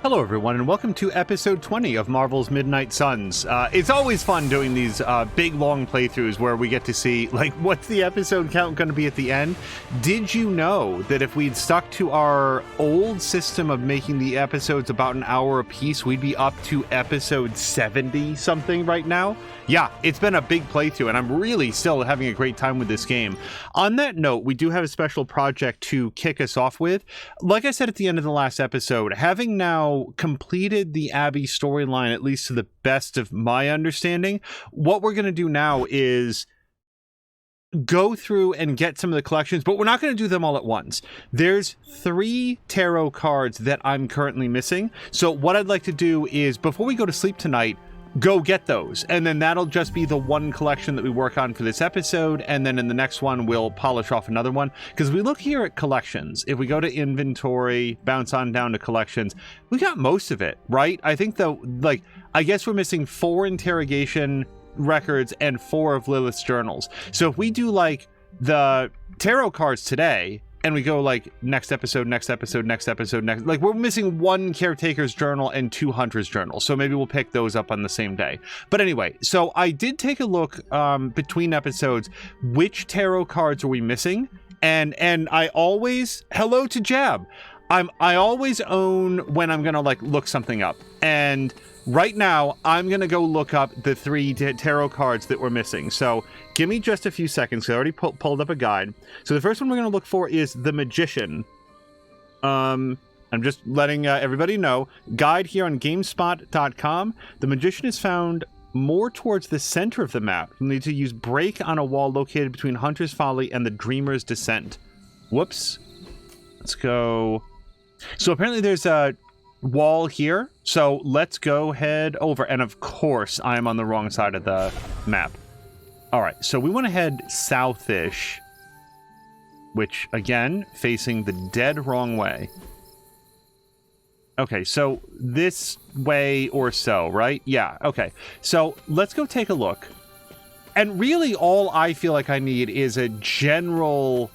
Hello everyone, and welcome to episode 20 of Marvel's Midnight Suns. It's always fun doing these big long playthroughs where we get to see, like, what's the episode count going to be at the end? Did you know that if we'd stuck to our old system of making the episodes about an hour a piece, we'd be up to episode 70 something right now? Yeah, it's been a big playthrough, and I'm really still having a great time with this game. On that note, we do have a special project to kick us off with. Like I said at the end of the last episode, having now completed the Abbey storyline, at least to the best of my understanding, what we're going to do now is go through and get some of the collections, but we're not going to do them all at once. There's 3 tarot cards that I'm currently missing. So what I'd like to do is, before we go to sleep tonight, go get those, and then that'll just be the one collection that we work on for this episode, and then in the next one we'll polish off another one. Because we look here at collections, if we go to inventory, bounce on down to collections, we got most of it, right? I think though, like, I guess we're missing 4 interrogation records and 4 of Lilith's journals. So if we do like the tarot cards today, and we go like next episode, like we're missing 1 caretaker's journal and 2 hunter's journals. So maybe we'll pick those up on the same day. But anyway, so I did take a look between episodes, which tarot cards are we missing? And I always, hello to Jab. I always own when I'm gonna like look something up. And right now, I'm going to go look up the 3 tarot cards that we're missing. So give me just a few seconds. I already pulled up a guide. So the first one we're going to look for is the Magician. I'm just letting everybody know. Guide here on GameSpot.com. The Magician is found more towards the center of the map. You'll need to use break on a wall located between Hunter's Folly and the Dreamer's Descent. Whoops. Let's go. So apparently there's a wall here, so let's go head over, and of course I am on the wrong side of the map. All right, so we want to head southish, which again facing the dead wrong way. Okay, so this way or so, right? Yeah, okay, so let's go take a look. And really all I feel like I need is a general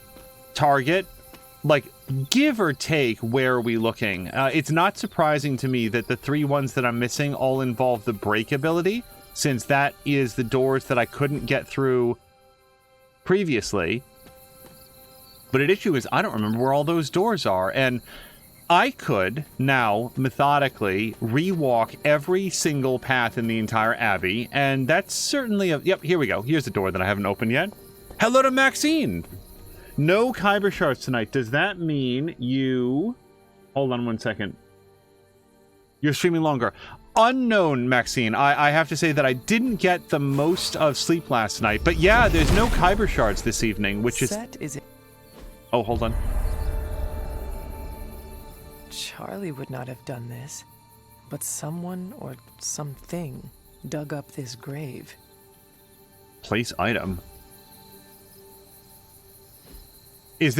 target, like give or take, where are we looking? It's not surprising to me that the 3 ones that I'm missing all involve the break ability, since that is the doors that I couldn't get through previously. But an issue is I don't remember where all those doors are, and I could now methodically rewalk every single path in the entire Abbey, and that's certainly a... Yep, here we go. Here's the door that I haven't opened yet. Hello to Maxine! No Kyber shards tonight. Does that mean you... Hold on one second. You're streaming longer. Unknown, Maxine. I have to say that I didn't get the most of sleep last night. But yeah, there's no Kyber shards this evening, which is... Oh, hold on. Charlie would not have done this, but someone or something dug up this grave. Place item. Is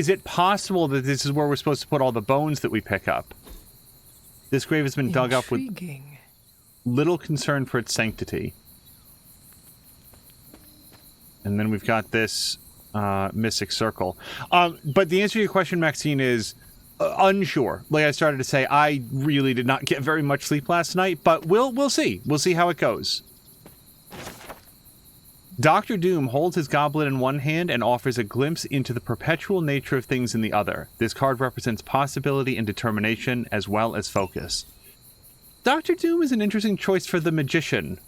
it possible that this is where we're supposed to put all the bones that we pick up? This grave has been dug up with little concern for its sanctity. And then we've got this mystic circle. But the answer to your question, Maxine, is unsure. Like I started to say, I really did not get very much sleep last night, but we'll see. We'll see how it goes. Dr. Doom holds his goblet in one hand and offers a glimpse into the perpetual nature of things in the other. This card represents possibility and determination, as well as focus. Dr. Doom is an interesting choice for the Magician.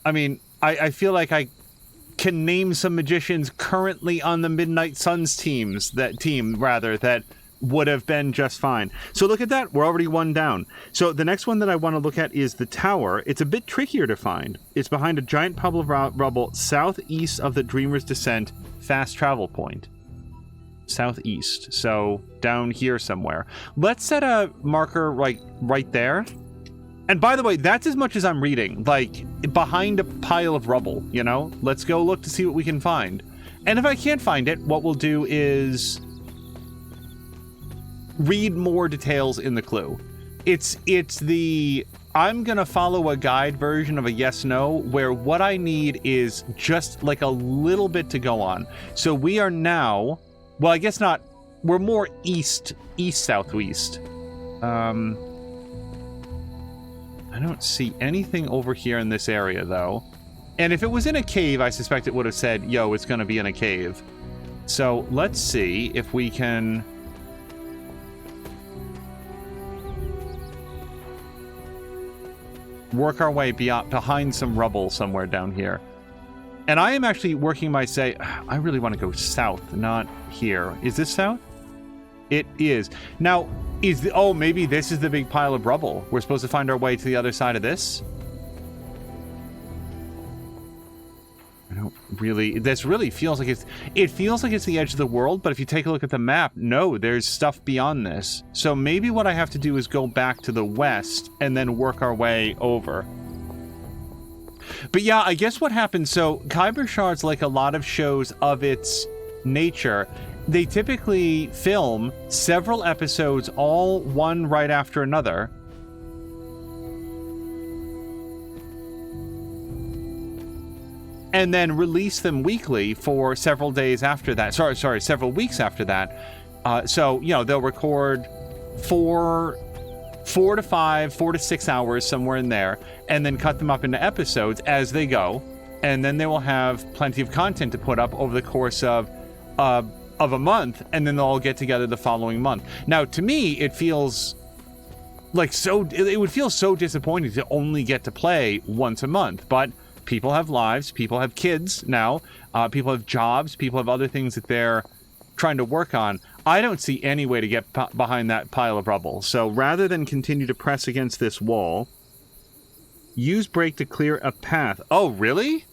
I mean, I feel like I can name some magicians currently on the Midnight Suns that would have been just fine. So look at that, we're already 1 down. So the next one that I want to look at is the tower. It's a bit trickier to find. It's behind a giant puddle of rubble southeast of the Dreamer's Descent fast travel point. Southeast, so down here somewhere. Let's set a marker right there. And by the way, that's as much as I'm reading, like behind a pile of rubble, you know? Let's go look to see what we can find. And if I can't find it, what we'll do is read more details in the clue. It's the I'm gonna follow a guide version of a yes/no, where what I need is just like a little bit to go on. So we are now, well, I guess not, we're more east southwest. I don't see anything over here in this area, though. And if it was in a cave, I suspect it would have said, yo, it's going to be in a cave. So let's see if we can... work our way behind some rubble somewhere down here. And I am actually working my I really want to go south, not here. Is this south? It is. Now, oh, maybe this is the big pile of rubble. We're supposed to find our way to the other side of this? I don't really... This really feels like it feels like it's the edge of the world, but if you take a look at the map, no, there's stuff beyond this. So maybe what I have to do is go back to the west and then work our way over. But yeah, I guess what happens... So, Kyber Shards, like a lot of shows of its nature... They typically film several episodes, all one right after another. And then release them weekly for several days after that. Sorry, several weeks after that. So, you know, they'll record 4 to 6 hours, somewhere in there, and then cut them up into episodes as they go. And then they will have plenty of content to put up over the course of a month, and then they'll all get together the following month. Now, to me, it feels like it would feel so disappointing to only get to play once a month, but people have lives, people have kids now, people have jobs, people have other things that they're trying to work on. I don't see any way to get behind that pile of rubble. So rather than continue to press against this wall, use brake to clear a path. Oh, really?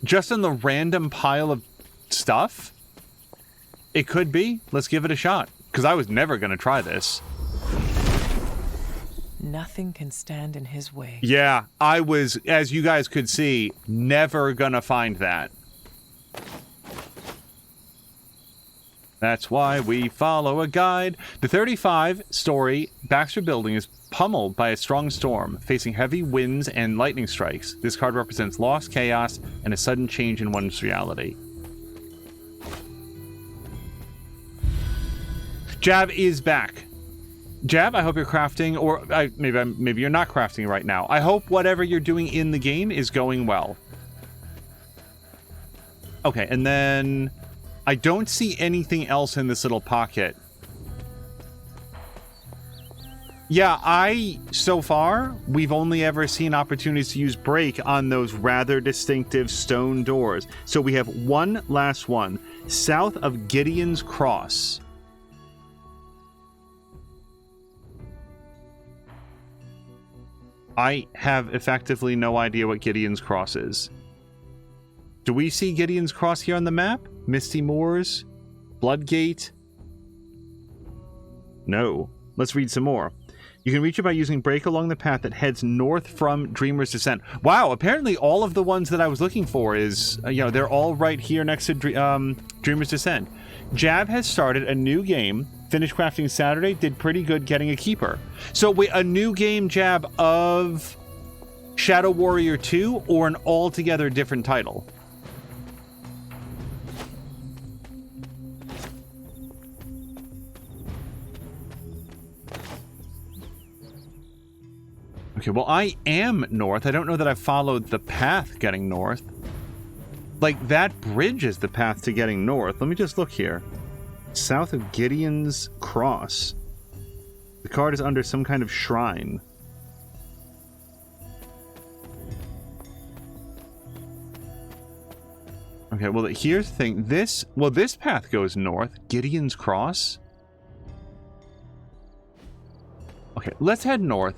Just in the random pile of stuff? It could be. Let's give it a shot. Because I was never going to try this. Nothing can stand in his way. Yeah, I was, as you guys could see, never going to find that. That's why we follow a guide. The 35-story Baxter building is pummeled by a strong storm, facing heavy winds and lightning strikes. This card represents loss, chaos, and a sudden change in one's reality. Jab is back. Jab, I hope you're crafting, or maybe you're not crafting right now. I hope whatever you're doing in the game is going well. Okay, and then I don't see anything else in this little pocket. Yeah, so far, we've only ever seen opportunities to use brake on those rather distinctive stone doors. So we have one last one, south of Gideon's Cross. I have effectively no idea what Gideon's Cross is. Do we see Gideon's Cross here on the map? Misty Moors? Bloodgate? No. Let's read some more. You can reach it by using brake along the path that heads north from Dreamer's Descent. Wow, apparently all of the ones that I was looking for is, they're all right here next to Dreamer's Descent. Jab has started a new game. Finished crafting Saturday, did pretty good getting a keeper. So wait, a new game, Jab, of Shadow Warrior 2 or an altogether different title? Okay, well, I am north. I don't know that I've followed the path getting north. Like, that bridge is the path to getting north. Let me just look here. South of Gideon's Cross. The card is under some kind of shrine. Okay, well, here's the thing. This path goes north. Gideon's Cross? Okay, let's head north.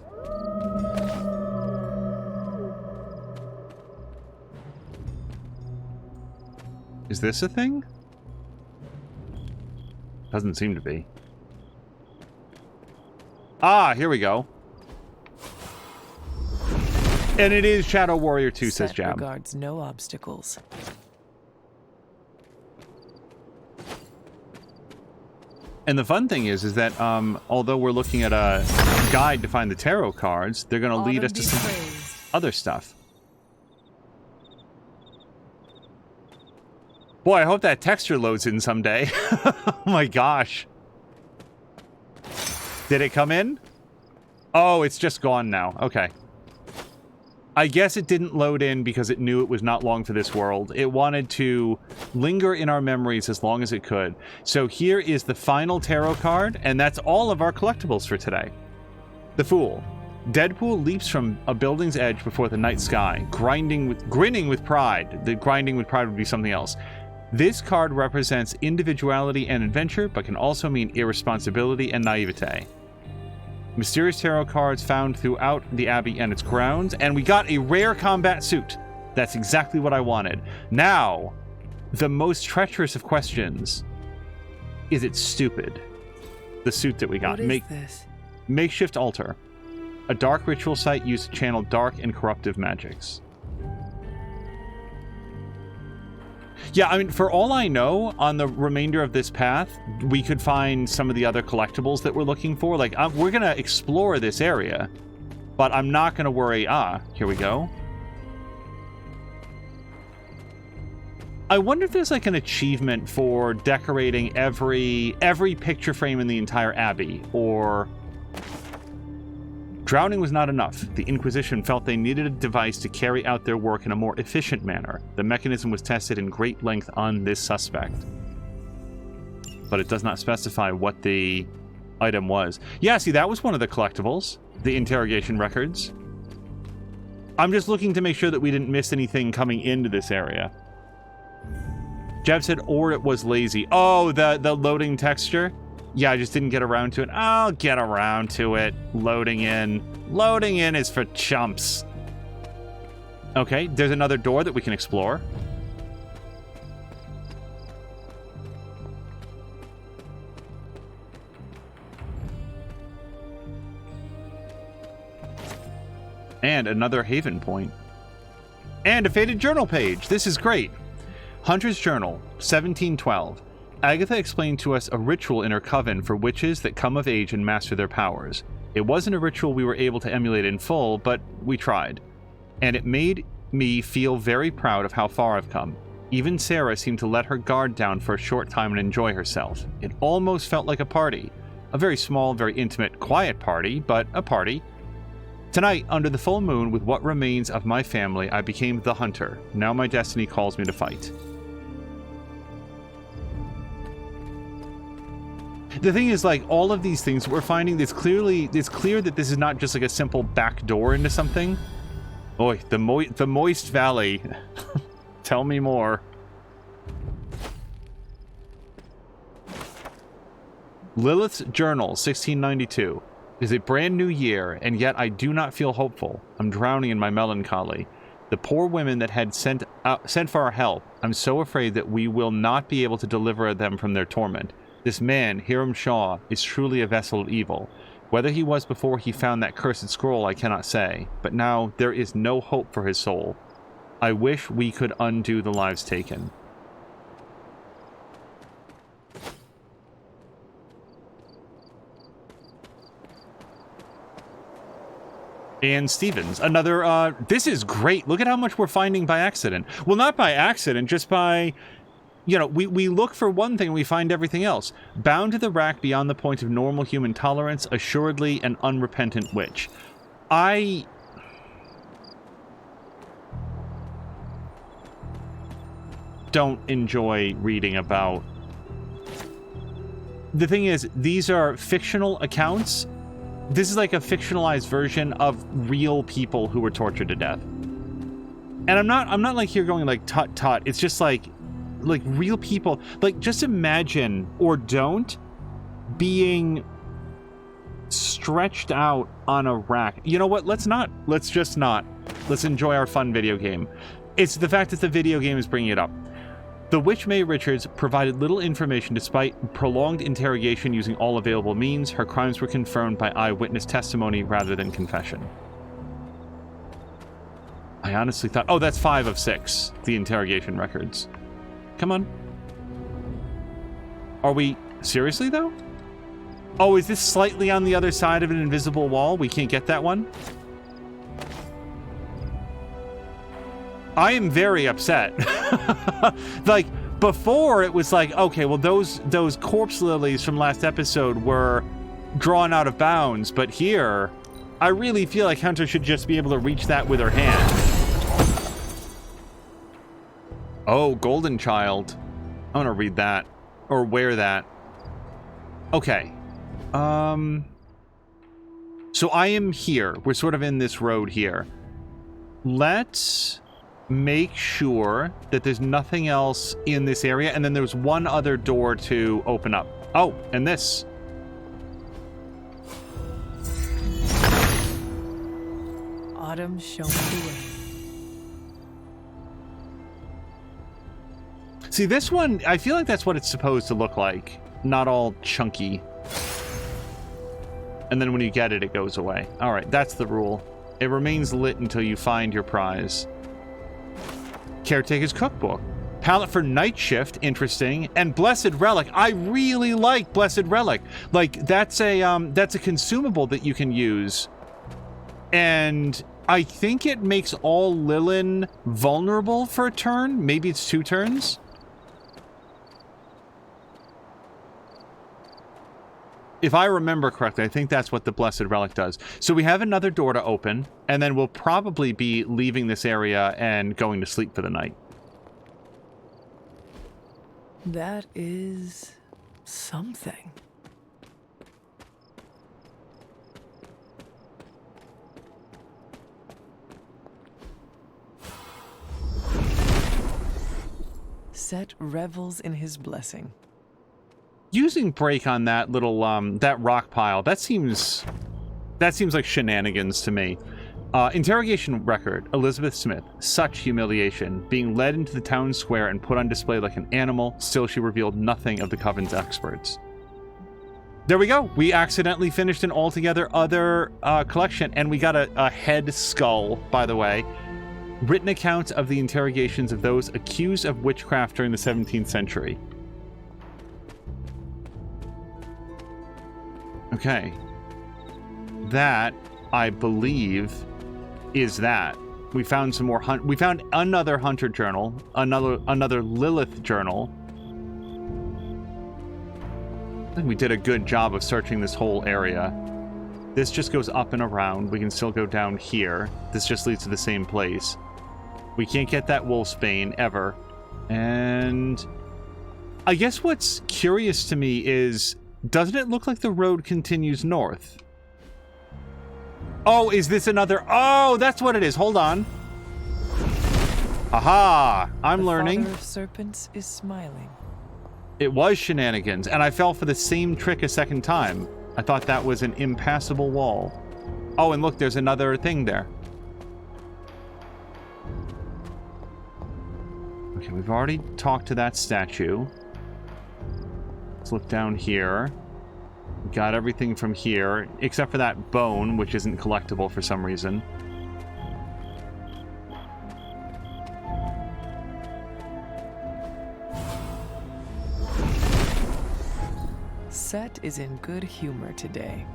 Is this a thing? Doesn't seem to be. Ah, here we go. And it is Shadow Warrior 2, says Jab. Regards no obstacles. And the fun thing is that although we're looking at a guide to find the tarot cards, they're going to lead us to some other stuff. Boy, I hope that texture loads in someday. Oh my gosh. Did it come in? Oh, it's just gone now. Okay. I guess it didn't load in because it knew it was not long for this world. It wanted to linger in our memories as long as it could. So here is the final tarot card, and that's all of our collectibles for today. The Fool. Deadpool leaps from a building's edge before the night sky, grinning with pride. The grinding with pride would be something else. This card represents individuality and adventure, but can also mean irresponsibility and naivete. Mysterious tarot cards found throughout the Abbey and its grounds, and we got a rare combat suit. That's exactly what I wanted. Now, the most treacherous of questions. Is it stupid? The suit that we got. What is this? Makeshift altar. A dark ritual site used to channel dark and corruptive magics. Yeah, I mean, for all I know, on the remainder of this path, we could find some of the other collectibles that we're looking for. Like, we're going to explore this area, but I'm not going to worry. Here we go. I wonder if there's like an achievement for decorating every picture frame in the entire Abbey, or... Drowning was not enough. The Inquisition felt they needed a device to carry out their work in a more efficient manner. The mechanism was tested in great length on this suspect. But it does not specify what the item was. Yeah, see, that was one of the collectibles. The interrogation records. I'm just looking to make sure that we didn't miss anything coming into this area. Jeb said, or it was lazy. Oh, the loading texture? Yeah, I just didn't get around to it. I'll get around to it. Loading in. Loading in is for chumps. Okay, there's another door that we can explore. And another haven point. And a faded journal page. This is great. Hunter's Journal, 1712. Agatha explained to us a ritual in her coven for witches that come of age and master their powers. It wasn't a ritual we were able to emulate in full, but we tried. And it made me feel very proud of how far I've come. Even Sarah seemed to let her guard down for a short time and enjoy herself. It almost felt like a party. A very small, very intimate, quiet party, but a party. Tonight, under the full moon, with what remains of my family, I became the hunter. Now my destiny calls me to fight. The thing is, like, all of these things we're finding, it's clear that this is not just like a simple back door into something. Boy, the moist valley. Tell me more. Lilith's Journal, 1692. Is a brand new year, and yet I do not feel hopeful. I'm drowning in my melancholy. The poor women that had sent for our help, I'm so afraid that we will not be able to deliver them from their torment. This man, Hiram Shaw, is truly a vessel of evil. Whether he was before he found that cursed scroll, I cannot say, but now there is no hope for his soul. I wish we could undo the lives taken. And Stevens, another, this is great. Look at how much we're finding by accident. Well, not by accident, just by... You know, we look for one thing and we find everything else. Bound to the rack beyond the point of normal human tolerance, assuredly an unrepentant witch. I don't enjoy reading about... The thing is, these are fictional accounts. This is like a fictionalized version of real people who were tortured to death. And I'm not like here going like tut tut. It's just like real people. Like, just imagine, or don't, being stretched out on a rack. You know what? Let's just not. Let's enjoy our fun video game. It's the fact that the video game is bringing it up. The witch May Richards provided little information despite prolonged interrogation using all available means. Her crimes were confirmed by eyewitness testimony rather than confession. I honestly thought... Oh, that's 5 of 6, the interrogation records. Come on. Are we... Seriously, though? Oh, is this slightly on the other side of an invisible wall? We can't get that one? I am very upset. Like, before it was like, okay, well, those corpse lilies from last episode were drawn out of bounds, but here, I really feel like Hunter should just be able to reach that with her hand. Oh, Golden Child. I want to read that. Or wear that. Okay. So I am here. We're sort of in this road here. Let's make sure that there's nothing else in this area. And then there's one other door to open up. Oh, and this. Autumn showing the way. See, this one, I feel like that's what it's supposed to look like. Not all chunky. And then when you get it, it goes away. All right, that's the rule. It remains lit until you find your prize. Caretaker's Cookbook. Palette for Night Shift, interesting. And Blessed Relic. I really like Blessed Relic. Like, that's a consumable that you can use. And I think it makes all Lilin vulnerable for a turn. Maybe it's 2 turns. If I remember correctly, I think that's what the Blessed Relic does. So we have another door to open, and then we'll probably be leaving this area and going to sleep for the night. That is something. Set revels in his blessing. Using break on that little that rock pile, that seems like shenanigans to me. Interrogation record. Elizabeth Smith. Such humiliation. Being led into the town square and put on display like an animal. Still, she revealed nothing of the Coven's experts. There we go. We accidentally finished an altogether other collection, and we got a head skull, by the way. Written accounts of the interrogations of those accused of witchcraft during the 17th century. Okay. That, I believe, is that. We found some more we found another Hunter journal, another Lilith journal. I think we did a good job of searching this whole area. This just goes up and around. We can still go down here. This just leads to the same place. We can't get that Wolfsbane ever. And I guess what's curious to me is, doesn't it look like the road continues north? Oh, is this another? Oh, that's what it is. Hold on. Aha! I'm learning. The father of serpents is smiling. It was shenanigans, and I fell for the same trick a second time. I thought that was an impassable wall. Oh, and look, there's another thing there. Okay, we've already talked to that statue. Let's look down here. Got everything from here, except for that bone, which isn't collectible for some reason. Set is in good humor today.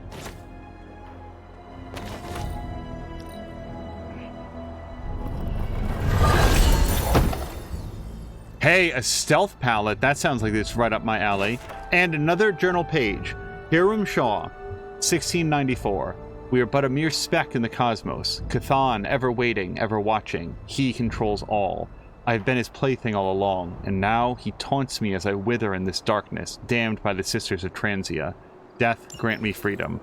Hey, a stealth palette. That sounds like it's right up my alley. And another journal page. Hiram Shaw, 1694. We are but a mere speck in the cosmos. Cathan, ever waiting, ever watching. He controls all. I have been his plaything all along, and now he taunts me as I wither in this darkness, damned by the Sisters of Transia. Death, grant me freedom.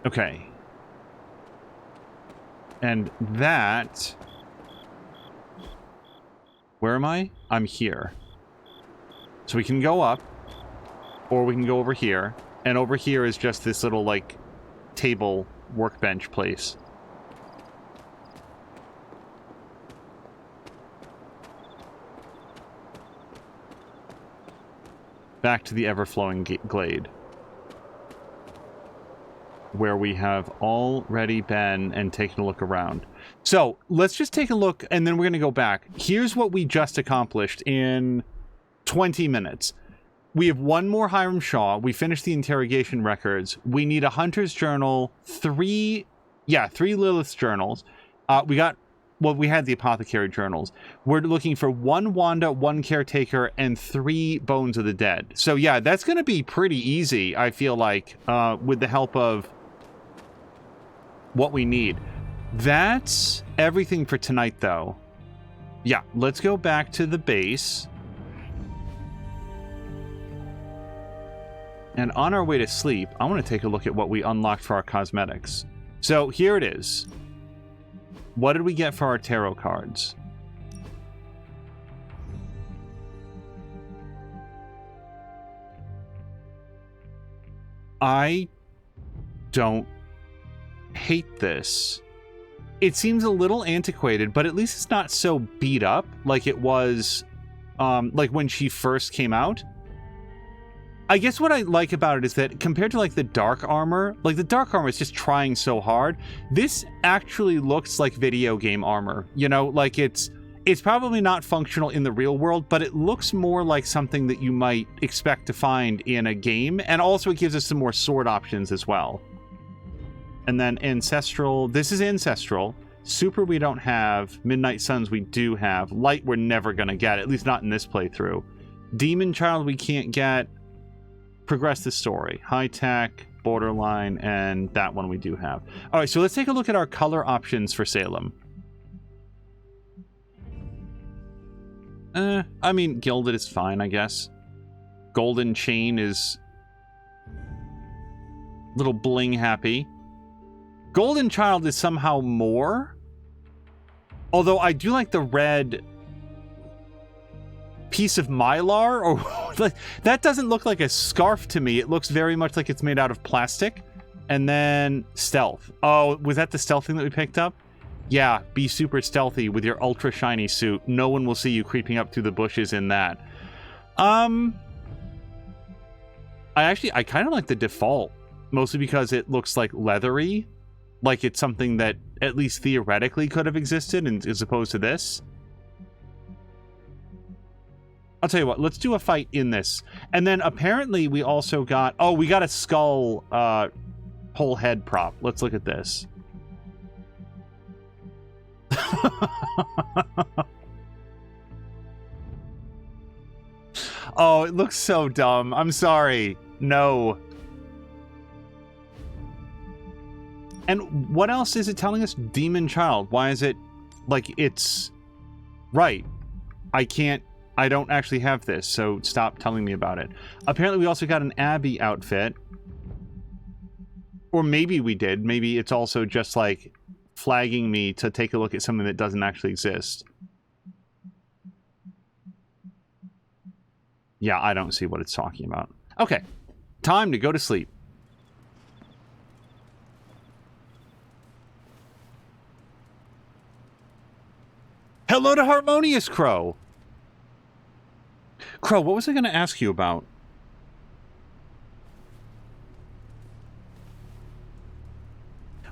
Okay. And that... Where am I? I'm here. So we can go up, or we can go over here, and over here is just this little, like, table workbench place. Back to the ever-flowing glade, where we have already been and taken a look around. So let's just take a look, and then we're going to go back. Here's what we just accomplished in 20 minutes. We have one more Hiram Shaw. We finished the interrogation records. We need a Hunter's journal, three Lilith's journals. We got well, we had the apothecary journals. We're looking for 1 Wanda, 1 caretaker, and 3 bones of the dead. So yeah, that's going to be pretty easy, I feel like, with the help of what we need. That's everything for tonight, though. Yeah, let's go back to the base. And on our way to sleep, I want to take a look at what we unlocked for our cosmetics. So here it is. What did we get for our tarot cards? I don't hate this. It seems a little antiquated, but at least it's not so beat up like it was like when she first came out. I guess what I like about it is that compared to like the dark armor, like the dark armor is just trying so hard. This actually looks like video game armor, you know, like it's probably not functional in the real world, but it looks more like something that you might expect to find in a game. And also it gives us some more sword options as well. And then ancestral, this is ancestral. Super we don't have. Midnight Suns we do have. Light we're never gonna get, at least not in this playthrough. Demon Child we can't get. Progress the story. High tech, borderline, and that one we do have. All right, so let's take a look at our color options for Salem. I mean, gilded is fine, I guess. Golden chain is little bling happy. Golden Child is somehow more. Although I do like the red piece of mylar, or that doesn't look like a scarf to me. It looks very much like it's made out of plastic. And then stealth. Oh, was that the stealth thing that we picked up? Yeah, be super stealthy with your ultra shiny suit. No one will see you creeping up through the bushes in that. I kind of like the default, mostly because it looks like leathery, like it's something that at least theoretically could have existed, and as opposed to this. I'll tell you what, let's do a fight in this. And then apparently we also got, oh, we got a skull whole head prop. Let's look at this. Oh, it looks so dumb. I'm sorry. No. And what else is it telling us? Demon Child. Why is it like it's right? I don't actually have this, so stop telling me about it. Apparently we also got an Abbey outfit. Or maybe we did. Maybe it's also just like flagging me to take a look at something that doesn't actually exist. Yeah, I don't see what it's talking about. Okay, time to go to sleep. Hello to Harmonious Crow. Crow, what was I going to ask you about?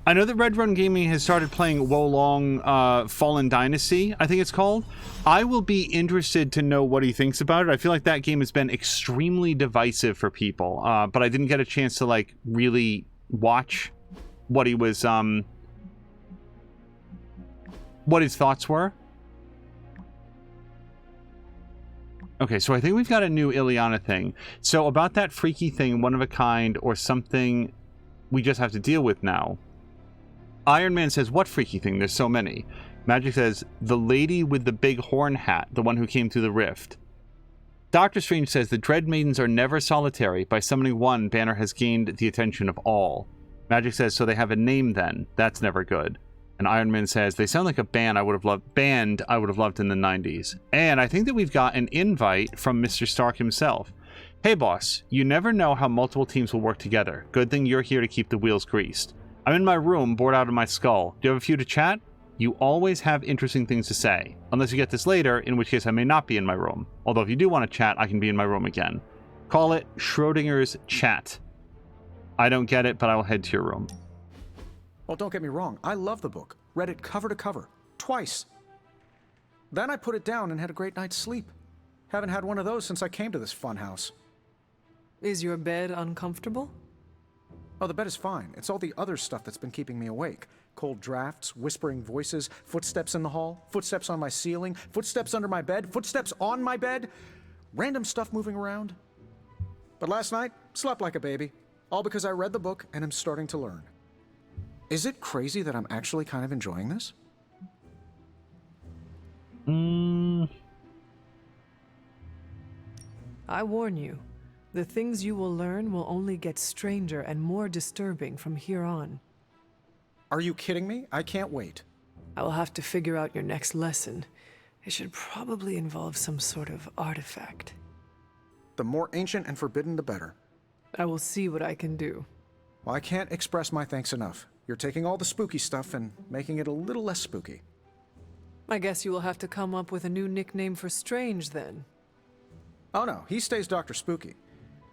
I know that Red Run Gaming has started playing Wolong Fallen Dynasty, I think it's called. I will be interested to know what he thinks about it. I feel like that game has been extremely divisive for people, but I didn't get a chance to like really watch what he was, what his thoughts were. Okay, so I think we've got a new Ileana thing. So about that freaky thing, one of a kind, or something we just have to deal with now. Iron Man says, what freaky thing? There's so many. Magic says, the lady with the big horn hat, the one who came through the rift. Doctor Strange says, the Dread Maidens are never solitary. By summoning one, Banner has gained the attention of all. Magic says, so they have a name then. That's never good. And Iron Man says, they sound like a band I would have loved in the 90s. And I think that we've got an invite from Mr. Stark himself. Hey boss, you never know how multiple teams will work together. Good thing you're here to keep the wheels greased. I'm in my room, bored out of my skull. Do you have a few to chat? You always have interesting things to say. Unless you get this later, in which case I may not be in my room. Although if you do want to chat, I can be in my room again. Call it Schrodinger's chat. I don't get it, but I will head to your room. Well, don't get me wrong. I love the book. Read it cover to cover. Twice. Then I put it down and had a great night's sleep. Haven't had one of those since I came to this fun house. Is your bed uncomfortable? Oh, the bed is fine. It's all the other stuff that's been keeping me awake. Cold drafts, whispering voices, footsteps in the hall, footsteps on my ceiling, footsteps under my bed, footsteps on my bed, random stuff moving around. But last night, slept like a baby. All because I read the book and am starting to learn. Is it crazy that I'm actually kind of enjoying this? I warn you, the things you will learn will only get stranger and more disturbing from here on. Are you kidding me? I can't wait. I will have to figure out your next lesson. It should probably involve some sort of artifact. The more ancient and forbidden, the better. I will see what I can do. Well, I can't express my thanks enough. You're taking all the spooky stuff and making it a little less spooky. I guess you will have to come up with a new nickname for Strange, then. Oh no, he stays Dr. Spooky.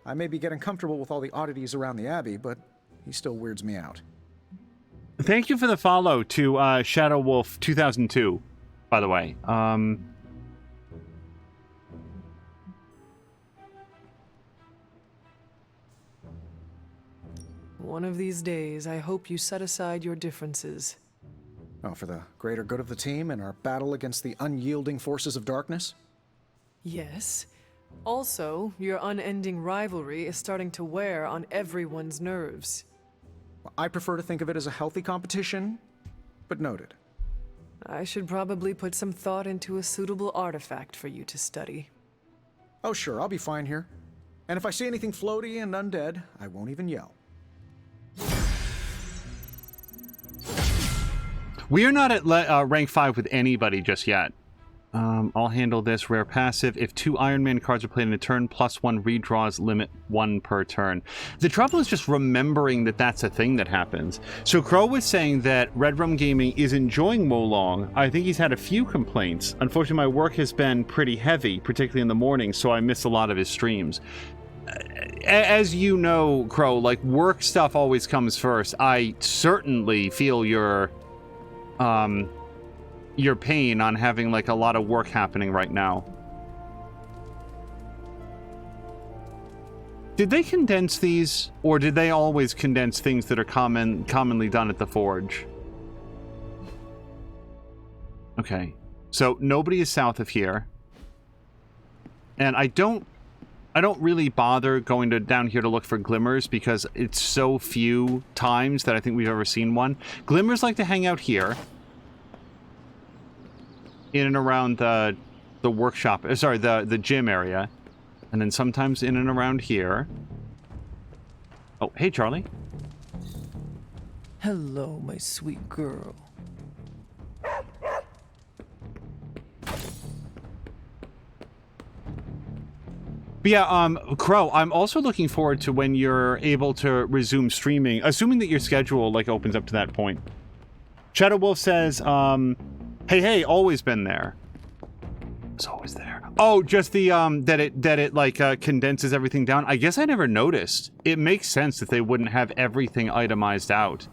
I may be getting comfortable with all the oddities around the Abbey, but he still weirds me out. Thank you for the follow to Shadow Wolf 2002, by the way. One of these days, I hope you set aside your differences. Oh, for the greater good of the team and our battle against the unyielding forces of darkness? Yes. Also, your unending rivalry is starting to wear on everyone's nerves. Well, I prefer to think of it as a healthy competition, but noted. I should probably put some thought into a suitable artifact for you to study. Oh sure, I'll be fine here. And if I see anything floaty and undead, I won't even yell. We are not at rank 5 with anybody just yet. I'll handle this. Rare passive. If 2 Iron Man cards are played in a turn, +1 redraws, limit 1 per turn. The trouble is just remembering that that's a thing that happens. So Crow was saying that Red Rum Gaming is enjoying Wolong. I think he's had a few complaints. Unfortunately, my work has been pretty heavy, particularly in the morning, so I miss a lot of his streams. As you know, Crow, like, work stuff always comes first. I certainly feel your pain on having like a lot of work happening right now. Did they condense these, or did they always condense things that are commonly done at the Forge? Okay, so nobody is south of here, and I don't really bother going down here to look for glimmers because it's so few times that I think we've ever seen one. Glimmers like to hang out here, in and around the workshop, sorry, the gym area, and then sometimes in and around here. Oh, hey, Charlie. Hello, my sweet girl. But yeah, Crow, I'm also looking forward to when you're able to resume streaming, assuming that your schedule like opens up to that point. Shadow Wolf says, hey, always been there. It's always there. Oh, just the that it like condenses everything down. I guess I never noticed. It makes sense that they wouldn't have everything itemized out.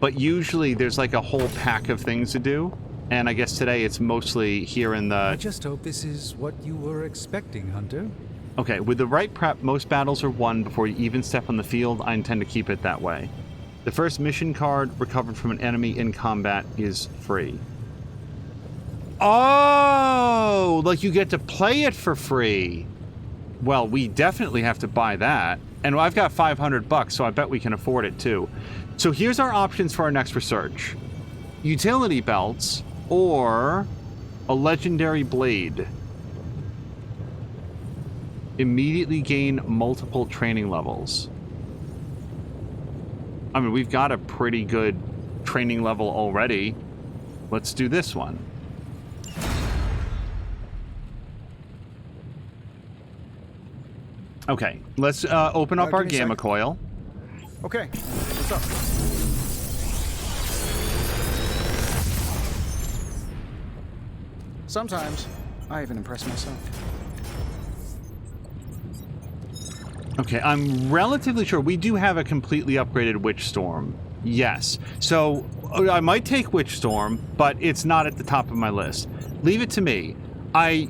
But usually there's like a whole pack of things to do. And I guess today it's mostly here in the... I just hope this is what you were expecting, Hunter. Okay, with the right prep, most battles are won before you even step on the field. I intend to keep it that way. The first mission card recovered from an enemy in combat is free. Oh, like you get to play it for free. Well, we definitely have to buy that. And I've got $500, so I bet we can afford it too. So here's our options for our next research. Utility belts or a legendary blade. Immediately gain multiple training levels. I mean, we've got a pretty good training level already. Let's do this one. Okay, let's open up our gamma coil. Okay, what's up? Sometimes I even impress myself. Okay, I'm relatively sure we do have a completely upgraded Witch Storm. Yes. So I might take Witch Storm, but it's not at the top of my list. Leave it to me. I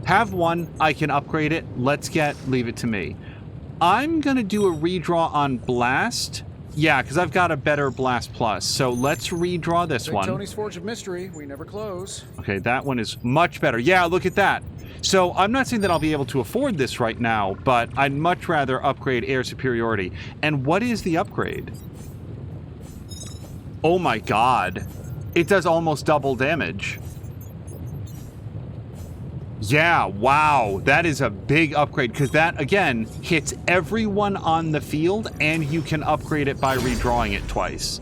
have one. I can upgrade it. Let's get Leave It to Me. I'm going to do a redraw on Blast. Yeah, because I've got a better Blast Plus. So let's redraw this one. Tony's Forge of Mystery. We never close. Okay, that one is much better. Yeah, look at that. So I'm not saying that I'll be able to afford this right now, but I'd much rather upgrade Air Superiority. And what is the upgrade? Oh my god. It does almost double damage. Yeah, wow. That is a big upgrade, because that, again, hits everyone on the field, and you can upgrade it by redrawing it twice.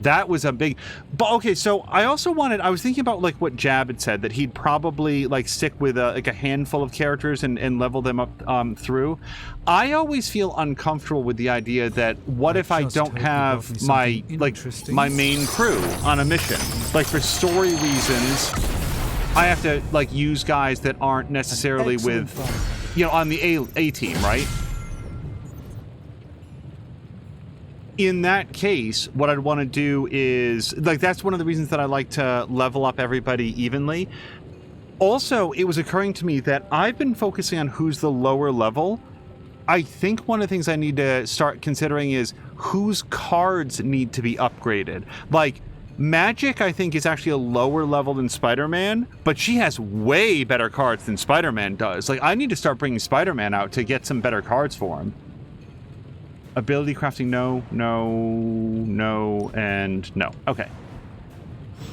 That was a big... But, okay, so I also wanted... I was thinking about, like, what Jab had said, that he'd probably, like, stick with, a handful of characters and level them up through. I always feel uncomfortable with the idea that, what if I don't have my, like, my main crew on a mission? Like, for story reasons... I have to, like, use guys that aren't necessarily with, you know, on the A team, right? In that case, what I'd want to do is, like, that's one of the reasons that I like to level up everybody evenly. Also, it was occurring to me that I've been focusing on who's the lower level. I think one of the things I need to start considering is whose cards need to be upgraded. Like, Magic, I think, is actually a lower level than Spider-Man, but she has way better cards than Spider-Man does. Like, I need to start bringing Spider-Man out to get some better cards for him. Ability crafting, no, and no. Okay.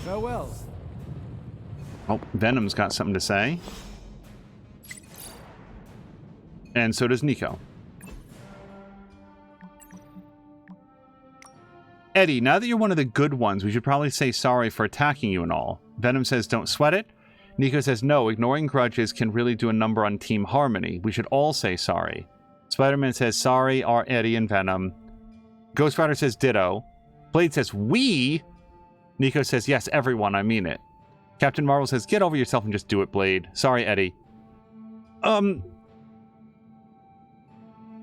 Farewell. Oh, Venom's got something to say. And so does Nico. Eddie, now that you're one of the good ones, we should probably say sorry for attacking you and all. Venom says don't sweat it. Nico says no, ignoring grudges can really do a number on team harmony. We should all say sorry. Spider-Man says sorry, are Eddie and Venom. Ghost Rider says ditto. Blade says we. Nico says yes, everyone, I mean it. Captain Marvel says get over yourself and just do it, Blade. Sorry, Eddie.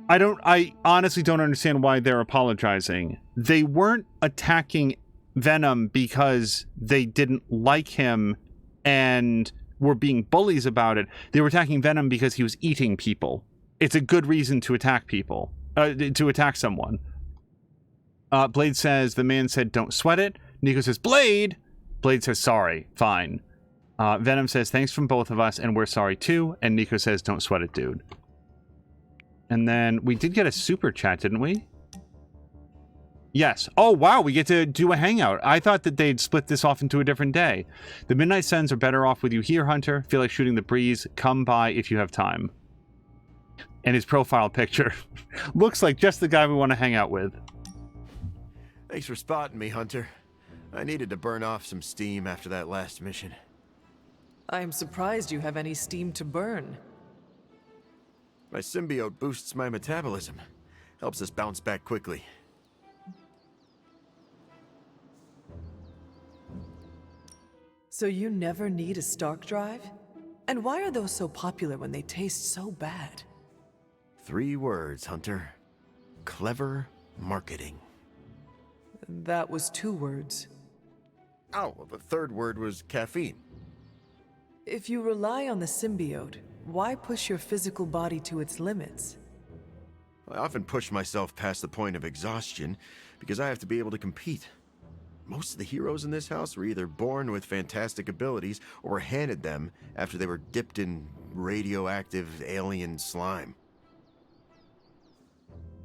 I honestly don't understand why they're apologizing. They weren't attacking Venom because they didn't like him and were being bullies about it. They were attacking Venom because he was eating people. It's a good reason to attack people, to attack someone. Blade says, the man said, don't sweat it. Nico says, Blade! Blade says, sorry, fine. Venom says, thanks from both of us, and we're sorry too. And Nico says, don't sweat it, dude. And then we did get a super chat, didn't we? Yes. Oh, wow, we get to do a hangout. I thought that they'd split this off into a different day. The Midnight Suns are better off with you here, Hunter. Feel like shooting the breeze. Come by if you have time. And his profile picture looks like just the guy we want to hang out with. Thanks for spotting me, Hunter. I needed to burn off some steam after that last mission. I am surprised you have any steam to burn. My symbiote boosts my metabolism. Helps us bounce back quickly. So you never need a Stark Drive? And why are those so popular when they taste so bad? 3 words, Hunter. Clever marketing. That was 2 words. Oh, well, the 3rd word was caffeine. If you rely on the symbiote, why push your physical body to its limits? I often push myself past the point of exhaustion because I have to be able to compete. Most of the heroes in this house were either born with fantastic abilities or were handed them after they were dipped in radioactive alien slime.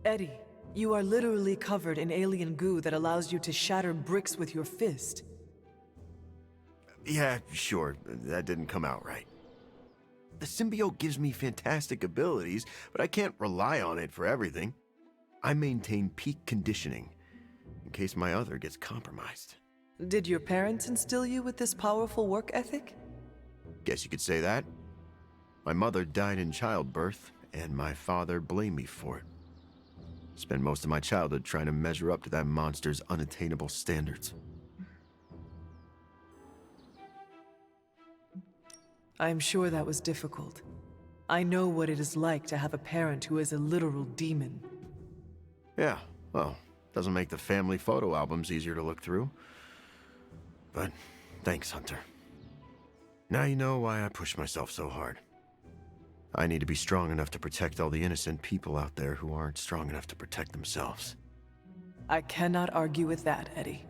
Eddie, you are literally covered in alien goo that allows you to shatter bricks with your fist. Yeah, sure, that didn't come out right. The symbiote gives me fantastic abilities, but I can't rely on it for everything. I maintain peak conditioning in case my other gets compromised. Did your parents instill you with this powerful work ethic? Guess you could say that. My mother died in childbirth, and my father blamed me for it. Spent most of my childhood trying to measure up to that monster's unattainable standards. I'm sure that was difficult. I know what it is like to have a parent who is a literal demon. Yeah, well, doesn't make the family photo albums easier to look through. But thanks, Hunter. Now you know why I push myself so hard. I need to be strong enough to protect all the innocent people out there who aren't strong enough to protect themselves. I cannot argue with that, Eddie.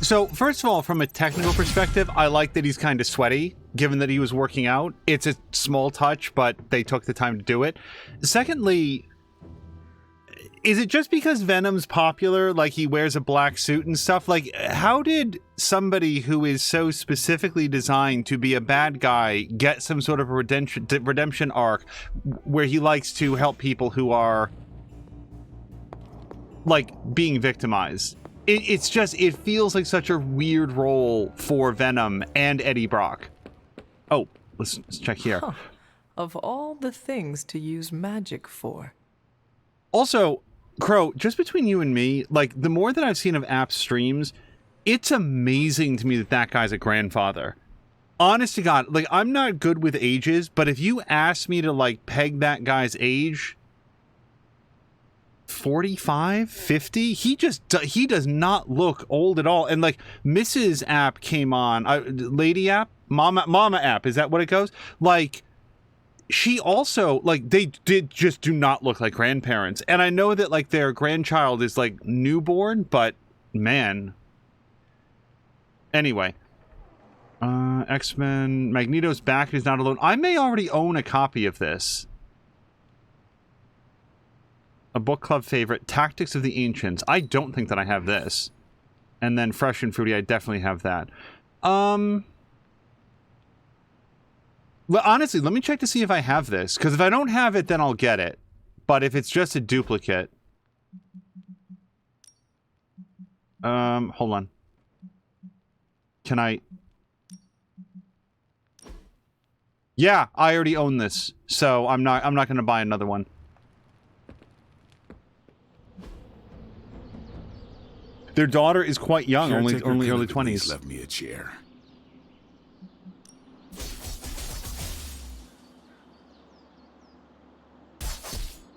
So, first of all, from a technical perspective, I like that he's kind of sweaty, given that he was working out. It's a small touch, but they took the time to do it. Secondly, is it just because Venom's popular, like he wears a black suit and stuff? Like, how did somebody who is so specifically designed to be a bad guy get some sort of a redemption arc where he likes to help people who are, like, being victimized? It's just, it feels like such a weird role for Venom and Eddie Brock. Oh, let's check here. Huh. Of all the things to use magic for. Also, Crow, just between you and me, like, the more that I've seen of App's streams, it's amazing to me that that guy's a grandfather. Honest to God, like, I'm not good with ages, but if you ask me to, like, peg that guy's age, 45, 50, he does not look old at all. And, like, Mrs. App came on, Lady App, Mama App, is that what it goes? Like, she also, like, they just do not look like grandparents. And I know that, like, their grandchild is, like, newborn, but, man. Anyway. X-Men, Magneto's back, is not alone. I may already own a copy of this. A book club favorite, Tactics of the Ancients. I don't think that I have this. And then Fresh and Fruity, I definitely have that. Well, honestly, let me check to see if I have this. Because if I don't have it, then I'll get it. But if it's just a duplicate... hold on. Can I... Yeah, I already own this. So I'm not going to buy another one. Their daughter is quite young, only early 20s. Left me a chair.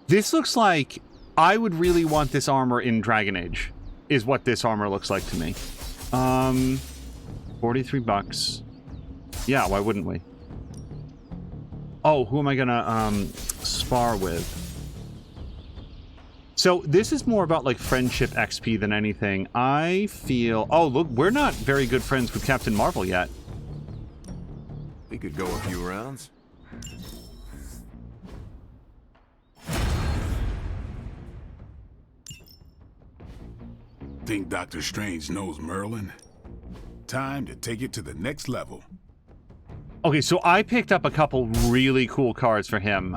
This looks like I would really want this armor in Dragon Age, is what this armor looks like to me. 43 bucks. Yeah, why wouldn't we? Oh, who am I gonna spar with? So this is more about, like, friendship XP than anything. I feel... Oh, look, we're not very good friends with Captain Marvel yet. We could go a few rounds. Think Doctor Strange knows Merlin? Time to take it to the next level. Okay, so I picked up a couple really cool cards for him.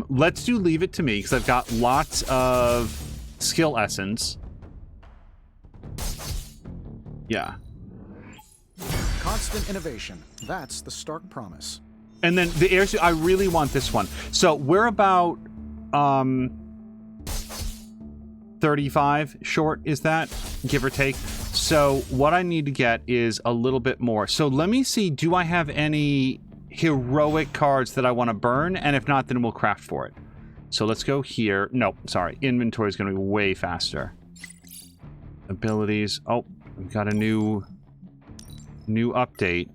Let's do Leave It to Me, because I've got lots of skill essence. Yeah. Constant innovation. That's the Stark promise. And then the air suit, I really want this one. So we're about 35 short, is that? Give or take. So what I need to get is a little bit more. So let me see, do I have any heroic cards that I want to burn? And if not, then we'll craft for it. So let's go here. No, sorry. Inventory is going to be way faster. Abilities. Oh, we've got a new update.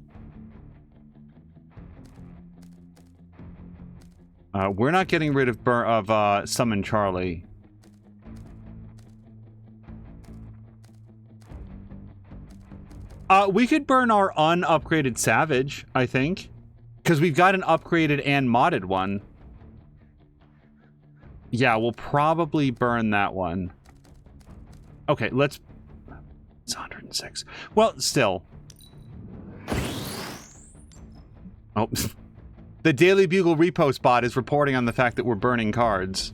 We're not getting rid of Summon Charlie. We could burn our unupgraded Savage, I think. Because we've got an upgraded and modded one. Yeah, we'll probably burn that one. Okay, let's... It's 106. Well, still. Oh. The Daily Bugle repost bot is reporting on the fact that we're burning cards.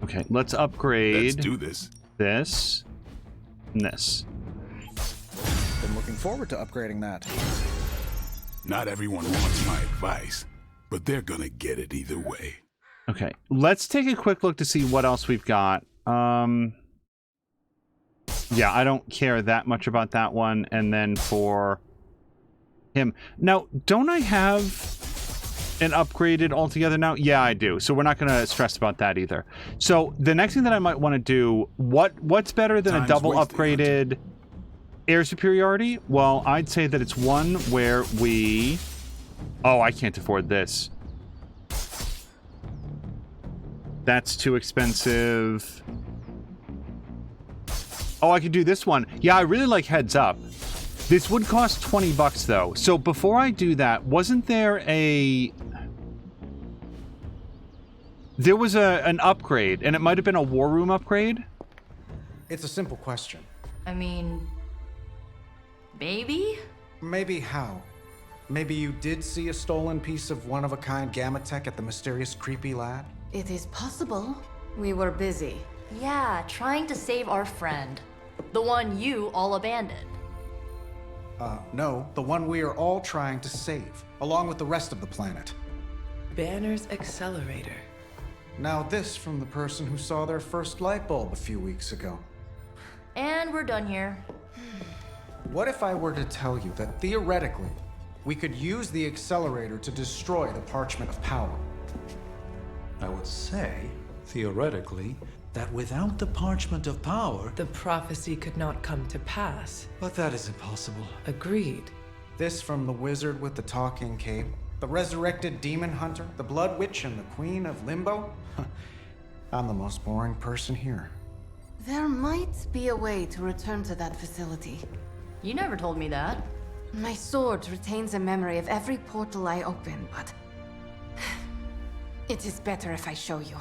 Okay, let's upgrade... Let's do this. This. And this. Been looking forward to upgrading that. Not everyone wants my advice, but they're gonna get it either way. Okay, let's take a quick look to see what else we've got. Yeah, I don't care that much about that one. And then for him. Now, don't I have an upgraded altogether now? Yeah, I do. So we're not going to stress about that either. So the next thing that I might want to do, what's better than a double upgraded air superiority? Well, I'd say that it's one where we Oh, I can't afford this. That's too expensive. Oh, I could do this one. Yeah, I really like Heads Up. This would cost 20 bucks though. So before I do that, wasn't there a... There was an upgrade, and it might have been a War Room upgrade? It's a simple question. I mean, maybe? Maybe how? Maybe you did see a stolen piece of one-of-a-kind gamma tech at the mysterious creepy lab? It is possible. We were busy. Yeah, trying to save our friend. The one you all abandoned. No, the one we are all trying to save, along with the rest of the planet. Banner's accelerator. Now this from the person who saw their first light bulb a few weeks ago. And we're done here. What if I were to tell you that theoretically, we could use the accelerator to destroy the Parchment of Power? I would say, theoretically, that without the Parchment of Power... The prophecy could not come to pass. But that is impossible. Agreed. This from the wizard with the talking cape, the resurrected demon hunter, the blood witch, and the queen of limbo? I'm the most boring person here. There might be a way to return to that facility. You never told me that. My sword retains a memory of every portal I open, but... It is better if I show you.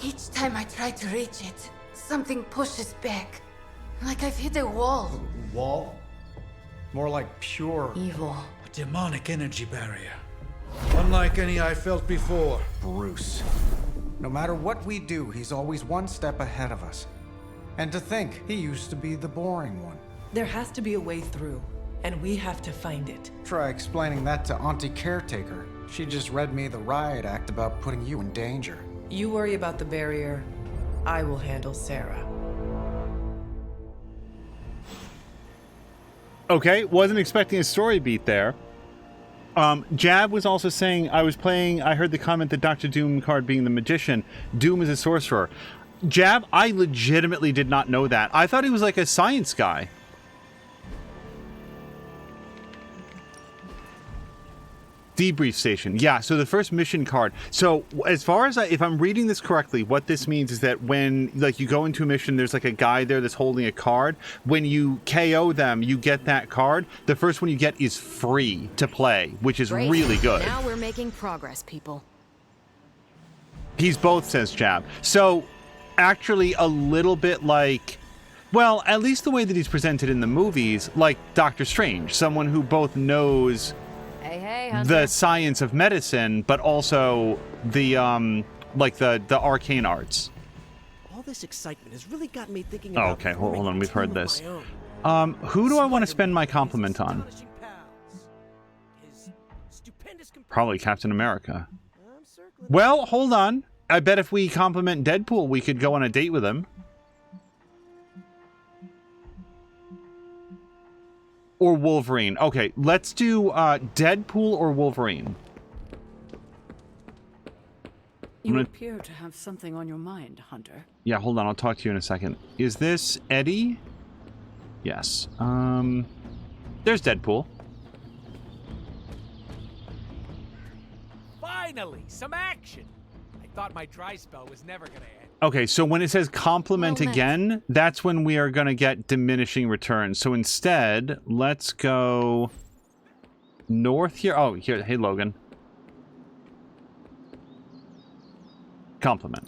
Each time I try to reach it, something pushes back. Like I've hit a wall. Wall? More like pure Evil. A demonic energy barrier. Unlike any I felt before. Bruce. No matter what we do, he's always one step ahead of us. And to think, he used to be the boring one. There has to be a way through, and we have to find it. Try explaining that to Auntie Caretaker. She just read me the riot act about putting you in danger. You worry about the barrier. I will handle Sarah. Okay, wasn't expecting a story beat there. Jab was also saying, I heard the comment that Dr. Doom card being the magician, Doom is a sorcerer. Jab, I legitimately did not know that. I thought he was like a science guy. Debrief station. Yeah, so the first mission card. So as far as if I'm reading this correctly, what this means is that when like you go into a mission, there's like a guy there that's holding a card. When you KO them, you get that card. The first one you get is free to play, which is Great. really good. Now we're making progress, people. He's both, says Jab. So actually a little bit like, well, at least the way that he's presented in the movies, like Doctor Strange, someone who both knows Hey, Hunter. the science of medicine, but also the like the arcane arts. All this excitement has really got me thinking Oh, about okay, hold on, we've heard this. my own. Who do I want to spend my compliment on? Astonishing pals. His stupendous Probably Captain America. I'm circling. Well, hold on. I bet if we compliment Deadpool, we could go on a date with him. Or Wolverine. Okay, let's do Deadpool or Wolverine. You appear to have something on your mind, Hunter. Yeah, hold on. I'll talk to you in a second. Is this Eddie? Yes. There's Deadpool. Finally, some action. I thought my dry spell was never gonna end. Okay, so when it says compliment again, that's when we are going to get diminishing returns. So instead, let's go north here. Oh, here. Hey, Logan. Compliment.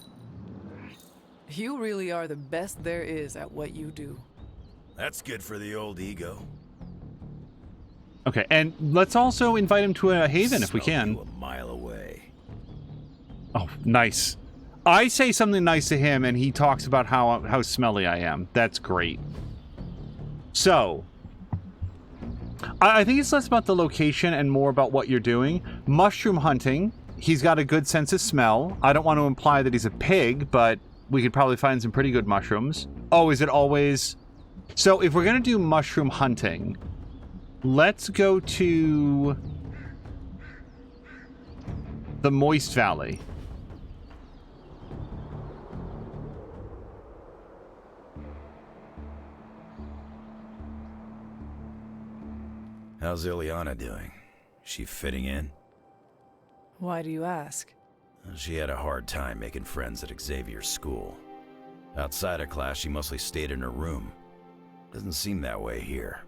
You really are the best there is at what you do. That's good for the old ego. Okay, and let's also invite him to a haven if we can. You a mile away. Oh, nice. I say something nice to him, and he talks about how smelly I am. That's great. So, I think it's less about the location and more about what you're doing. Mushroom hunting. He's got a good sense of smell. I don't want to imply that he's a pig, but we could probably find some pretty good mushrooms. Oh, is it always So if we're going to do mushroom hunting, let's go to the Moist Valley. How's Ileana doing? She fitting in? Why do you ask? She had a hard time making friends at Xavier's school. Outside of class, she mostly stayed in her room. Doesn't seem that way here.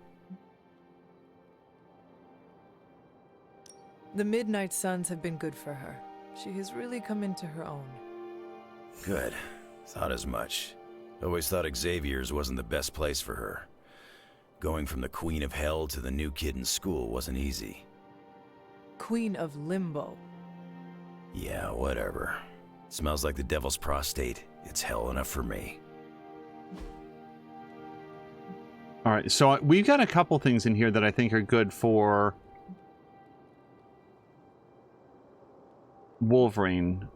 The Midnight Suns have been good for her. She has really come into her own. Good. Thought as much. Always thought Xavier's wasn't the best place for her. Going from the Queen of Hell to the new kid in school wasn't easy. Queen of Limbo. Yeah, whatever. Smells like the devil's prostate. It's hell enough for me. All right, so we've got a couple things in here that I think are good for Wolverine.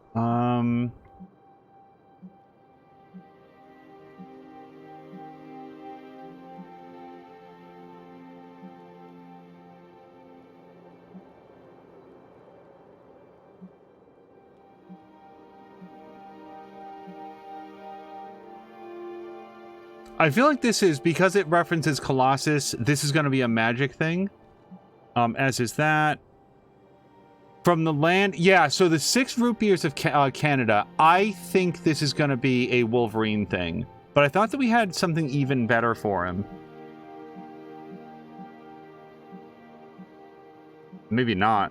I feel like this is, because it references Colossus, this is going to be a magic thing. As is that. From the land... Yeah, so the 6 root beers of Canada, I think this is going to be a Wolverine thing. But I thought that we had something even better for him. Maybe not.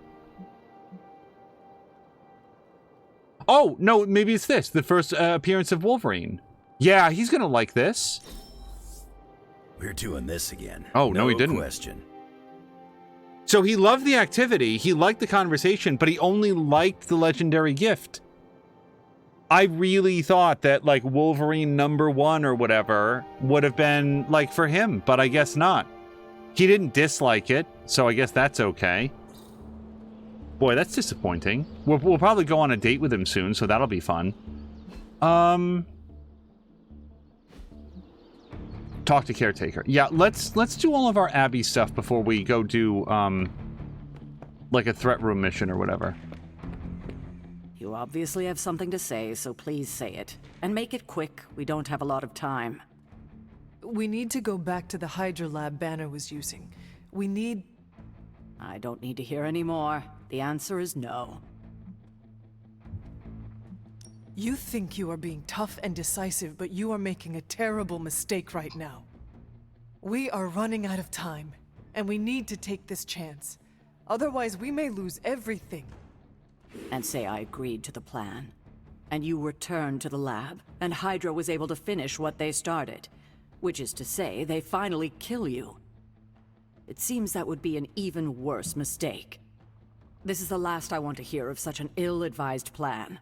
Oh, no, maybe it's this. The first appearance of Wolverine. Yeah, he's going to like this. We're doing this again. Oh, no, he didn't. Question. So he loved the activity, he liked the conversation, but he only liked the legendary gift. I really thought that, like, Wolverine #1 or whatever would have been, like, for him, but I guess not. He didn't dislike it, so I guess that's okay. Boy, that's disappointing. We'll probably go on a date with him soon, so that'll be fun. Talk to caretaker. Yeah, let's do all of our Abbey stuff before we go do like a threat room mission or whatever. You obviously have something to say, so please say it. And make it quick. We don't have a lot of time. We need to go back to the Hydra lab Banner was using. We need... I don't need to hear any more. The answer is no. You think you are being tough and decisive, but you are making a terrible mistake right now. We are running out of time, and we need to take this chance. Otherwise, we may lose everything. And say I agreed to the plan. And you returned to the lab, and Hydra was able to finish what they started. Which is to say, they finally kill you. It seems that would be an even worse mistake. This is the last I want to hear of such an ill-advised plan.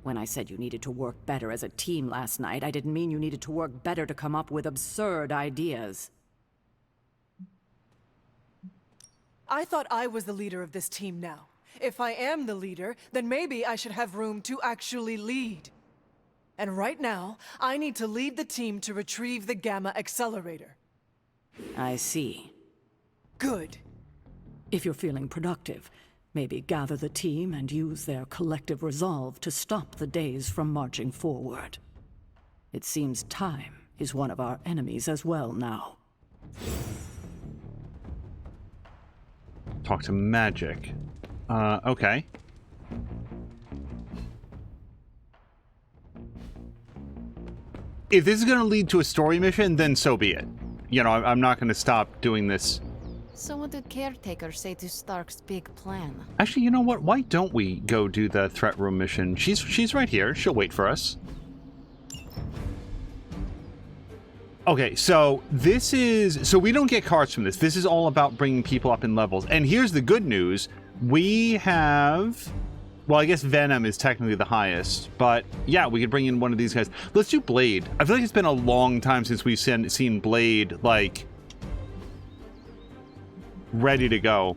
When I said you needed to work better as a team last night, I didn't mean you needed to work better to come up with absurd ideas. I thought I was the leader of this team now. If I am the leader, then maybe I should have room to actually lead. And right now, I need to lead the team to retrieve the Gamma Accelerator. I see. Good. If you're feeling productive, maybe gather the team and use their collective resolve to stop the days from marching forward. It seems time is one of our enemies as well now. Talk to magic. Okay. If this is going to lead to a story mission, then so be it. You know, I'm not going to stop doing this. So what did Caretaker say to Stark's big plan? Actually, you know what? Why don't we go do the threat room mission? She's right here. She'll wait for us. Okay, so this is... So we don't get cards from this. This is all about bringing people up in levels. And here's the good news. We have... Well, I guess Venom is technically the highest. But, yeah, we could bring in one of these guys. Let's do Blade. I feel like it's been a long time since we've seen Blade, like... ready to go.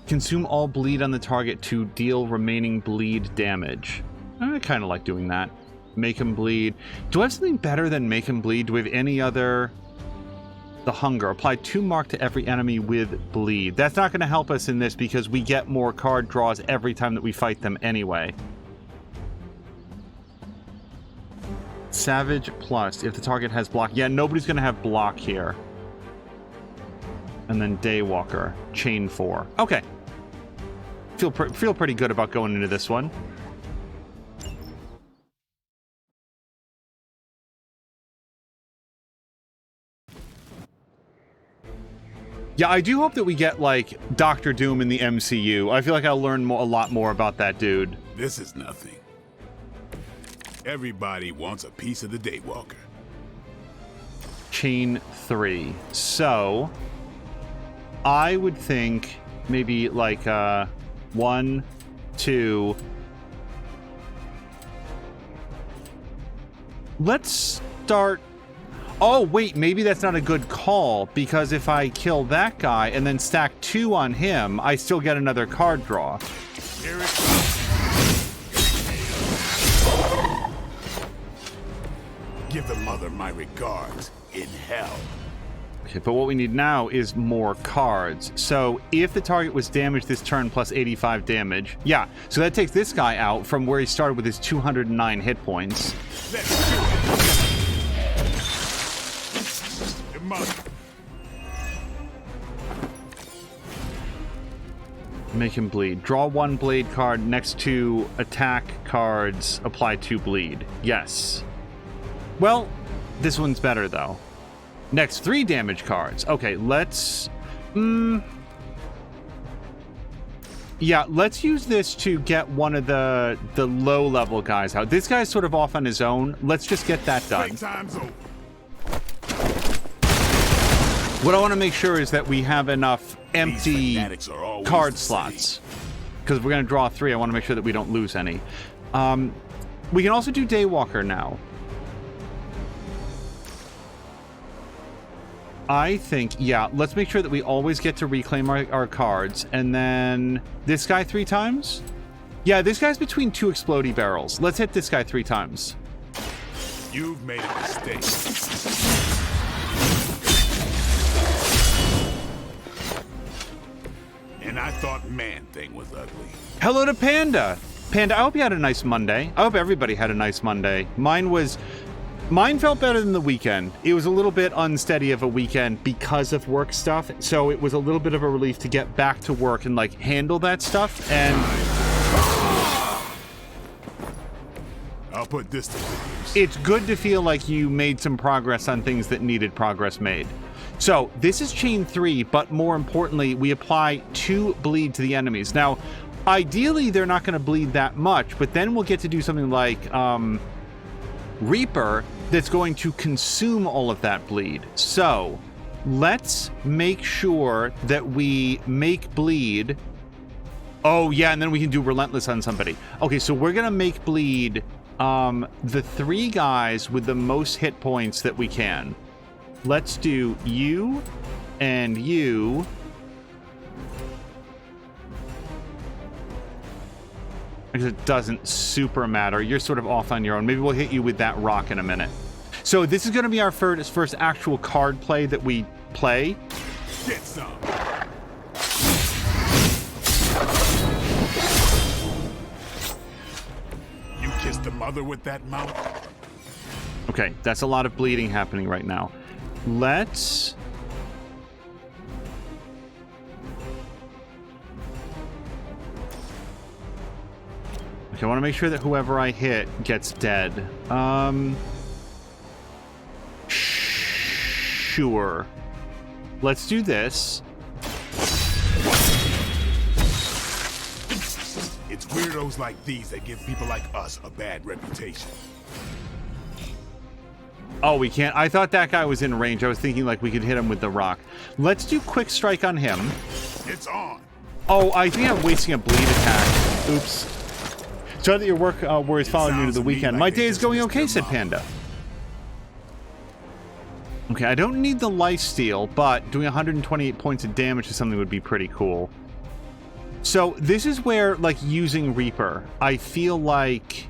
Consume all bleed on the target to deal remaining bleed damage. I kind of like doing that. Make him bleed. Do I have something better than make him bleed? Do we have any other? The hunger. Apply 2 mark to every enemy with bleed. That's not going to help us in this because we get more card draws every time that we fight them anyway. Savage plus. If the target has block. Yeah, nobody's going to have block here. And then Daywalker. Chain 4. Okay. Feel pretty good about going into this one. Yeah, I do hope that we get, like, Doctor Doom in the MCU. I feel like I'll learn a lot more about that dude. This is nothing. Everybody wants a piece of the Daywalker. Chain 3. So, I would think maybe, like, 1, 2... Let's start... Oh, wait, maybe that's not a good call, because if I kill that guy and then stack 2 on him, I still get another card draw. Here it comes. Give the mother my regards in hell. Okay, but what we need now is more cards. So if the target was damaged this turn plus 85 damage, yeah, so that takes this guy out from where he started with his 209 hit points. Let's do it. Make him bleed. Draw 1 blade card next to attack cards. Apply 2 bleed. Yes. Well, this one's better though. Next 3 damage cards. Okay, let's... Yeah, let's use this to get one of the low-level guys out. This guy's sort of off on his own. Let's just get that done. Time's over. What I want to make sure is that we have enough empty card slots. Because we're going to draw 3, I want to make sure that we don't lose any. We can also do Daywalker now. I think, yeah, let's make sure that we always get to reclaim our cards. And then this guy 3 times? Yeah, this guy's between 2 explodey barrels. Let's hit this guy 3 times. You've made a mistake. And I thought Man-Thing was ugly. Hello to Panda. Panda, I hope you had a nice Monday. I hope everybody had a nice Monday. Mine felt better than the weekend. It was a little bit unsteady of a weekend because of work stuff. So it was a little bit of a relief to get back to work and like handle that stuff. And I'll put this to use. It's good to feel like you made some progress on things that needed progress made. So this is chain 3, but more importantly, we apply 2 bleed to the enemies. Now, ideally, they're not going to bleed that much, but then we'll get to do something like Reaper that's going to consume all of that bleed. So let's make sure that we make bleed. Oh, yeah, and then we can do Relentless on somebody. Okay, so we're going to make bleed the 3 guys with the most hit points that we can. Let's do you and you. Because it doesn't super matter. You're sort of off on your own. Maybe we'll hit you with that rock in a minute. So this is going to be our first actual card play that we play. Get some. You kissed the mother with that mouth? Okay, that's a lot of bleeding happening right now. Let's... Okay, I want to make sure that whoever I hit gets dead. Sure. Let's do this. It's weirdos like these that give people like us a bad reputation. Oh, we can't. I thought that guy was in range. I was thinking like we could hit him with the rock. Let's do quick strike on him. It's on. Oh, I think I'm wasting a bleed attack. Oops. Sorry that your work worries following you to the weekend. My day is going okay, said Panda. Okay, I don't need the lifesteal, but doing 128 points of damage to something would be pretty cool. So this is where, like, using Reaper, I feel like...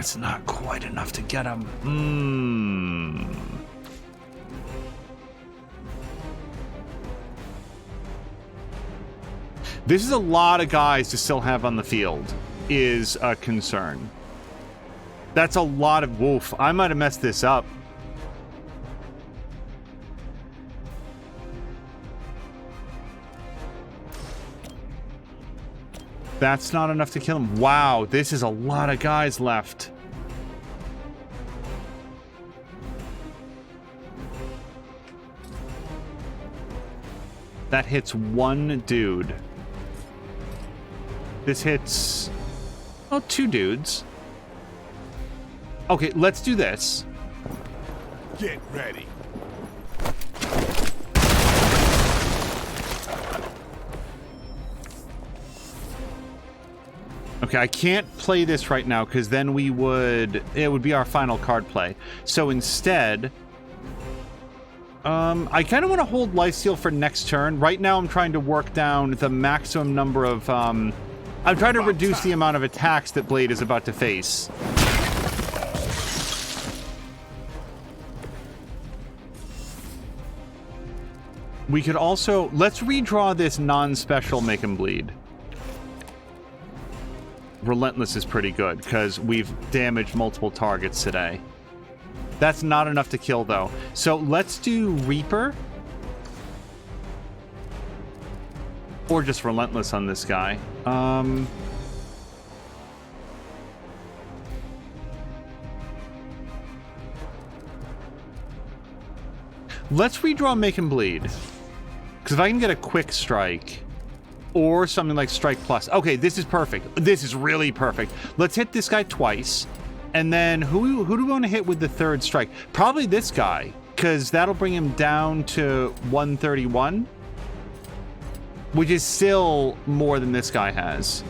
That's not quite enough to get him. This is a lot of guys to still have on the field, is a concern. That's a lot of wolf. I might have messed this up. That's not enough to kill him. Wow, this is a lot of guys left. That hits one dude. This hits, well, two dudes. Okay, let's do this. Get ready. Okay, I can't play this right now because then it would be our final card play. So instead, I kind of want to hold lifesteal for next turn. Right now I'm trying to work down the maximum number of, I'm trying to reduce the amount of attacks that Blade is about to face. We could also, let's redraw this non-special Make Him Bleed. Relentless is pretty good because we've damaged multiple targets today. That's not enough to kill though. So let's do Reaper. Or just Relentless on this guy. Let's redraw Make Him Bleed. Because if I can get a quick strike, or something like Strike Plus. Okay, this is perfect. This is really perfect. Let's hit this guy twice. And then who do we want to hit with the third strike? Probably this guy, because that'll bring him down to 131. Which is still more than this guy has.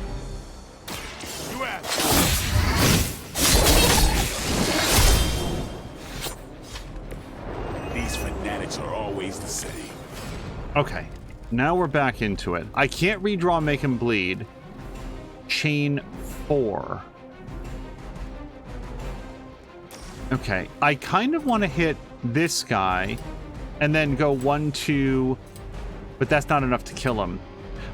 These fanatics are always the same. Okay, now we're back into it. I can't redraw Make Him Bleed. Chain 4. Okay, I kind of want to hit this guy and then go 1, 2, but that's not enough to kill him.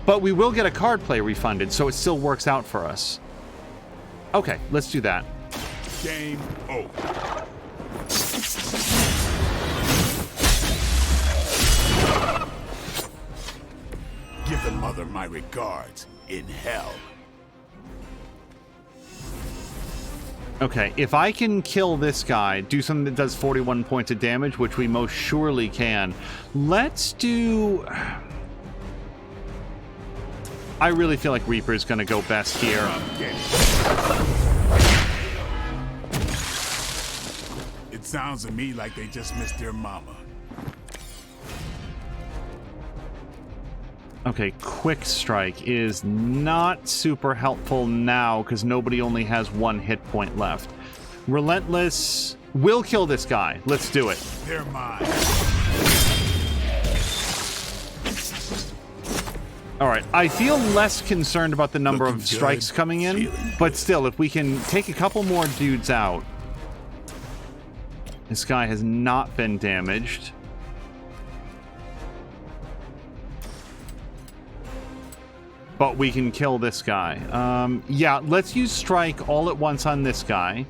But we will get a card play refunded, so it still works out for us. Okay, let's do that. Game over. Give the mother my regards in hell. Okay, if I can kill this guy, do something that does 41 points of damage, which we most surely can, let's do... I really feel like Reaper's gonna go best here. It sounds to me like they just missed their mama. Okay, Quick Strike is not super helpful now because nobody only has 1 hit point left. Relentless will kill this guy. Let's do it. They're mine. All right, I feel less concerned about the number of strikes coming in, but still, if we can take a couple more dudes out. This guy has not been damaged. But we can kill this guy. Yeah, let's use Strike all at once on this guy.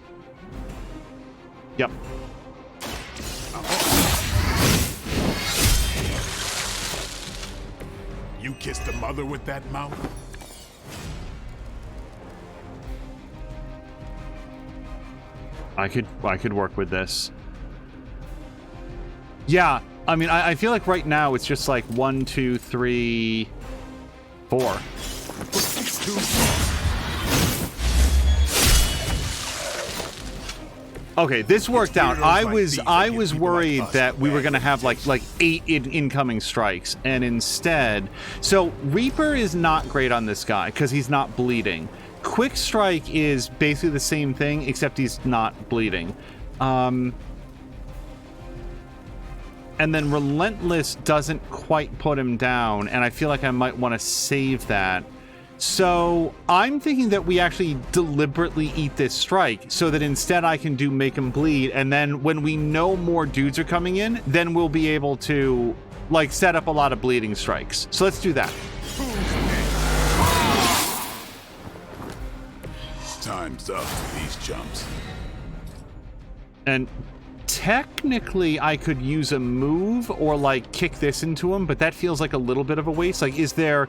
Yep. You kissed the mother with that mouth? I could work with this. Yeah, I mean, I feel like right now it's just like 1, 2, 3, 4. Okay, this worked out. I was worried that we were gonna have like 8 incoming strikes, and instead, so Reaper is not great on this guy because he's not bleeding. Quick Strike is basically the same thing except he's not bleeding. And then Relentless doesn't quite put him down, and I feel like I might want to save that So I'm thinking that we actually deliberately eat this strike so that instead I can do make them bleed, and then when we know more dudes are coming in, then we'll be able to like set up a lot of bleeding strikes. So let's do that. Time's up for these chumps. And technically I could use a move or like kick this into him, but that feels like a little bit of a waste. Like, is there...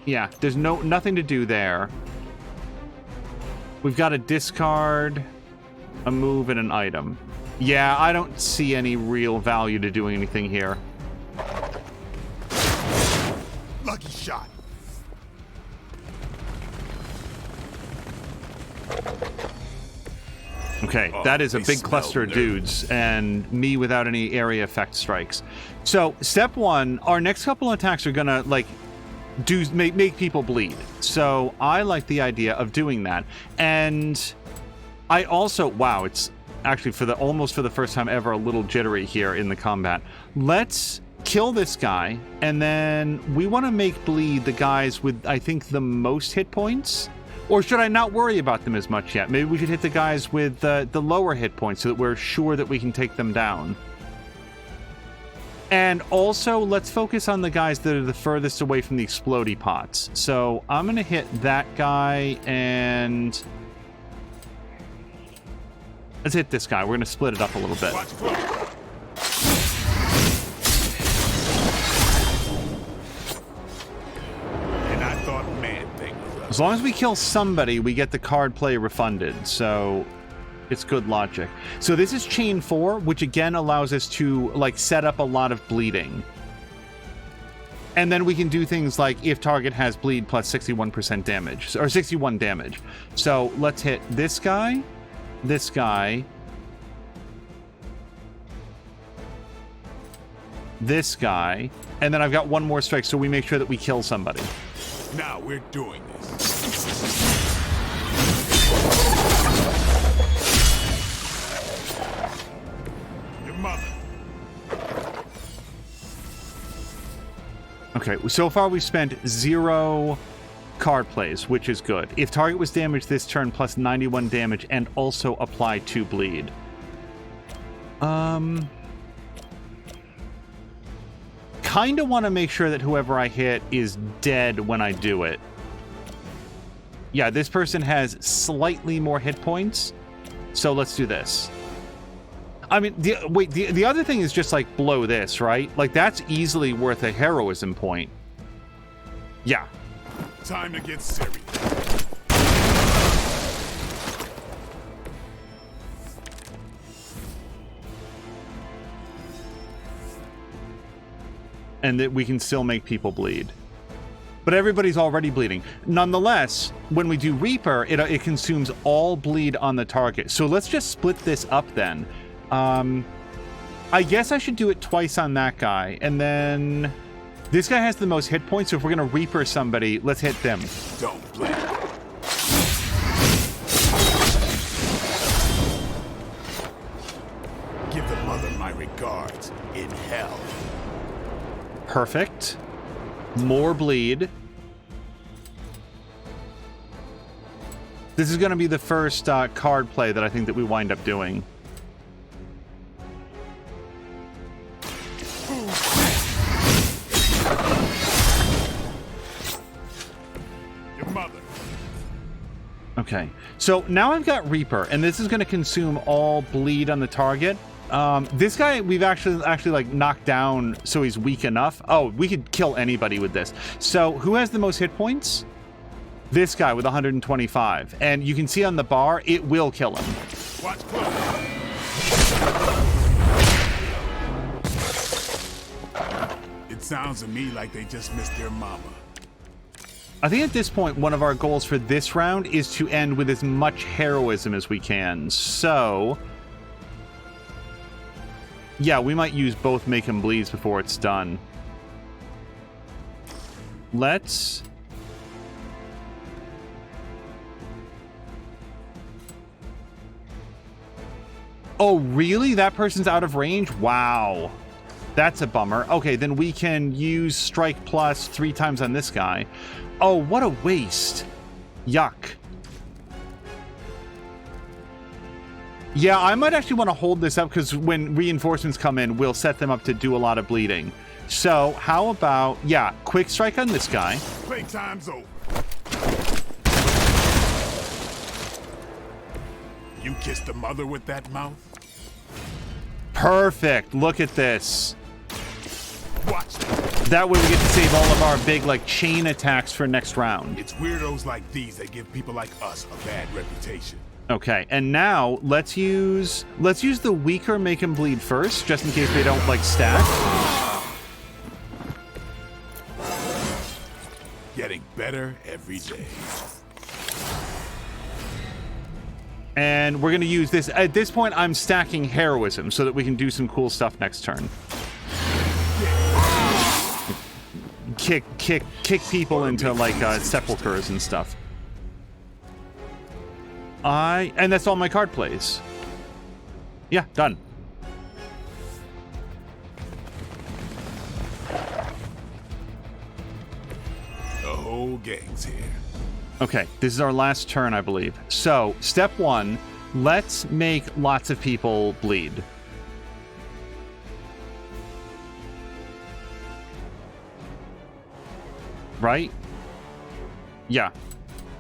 Yeah, there's nothing to do there. We've got a discard, a move, and an item. Yeah, I don't see any real value to doing anything here. Lucky shot. Okay, that is a big cluster of dudes, and me without any area effect strikes. So, step one, our next couple attacks are gonna, like, make people bleed. So I like the idea of doing that. And I also, wow, it's actually almost for the first time ever a little jittery here in the combat. Let's kill this guy, and then we want to make bleed the guys with, I think, the most hit points. Or should I not worry about them as much yet? Maybe we should hit the guys with the lower hit points so that we're sure that we can take them down. And also, let's focus on the guys that are the furthest away from the explodey pots. So I'm going to hit that guy, and let's hit this guy. We're going to split it up a little bit. And I thought Man-Thing was up. As long as we kill somebody, we get the card play refunded. So... it's good logic. So this is chain 4, which again allows us to like set up a lot of bleeding. And then we can do things like if target has bleed plus 61% damage, or 61 damage. So let's hit this guy, this guy, this guy, and then I've got one more strike, so we make sure that we kill somebody. Now we're doing this. Okay, so far we've spent 0 card plays, which is good. If target was damaged this turn, plus 91 damage, and also apply 2 bleed. Kinda want to make sure that whoever I hit is dead when I do it. Yeah, this person has slightly more hit points, so let's do this. I mean, the other thing is just, like, blow this, right? Like, that's easily worth a heroism point. Yeah. Time to get serious. And that we can still make people bleed. But everybody's already bleeding. Nonetheless, when we do Reaper, it consumes all bleed on the target. So let's just split this up then. I guess I should do it twice on that guy, and then this guy has the most hit points, so if we're gonna Reaper somebody, let's hit them. Don't blink. Give the mother my regards in hell. Perfect. More bleed. This is gonna be the first card play that I think that we wind up doing. Okay, so now I've got Reaper, and this is going to consume all bleed on the target. This guy we've actually like knocked down, so he's weak enough. Oh, we could kill anybody with this. So who has the most hit points? This guy with 125, and you can see on the bar it will kill him. Watch close. It sounds to me like they just missed their mama. I think at this point, one of our goals for this round is to end with as much heroism as we can. So, yeah, we might use both Make 'em Bleeds before it's done. Let's... Oh, really? That person's out of range? Wow. That's a bummer. Okay, then we can use strike plus 3 times on this guy. Oh, what a waste. Yuck. Yeah, I might actually want to hold this up because when reinforcements come in, we'll set them up to do a lot of bleeding. So how about, yeah, quick strike on this guy. Playtime's over. You kissed the mother with that mouth? Perfect. Look at this. Watch that. That way we get to save all of our big, like, chain attacks for next round. It's weirdos like these that give people like us a bad reputation. Okay, and now let's use the weaker make him bleed first, just in case they don't, like, stack. Getting better every day. And we're going to use this. At this point, I'm stacking heroism so that we can do some cool stuff next turn. Kick people into, like, sepulchers and stuff. And that's all my card plays. Yeah, done. The whole gang's here. Okay, this is our last turn, I believe. So, step 1, let's make lots of people bleed. Right? Yeah.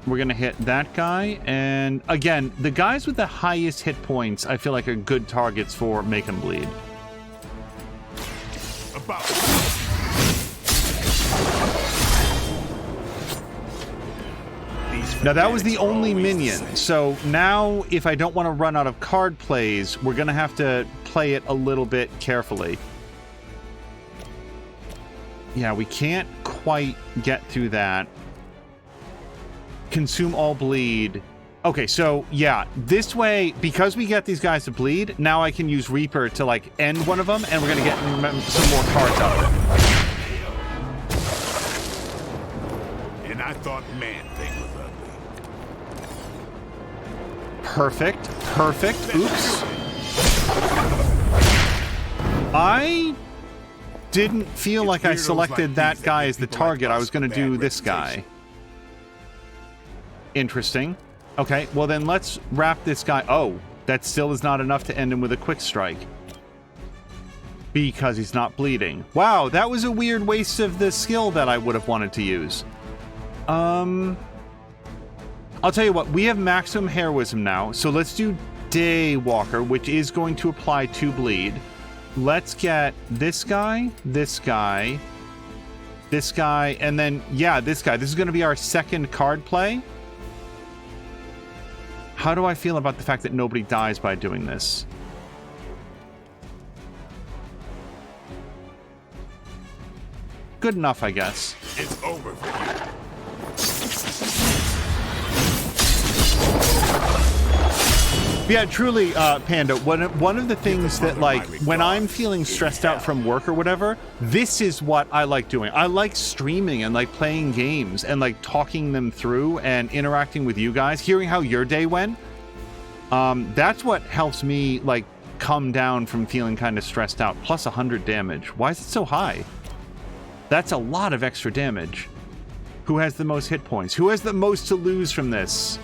We're going to hit that guy. And again, the guys with the highest hit points, I feel like are good targets for make them bleed. Now, that was the only minion. So now, if I don't want to run out of card plays, we're going to have to play it a little bit carefully. Yeah, we can't quite get through that. Consume all bleed. Okay, so yeah, this way, because we get these guys to bleed, now I can use Reaper to, like, end one of them, and we're going to get some more cards out of it. And I thought Man-Thing was ugly. Perfect. Perfect. Oops. I didn't feel like I selected that guy as the target. I was going to do this guy. Interesting. Okay, well then let's wrap this guy. Oh, that still is not enough to end him with a quick strike. Because he's not bleeding. Wow, that was a weird waste of the skill that I would have wanted to use. I'll tell you what, we have maximum heroism now, so let's do Daywalker, which is going to apply 2 bleed. Let's get this guy, this guy, this guy, and then, yeah, this guy. This is going to be our second card play. How do I feel about the fact that nobody dies by doing this? Good enough, I guess. It's over for you. Yeah, truly, Panda, one of the things that, like, when I'm feeling stressed out from work or whatever, this is what I like doing. I like streaming and, like, playing games and, like, talking them through and interacting with you guys, hearing how your day went. That's what helps me, like, come down from feeling kind of stressed out. Plus 100 damage. Why is it so high? That's a lot of extra damage. Who has the most hit points? Who has the most to lose from this?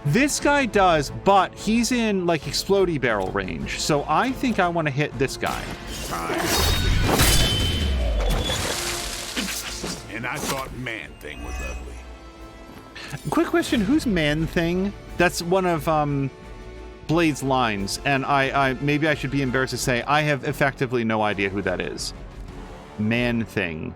This guy does, but he's in, like, explodey barrel range. So I think I want to hit this guy. And I thought Man-Thing was ugly. Quick question, who's Man-Thing? That's one of Blade's lines, and I maybe I should be embarrassed to say I have effectively no idea who that is. Man-Thing.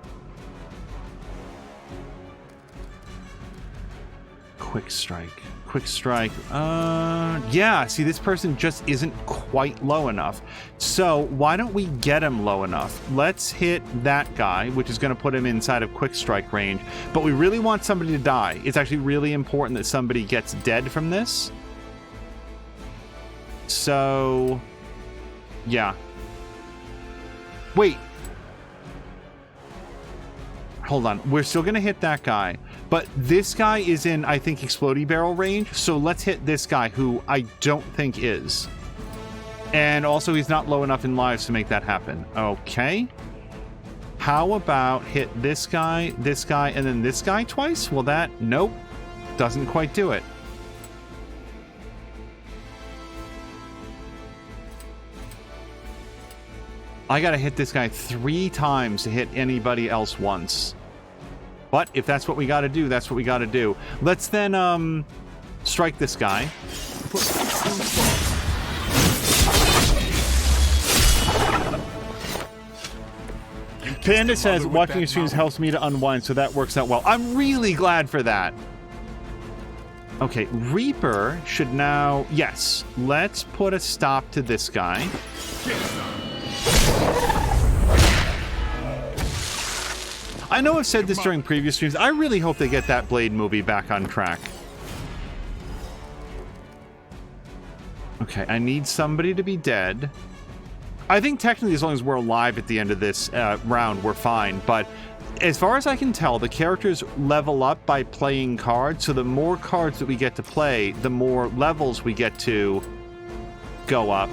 Quick strike. Quick strike. Yeah, see, this person just isn't quite low enough. So why don't we get him low enough? Let's hit that guy, which is going to put him inside of quick strike range. But we really want somebody to die. It's actually really important that somebody gets dead from this. So, yeah. Wait. Hold on. We're still going to hit that guy. But this guy is in, I think, explodey barrel range. So let's hit this guy, who I don't think is. And also, he's not low enough in lives to make that happen. Okay. How about hit this guy, and then this guy twice? Well, that... Nope. Doesn't quite do it. I gotta hit this guy 3 times to hit anybody else once. But if that's what we gotta do, that's what we gotta do. Let's then, strike this guy. Panda says, watching your streams helps me to unwind, so that works out well. I'm really glad for that. Okay, Reaper should now... Yes, let's put a stop to this guy. I know I've said this during previous streams. I really hope they get that Blade movie back on track. Okay, I need somebody to be dead. I think technically as long as we're alive at the end of this round, we're fine. But as far as I can tell, the characters level up by playing cards. So the more cards that we get to play, the more levels we get to go up.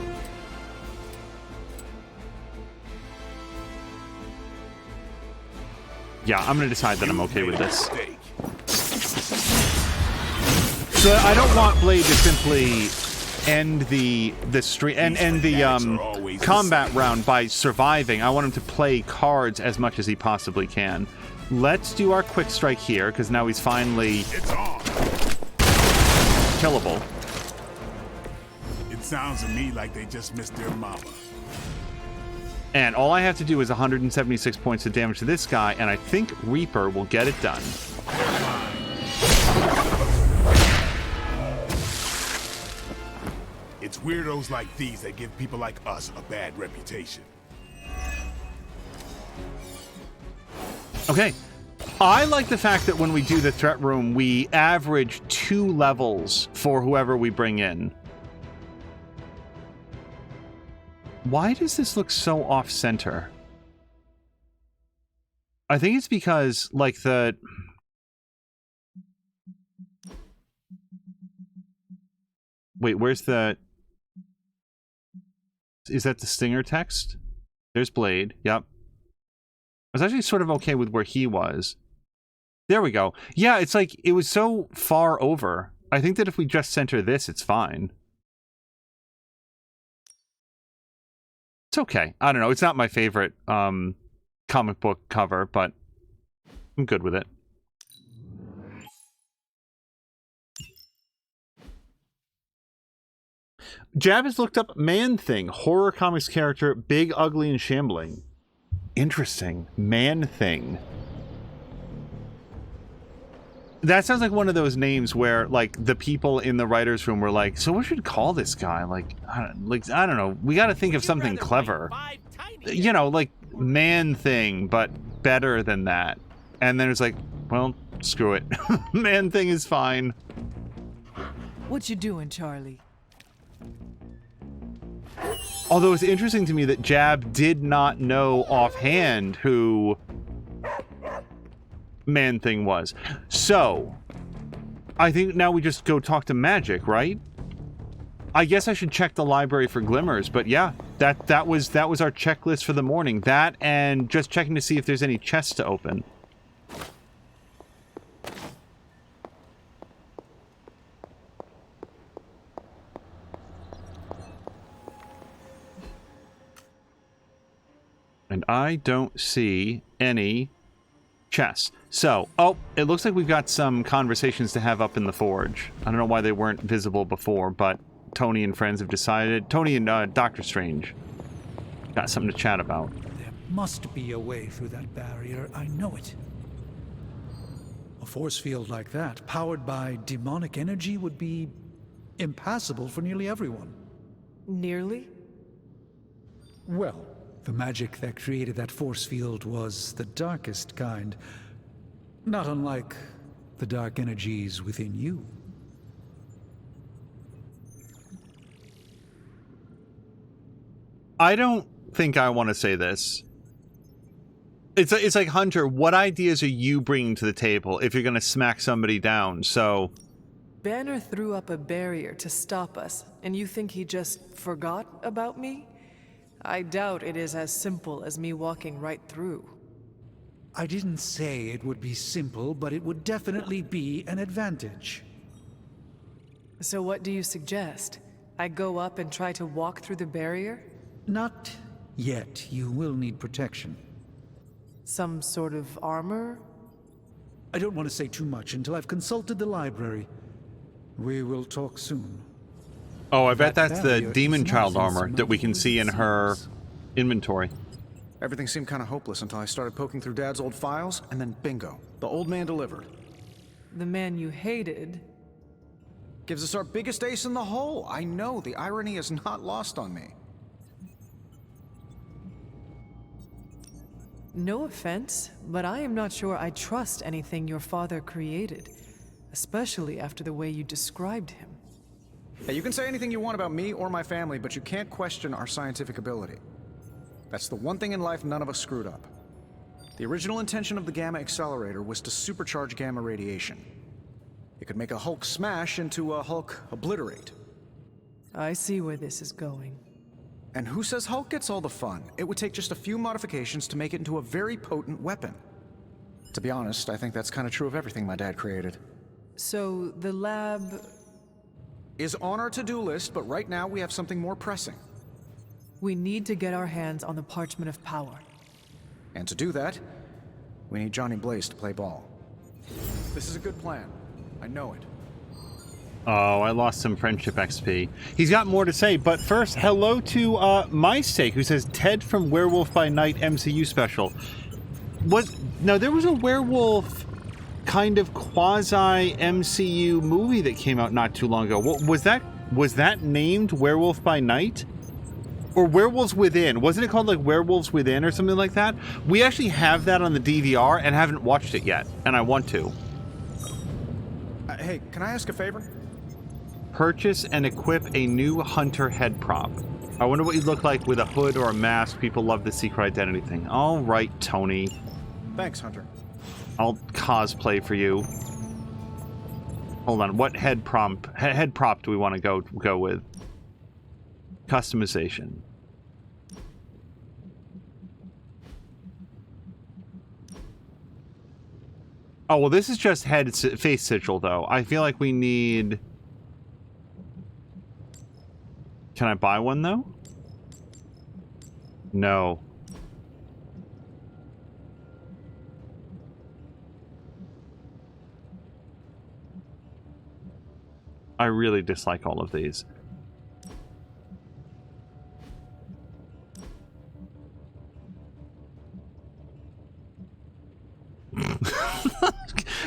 Yeah, I'm going to decide that I'm okay with this. So I don't want Blade to simply end the stream and the combat round by surviving. I want him to play cards as much as he possibly can. Let's do our quick strike here, because now he's finally killable. It sounds to me like they just missed their mama. And all I have to do is 176 points of damage to this guy, and I think Reaper will get it done. It's weirdos like these that give people like us a bad reputation. Okay. I like the fact that when we do the threat room, we average 2 levels for whoever we bring in. Why does this look so off-center? I think it's because, like, the... Wait, where's the... Is that the Stinger text? There's Blade. Yep. I was actually sort of okay with where he was. There we go. Yeah, it's like, it was so far over. I think that if we just center this, it's fine. It's okay. I don't know. It's not my favorite comic book cover, but I'm good with it. Jab has looked up Man-Thing, horror comics character, big, ugly, and shambling. Interesting. Man-Thing. That sounds like one of those names where, like, the people in the writer's room were like, so what should we call this guy? Like, I don't know. We got to think of something clever. You know, like Man-Thing, but better than that. And then it's like, well, screw it. Man-Thing is fine. What you doing, Charlie? Although it's interesting to me that Jab did not know offhand who Man-Thing was. So, I think now we just go talk to Magic, right? I guess I should check the library for glimmers, but yeah, that was our checklist for the morning. That and just checking to see if there's any chests to open. And I don't see any chests. So, oh, it looks like we've got some conversations to have up in the forge. I don't know why they weren't visible before, but Tony and friends have decided. Tony and Doctor Strange got something to chat about. There must be a way through that barrier. I know it. A force field like that, powered by demonic energy, would be impassable for nearly everyone. Nearly? Well, the magic that created that force field was the darkest kind. Not unlike the dark energies within you. I don't think I want to say this. It's like, Hunter, what ideas are you bringing to the table if you're going to smack somebody down? So, Banner threw up a barrier to stop us, and you think he just forgot about me? I doubt it is as simple as me walking right through. I didn't say it would be simple, but it would definitely be an advantage. So what do you suggest? I go up and try to walk through the barrier? Not yet. You will need protection. Some sort of armor? I don't want to say too much until I've consulted the library. We will talk soon. Oh, I bet that's the barrier Demon is Child not armor that we can see in her inventory. Everything seemed kind of hopeless until I started poking through Dad's old files, and then bingo, the old man delivered. The man you hated? Gives us our biggest ace in the hole. I know, the irony is not lost on me. No offense, but I am not sure I trust anything your father created, especially after the way you described him. Hey, you can say anything you want about me or my family, but you can't question our scientific ability. That's the one thing in life none of us screwed up. The original intention of the Gamma Accelerator was to supercharge gamma radiation. It could make a Hulk smash into a Hulk obliterate. I see where this is going. And who says Hulk gets all the fun? It would take just a few modifications to make it into a very potent weapon. To be honest, I think that's kind of true of everything my dad created. So, the lab is on our to-do list, but right now we have something more pressing. We need to get our hands on the Parchment of Power. And to do that, we need Johnny Blaze to play ball. This is a good plan. I know it. Oh, I lost some friendship XP. He's got more to say, but first, hello to My Steak, who says Ted from Werewolf by Night MCU special. No, there was a werewolf kind of quasi-MCU movie that came out not too long ago. Was that named Werewolf by Night? Or Werewolves Within? Wasn't it called like Werewolves Within or something like that? We actually have that on the DVR and haven't watched it yet, and I want to. Hey, can I ask a favor? Purchase and equip a new Hunter head prop. I wonder what you'd look like with a hood or a mask. People love the secret identity thing. All right, Tony. Thanks, Hunter. I'll cosplay for you. Hold on. What head prop do we want to go with? Customization. Oh, well, this is just face sigil, though. I feel like we need... Can I buy one, though? No. I really dislike all of these.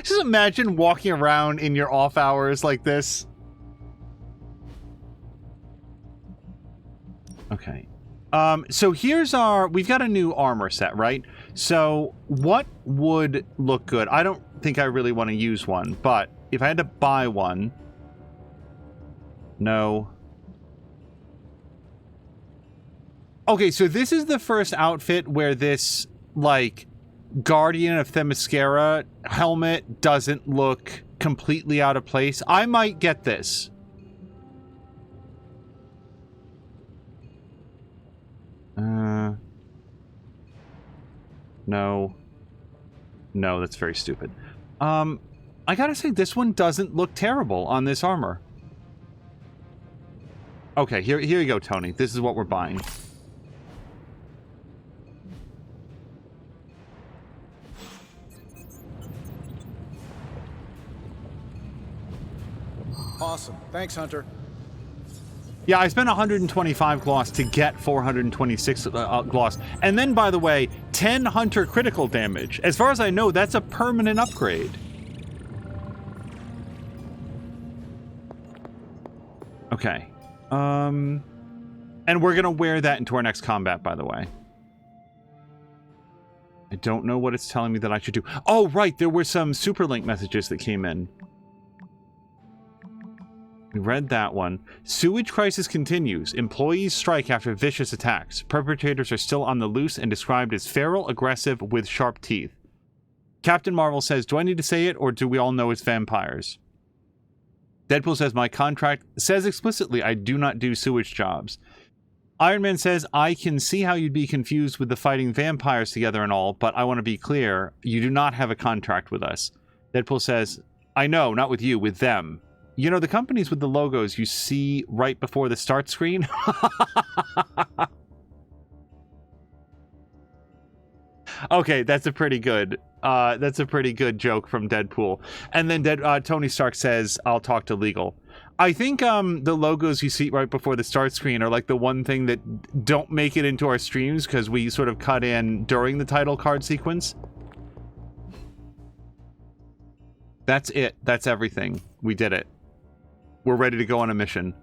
Just imagine walking around in your off hours like this. Okay. So here's we've got a new armor set, right? So what would look good? I don't think I really want to use one, but if I had to buy one, no. Okay, so this is the first outfit where this, like, Guardian of Themyscira helmet doesn't look completely out of place. I might get this. No. No, that's very stupid. I gotta say, this one doesn't look terrible on this armor. Okay, here you go, Tony. This is what we're buying. Awesome. Thanks, Hunter. Yeah, I spent 125 gloss to get 426 gloss. And then, by the way, 10 Hunter critical damage. As far as I know, that's a permanent upgrade. Okay. And we're gonna wear that into our next combat, by the way. I don't know what it's telling me that I should do. Oh, right, there were some Superlink messages that came in. We read that one. Sewage crisis continues. Employees strike after vicious attacks. Perpetrators are still on the loose and described as feral, aggressive, with sharp teeth. Captain Marvel says, do I need to say it, or do we all know it's vampires? Deadpool says, my contract says explicitly I do not do sewage jobs. Iron Man says, I can see how you'd be confused with the fighting vampires together and all, but I want to be clear, you do not have a contract with us. Deadpool says, I know, not with you, with them. You know, the companies with the logos you see right before the start screen? Okay, that's a pretty good joke from Deadpool. And then Tony Stark says, I'll talk to legal. I think the logos you see right before the start screen are like the one thing that don't make it into our streams because we sort of cut in during the title card sequence. That's it. That's everything. We did it. We're ready to go on a mission.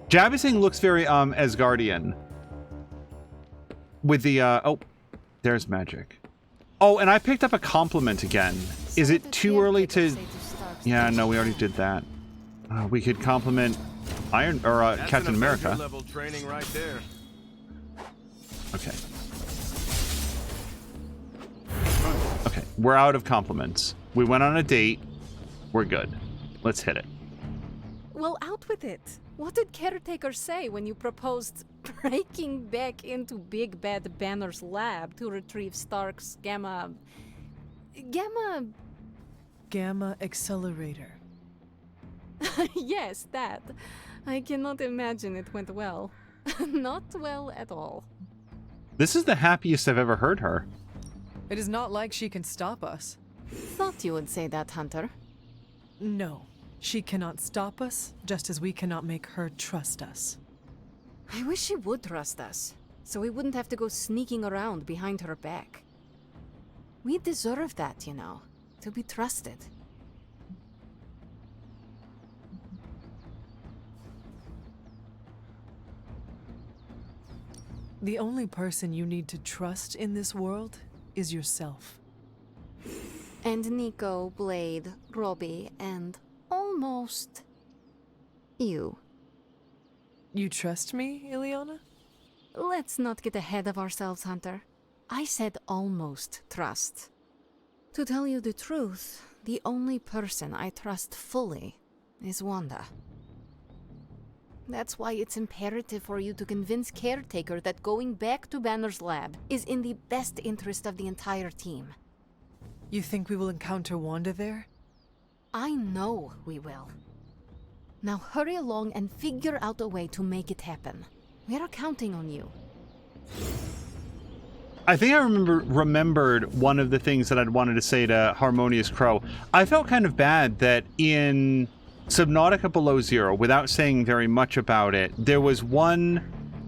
Jabbising looks very Asgardian. With the oh, there's magic. Oh, and I picked up a compliment again. Is it too early to? Yeah, no, we already did that. We could compliment Captain America. Level training right there. Okay. Okay, we're out of compliments. We went on a date. We're good. Let's hit it. Well, out with it. What did Caretaker say when you proposed breaking back into Big Bad Banner's lab to retrieve Stark's Gamma accelerator. Yes, that. I cannot imagine it went well. Not well at all. This is the happiest I've ever heard her. It is not like she can stop us. Thought you would say that, Hunter. No. She cannot stop us, just as we cannot make her trust us. I wish she would trust us, so we wouldn't have to go sneaking around behind her back. We deserve that, you know, to be trusted. The only person you need to trust in this world is yourself. And Nico, Blade, Robbie, and almost you. You trust me, Ileana? Let's not get ahead of ourselves, Hunter. I said almost trust. To tell you the truth, the only person I trust fully is Wanda. That's why it's imperative for you to convince Caretaker that going back to Banner's lab is in the best interest of the entire team. You think we will encounter Wanda there? I know we will. Now hurry along and figure out a way to make it happen. We're counting on you. I think I remembered one of the things that I'd wanted to say to Harmonious Crow. I felt kind of bad that in Subnautica Below Zero, without saying very much about it, there was one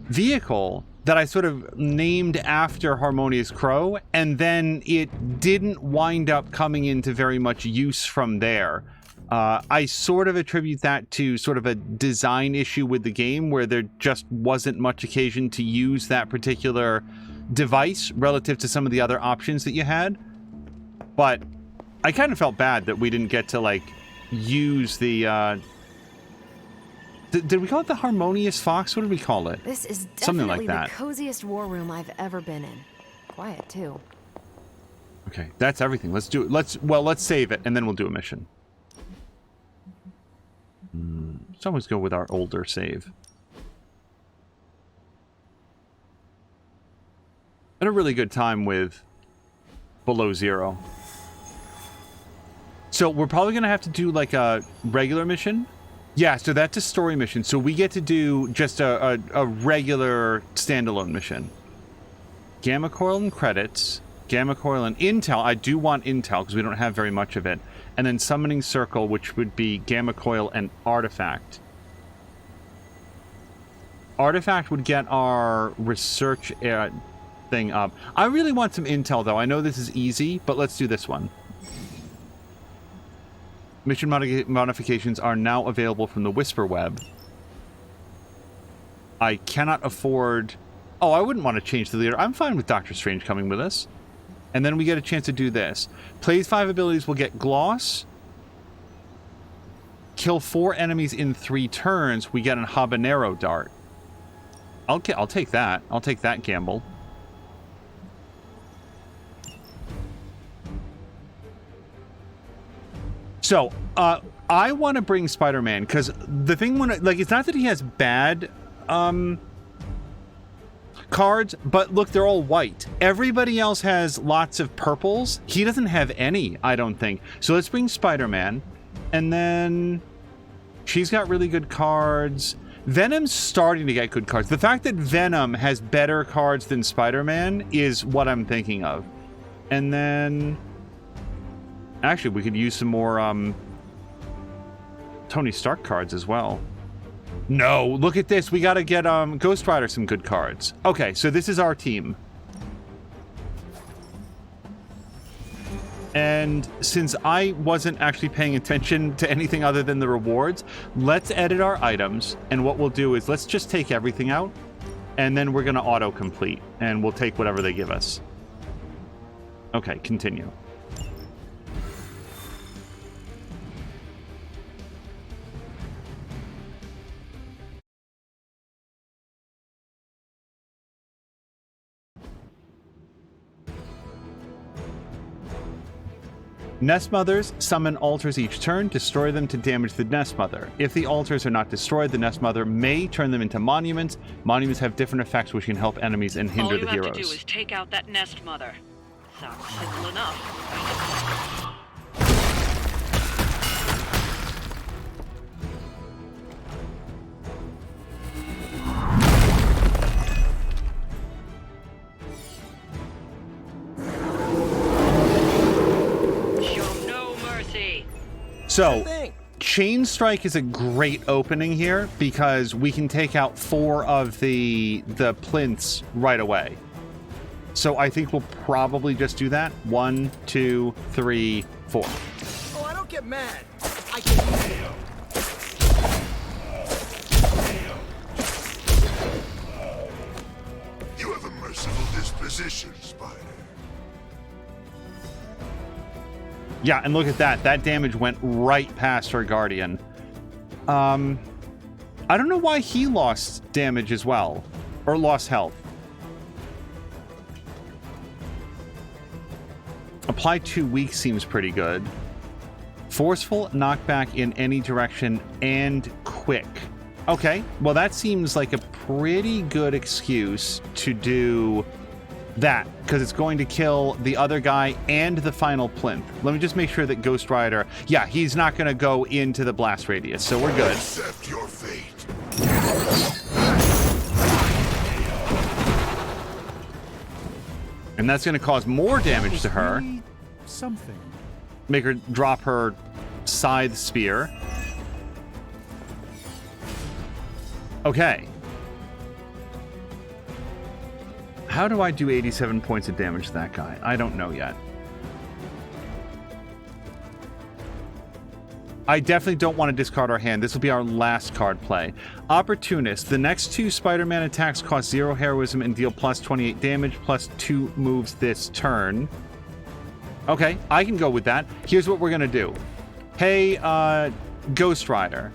vehicle that I sort of named after Harmonious Crow, and then it didn't wind up coming into very much use from there. I sort of attribute that to sort of a design issue with the game, where there just wasn't much occasion to use that particular device relative to some of the other options that you had. But I kind of felt bad that we didn't get to, like, use the did we call it the Harmonious Fox? What did we call it? This is something definitely like that. The coziest war room I've ever been in. Quiet too. Okay, that's everything. Let's do it. Let's save it and then we'll do a mission. Let's always go with our older save. Had a really good time with Below Zero. So we're probably going to have to do like a regular mission. Yeah, so that's a story mission. So we get to do just a regular standalone mission. Gamma Coil and credits. Gamma Coil and Intel. I do want Intel because we don't have very much of it. And then Summoning Circle, which would be Gamma Coil and Artifact. Artifact would get our research thing up. I really want some Intel, though. I know this is easy, but let's do this one. Mission modifications are now available from the Whisper Web. I cannot afford... Oh, I wouldn't want to change the leader. I'm fine with Doctor Strange coming with us. And then we get a chance to do this. Plays 5 abilities will get Gloss. Kill 4 enemies in 3 turns. We get an Habanero Dart. I'll take that. I'll take that gamble. So, I want to bring Spider-Man because the thing when like it's not that he has bad cards, but look, they're all white. Everybody else has lots of purples. He doesn't have any, I don't think. So let's bring Spider-Man, and then she's got really good cards. Venom's starting to get good cards. The fact that Venom has better cards than Spider-Man is what I'm thinking of. And then actually we could use some more Tony Stark cards as well. No, look at this. We got to get Ghost Rider some good cards. Okay, so this is our team. And since I wasn't actually paying attention to anything other than the rewards, let's edit our items. And what we'll do is let's just take everything out. And then we're going to auto-complete. And we'll take whatever they give us. Okay, continue. Nest Mothers summon altars each turn, destroy them to damage the Nest Mother. If the altars are not destroyed, the Nest Mother may turn them into monuments. Monuments have different effects which can help enemies and hinder the heroes. All you have to do is take out that Nest Mother. Sounds simple enough. So, Chain Strike is a great opening here because we can take out 4 of the plinths right away. So I think we'll probably just do that. 1, 2, 3, 4. Oh, I don't get mad. I get You have a merciful disposition, Spider. Yeah, and look at that. That damage went right past her Guardian. I don't know why he lost damage as well. Or lost health. Apply 2 weeks seems pretty good. Forceful knockback in any direction and quick. Okay, well that seems like a pretty good excuse to do that, because it's going to kill the other guy and the final plinth. Let me just make sure that Ghost Rider... Yeah, he's not going to go into the blast radius, so we're good. Accept your fate. And that's going to cause more damage to her. Something. Make her drop her scythe spear. Okay. How do I do 87 points of damage to that guy? I don't know yet. I definitely don't want to discard our hand. This will be our last card play. Opportunist. The next 2 Spider-Man attacks cost 0 heroism and deal plus 28 damage, plus 2 moves this turn. Okay, I can go with that. Here's what we're going to do. Hey, Ghost Rider.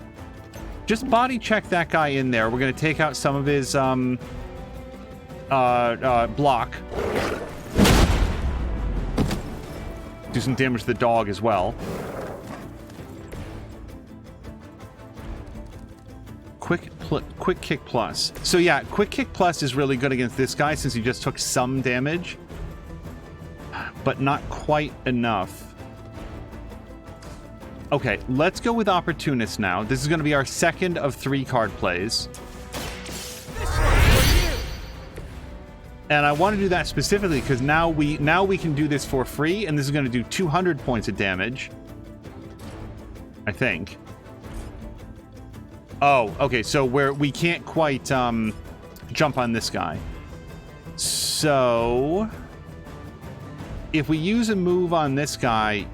Just body check that guy in there. We're going to take out some of his, block. Do some damage to the dog as well. Quick kick plus. So yeah, quick kick plus is really good against this guy since he just took some damage, but not quite enough. Okay, let's go with Opportunist now. This is going to be our second of 3 card plays. And I want to do that specifically because now we can do this for free, and this is going to do 200 points of damage. I think. Oh, okay, so we can't quite jump on this guy. So if we use a move on this guy...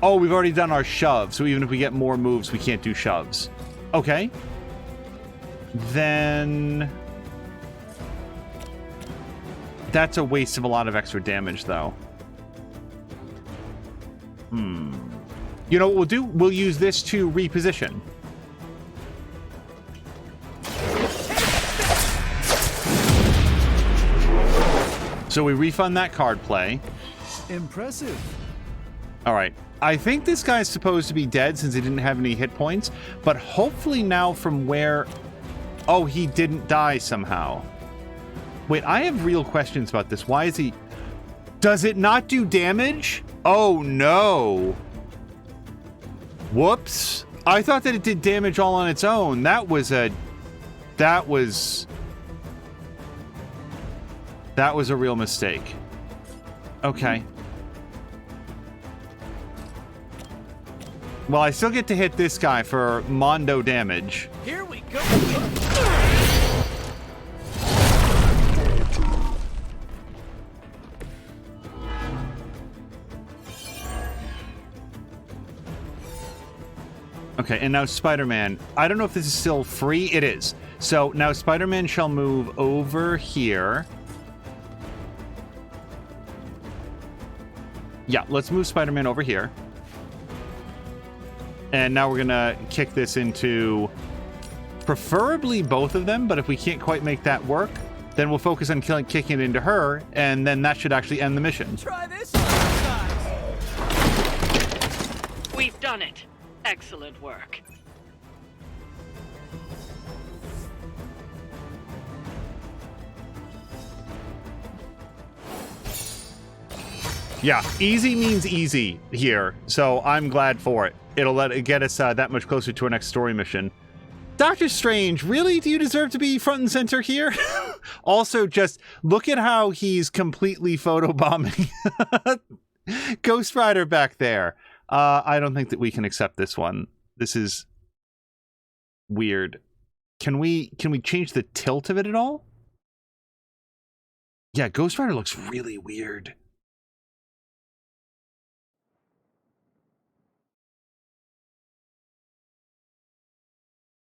Oh, we've already done our shove, so even if we get more moves, we can't do shoves. Okay. Then... That's a waste of a lot of extra damage, though. You know what we'll do? We'll use this to reposition. So we refund that card play. Impressive. All right. I think this guy's supposed to be dead since he didn't have any hit points, but hopefully now from where... Oh, he didn't die somehow. Wait, I have real questions about this. Why is he... Does it not do damage? Oh, no. Whoops. I thought that it did damage all on its own. That was a real mistake. Okay. Well, I still get to hit this guy for Mondo damage. Here we go. Okay, and now Spider-Man. I don't know if this is still free. It is. So now Spider-Man shall move over here. Yeah, let's move Spider-Man over here. And now we're gonna kick this into preferably both of them, but if we can't quite make that work, then we'll focus on kicking it into her, and then that should actually end the mission. Try this on, guys. We've done it. Excellent work. Yeah, easy means easy here, so I'm glad for it. It'll get us that much closer to our next story mission. Doctor Strange, really? Do you deserve to be front and center here? Also, just look at how he's completely photobombing Ghost Rider back there. I don't think that we can accept this one. This is weird. Can we change the tilt of it at all? Yeah, Ghost Rider looks really weird.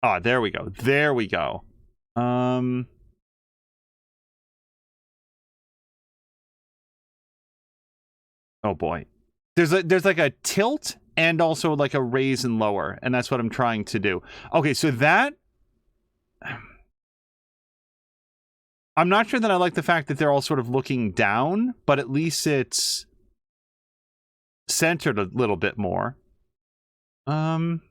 Ah, there we go. There we go. Oh boy. There's like a tilt and also like a raise and lower, and that's what I'm trying to do. Okay, so that... I'm not sure that I like the fact that they're all sort of looking down, but at least it's centered a little bit more. Kind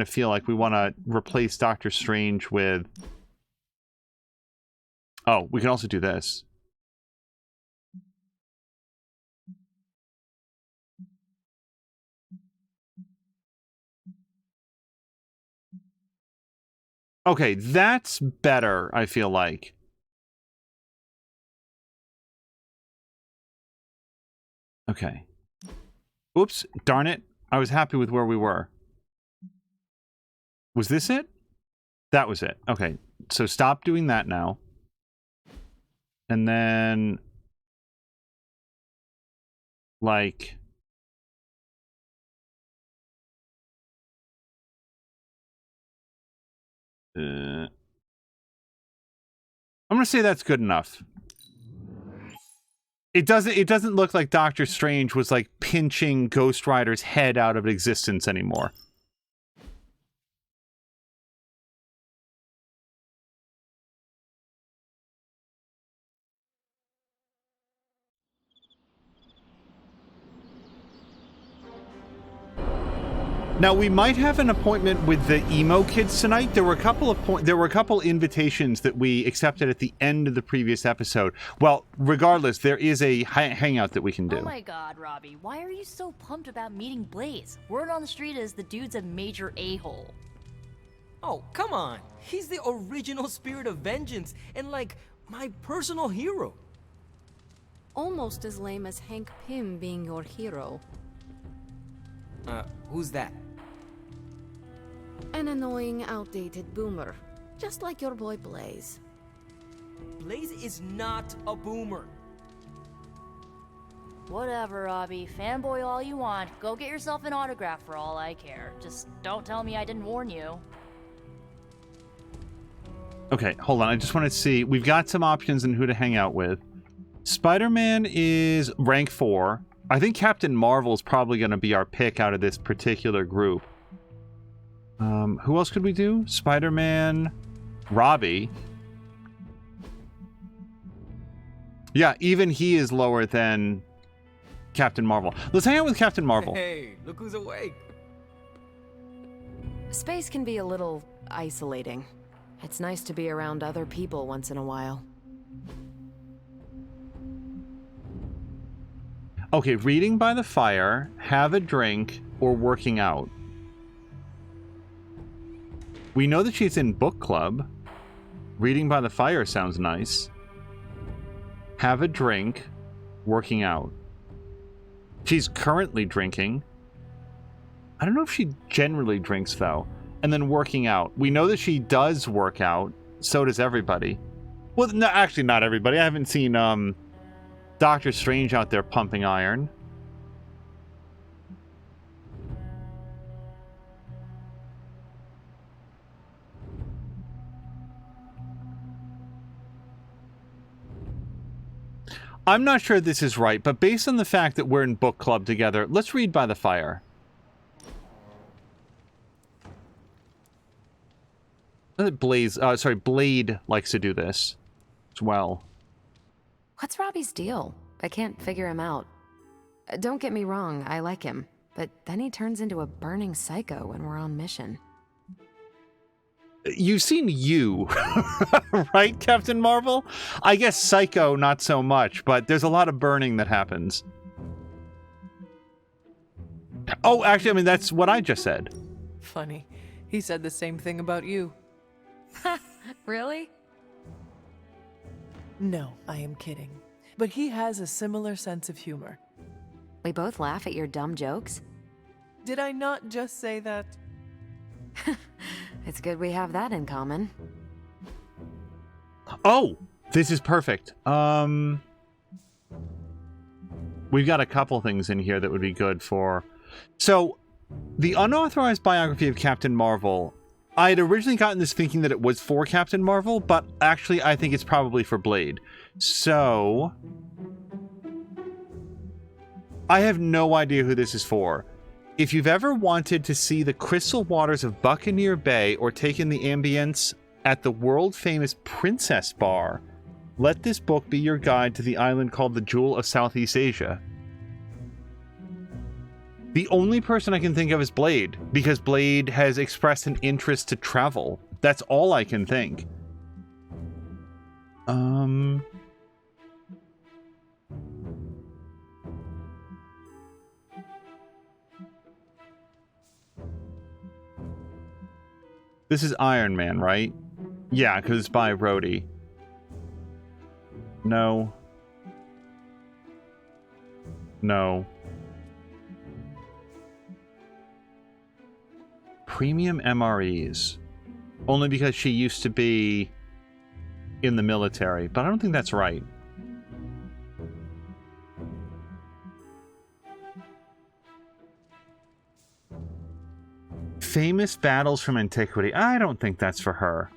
of feel like we want to replace Doctor Strange with... Oh, we can also do this. Okay, that's better, I feel like. Okay. Oops, darn it. I was happy with where we were. Was this it? That was it. Okay, so stop doing that now. And then... like... I'm gonna say that's good enough. It doesn't look like Doctor Strange was like pinching Ghost Rider's head out of existence anymore. Now we might have an appointment with the emo kids tonight. There were a couple invitations that we accepted at the end of the previous episode. Well, regardless, there is a hangout that we can do. Oh my god, Robbie, why are you so pumped about meeting Blaze? Word on the street is the dude's a major a-hole. Oh, come on. He's the original spirit of vengeance and like my personal hero. Almost as lame as Hank Pym being your hero. Who's that? An annoying, outdated boomer. Just like your boy Blaze. Blaze is not a boomer. Whatever, Robbie. Fanboy all you want. Go get yourself an autograph for all I care. Just don't tell me I didn't warn you. Okay, hold on. I just want to see. We've got some options in who to hang out with. Spider-Man is rank 4. I think Captain Marvel is probably going to be our pick out of this particular group. Who else could we do? Spider-Man, Robbie. Yeah, even he is lower than Captain Marvel. Let's hang out with Captain Marvel. Hey, look who's awake. Space can be a little isolating. It's nice to be around other people once in a while. Okay, reading by the fire, have a drink, or working out. We know that she's in book club. Reading by the fire sounds nice. Have a drink, working out. She's currently drinking. I don't know if she generally drinks, though. And then working out. We know that she does work out. So does everybody. Well, no, actually not everybody. I haven't seen Doctor Strange out there pumping iron. I'm not sure this is right, but based on the fact that we're in book club together, let's read by the fire. Blade likes to do this as well. What's Robbie's deal? I can't figure him out. Don't get me wrong, I like him. But then he turns into a burning psycho when we're on mission. You've seen You, right, Captain Marvel? I guess Psycho, not so much, but there's a lot of burning that happens. Oh, actually, I mean, that's what I just said. Funny. He said the same thing about you. Really? No, I am kidding. But he has a similar sense of humor. We both laugh at your dumb jokes? Did I not just say that? It's good we have that in common. Oh, this is perfect. We've got a couple things in here that would be good for... So, the unauthorized biography of Captain Marvel, I had originally gotten this thinking that it was for Captain Marvel, but actually I think it's probably for Blade. So, I have no idea who this is for. If you've ever wanted to see the crystal waters of Buccaneer Bay or taken the ambience at the world-famous Princess Bar, let this book be your guide to the island called the Jewel of Southeast Asia. The only person I can think of is Blade, because Blade has expressed an interest to travel. That's all I can think. This is Iron Man, right? Yeah, because it's by Rhodey. No. No. Premium MREs. Only because she used to be in the military, but I don't think that's right. Famous battles from antiquity. I don't think that's for her.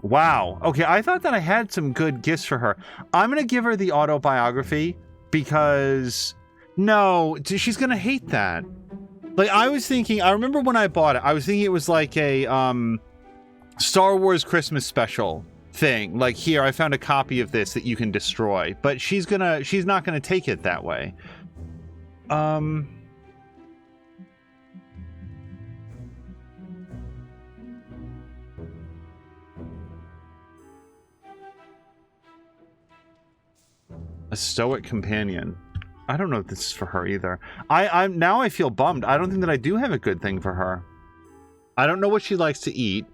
Wow. Okay, I thought that I had some good gifts for her. I'm gonna give her the autobiography because... No, she's gonna hate that. Like, I was thinking... I remember when I bought it, I was thinking it was like a, Star Wars Christmas special thing. Like, here, I found a copy of this that you can destroy. But she's not gonna take it that way. A stoic companion. I don't know if this is for her either. Now I feel bummed. I don't think that I do have a good thing for her. I don't know what she likes to eat.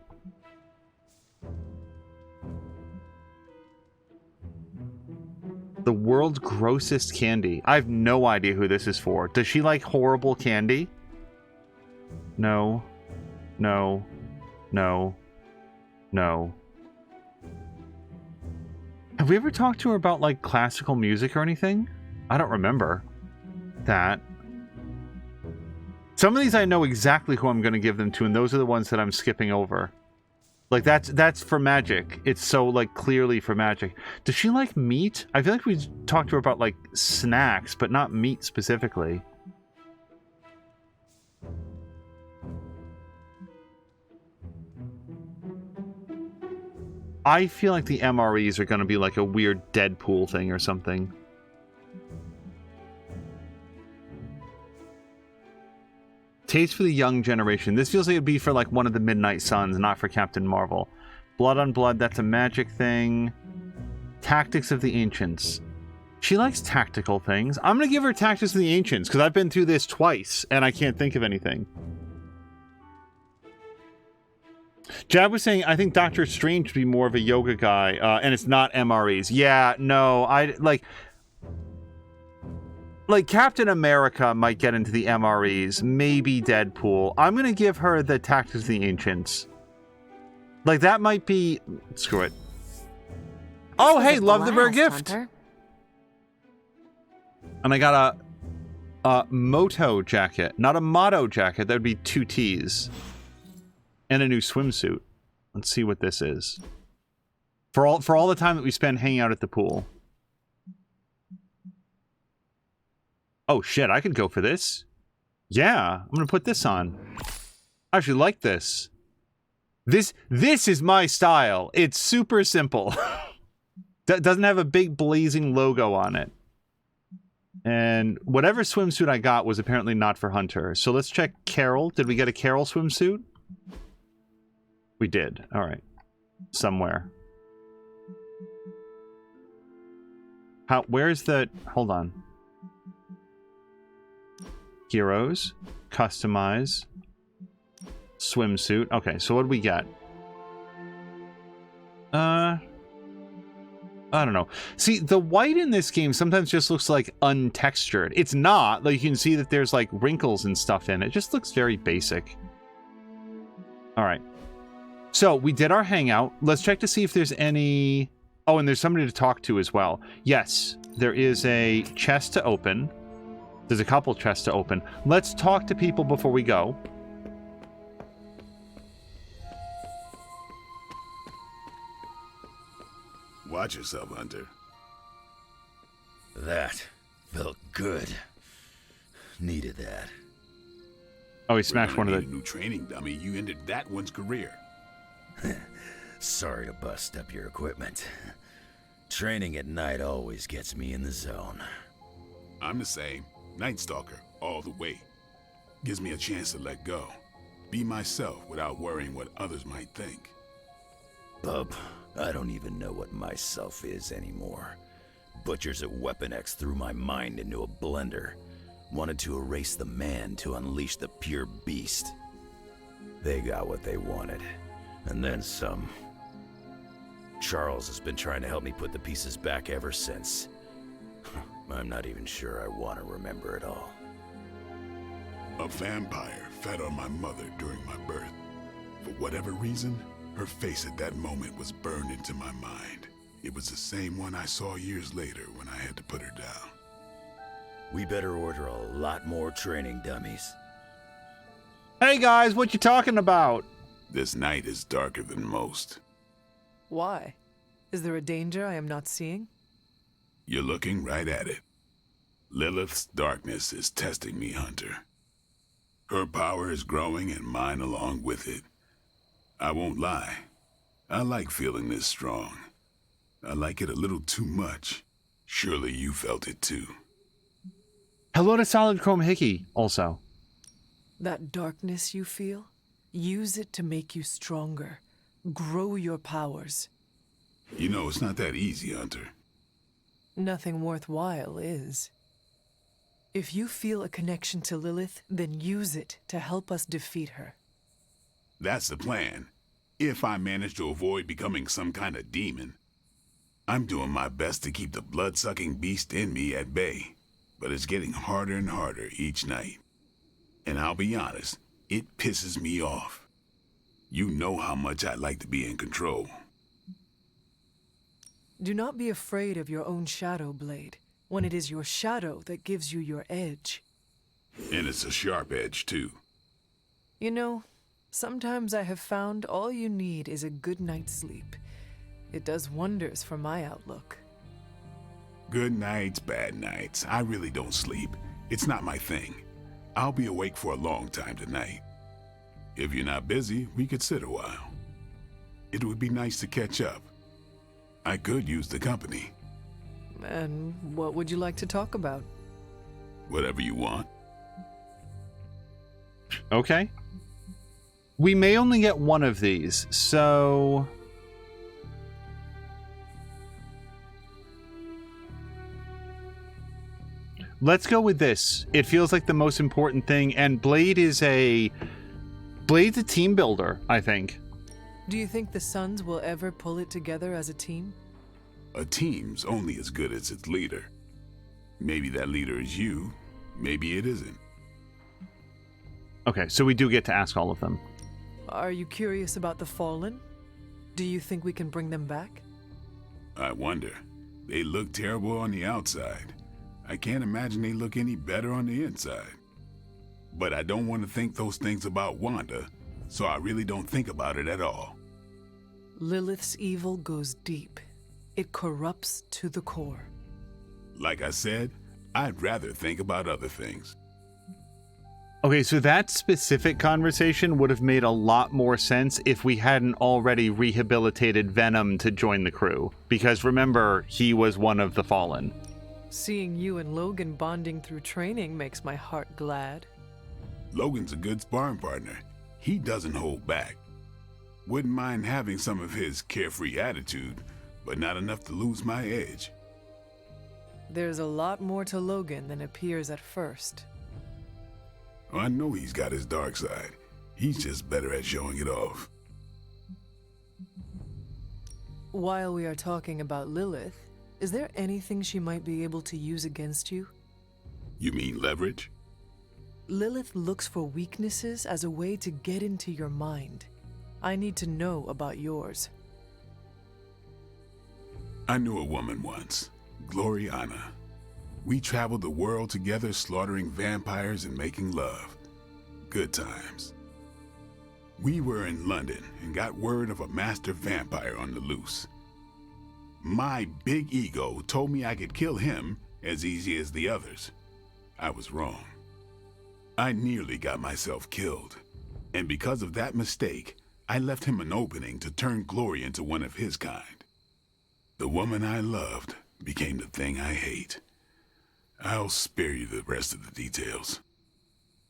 The world's grossest candy. I have no idea who this is for. Does she like horrible candy? No. No. No. No. Have we ever talked to her about, like, classical music or anything? I don't remember that. Some of these I know exactly who I'm going to give them to, and those are the ones that I'm skipping over. Like, that's for magic. It's so, like, clearly for magic. Does she like meat? I feel like we talked to her about, like, snacks, but not meat specifically. I feel like the MREs are going to be like a weird Deadpool thing or something. Taste for the young generation. This feels like it'd be for like one of the Midnight Suns, not for Captain Marvel. Blood on blood, that's a magic thing. Tactics of the Ancients. She likes tactical things. I'm going to give her Tactics of the Ancients, because I've been through this twice, and I can't think of anything. Jab was saying, I think Doctor Strange would be more of a yoga guy, and it's not MREs. Yeah, no, like Captain America might get into the MREs, maybe Deadpool. I'm going to give her the Tactics of the Ancients. Like, that might be... Screw it. Oh, hey, love the rare gift. Hunter. And I got a Moto jacket. Not a Motto jacket. That would be 2 T's. And a new swimsuit. Let's see what this is. For all the time that we spend hanging out at the pool. Oh shit, I could go for this. Yeah, I'm gonna put this on. I actually like this. This is my style. It's super simple. Doesn't have a big blazing logo on it. And whatever swimsuit I got was apparently not for Hunter. So let's check Carol. Did we get a Carol swimsuit? We did. All right. Somewhere. Where's the... Hold on. Heroes. Customize. Swimsuit. Okay, so what do we get? I don't know. See, the white in this game sometimes just looks like untextured. It's not. Like, you can see that there's, like, wrinkles and stuff in it. It just looks very basic. All right. So, we did our hangout. Let's check to see if there's any... Oh, and there's somebody to talk to as well. Yes, there is a chest to open. There's a couple chests to open. Let's talk to people before we go. Watch yourself, Hunter. That felt good. Needed that. Oh, he smashed one of the... New training dummy. You ended that one's career. Sorry to bust up your equipment. Training at night always gets me in the zone. I'm the same. Night Stalker, all the way. Gives me a chance to let go. Be myself without worrying what others might think. Bub, I don't even know what myself is anymore. Butchers at Weapon X threw my mind into a blender. Wanted to erase the man to unleash the pure beast. They got what they wanted. And then some. Charles has been trying to help me put the pieces back ever since. I'm not even sure I want to remember it all. A vampire fed on my mother during my birth. For whatever reason, her face at that moment was burned into my mind. It was the same one I saw years later when I had to put her down. We better order a lot more training dummies. Hey guys, what you talking about? This night is darker than most. Why? Is there a danger I am not seeing? You're looking right at it. Lilith's darkness is testing me, Hunter. Her power is growing and mine along with it. I won't lie. I like feeling this strong. I like it a little too much. Surely you felt it too. Hello to Solid Chrome Hickey, also. That darkness you feel? Use it to make you stronger. Grow your powers. You know, it's not that easy, Hunter. Nothing worthwhile is. If you feel a connection to Lilith, then use it to help us defeat her. That's the plan. If I manage to avoid becoming some kind of demon. I'm doing my best to keep the blood-sucking beast in me at bay, but it's getting harder and harder each night. And I'll be honest, it pisses me off. You know how much I like to be in control. Do not be afraid of your own shadow, Blade, when it is your shadow that gives you your edge. And it's a sharp edge, too. You know, sometimes I have found all you need is a good night's sleep. It does wonders for my outlook. Good nights, bad nights. I really don't sleep. It's not my thing. I'll be awake for a long time tonight. If you're not busy, we could sit a while. It would be nice to catch up. I could use the company. And what would you like to talk about? Whatever you want. Okay. We may only get one of these, so... let's go with this. It feels like the most important thing, and Blade's a team builder, I think. Do you think the Suns will ever pull it together as a team? A team's only as good as its leader. Maybe that leader is you, maybe it isn't. Okay, so we do get to ask all of them. Are you curious about the Fallen? Do you think we can bring them back? I wonder. They look terrible on the outside. I can't imagine they look any better on the inside. But I don't want to think those things about Wanda, so I really don't think about it at all. Lilith's evil goes deep. It corrupts to the core. Like I said, I'd rather think about other things. Okay, so that specific conversation would have made a lot more sense if we hadn't already rehabilitated Venom to join the crew. Because remember, he was one of the Fallen. Seeing you and Logan bonding through training makes my heart glad. Logan's a good sparring partner. He doesn't hold back. Wouldn't mind having some of his carefree attitude, but not enough to lose my edge. There's a lot more to Logan than appears at first. I know he's got his dark side. He's just better at showing it off. While we are talking about Lilith, is there anything she might be able to use against you? You mean leverage? Lilith looks for weaknesses as a way to get into your mind. I need to know about yours. I knew a woman once, Gloriana. We traveled the world together, slaughtering vampires and making love. Good times. We were in London and got word of a master vampire on the loose. My big ego told me I could kill him as easy as the others. I was wrong. I nearly got myself killed. And because of that mistake, I left him an opening to turn Glory into one of his kind. The woman I loved became the thing I hate. I'll spare you the rest of the details.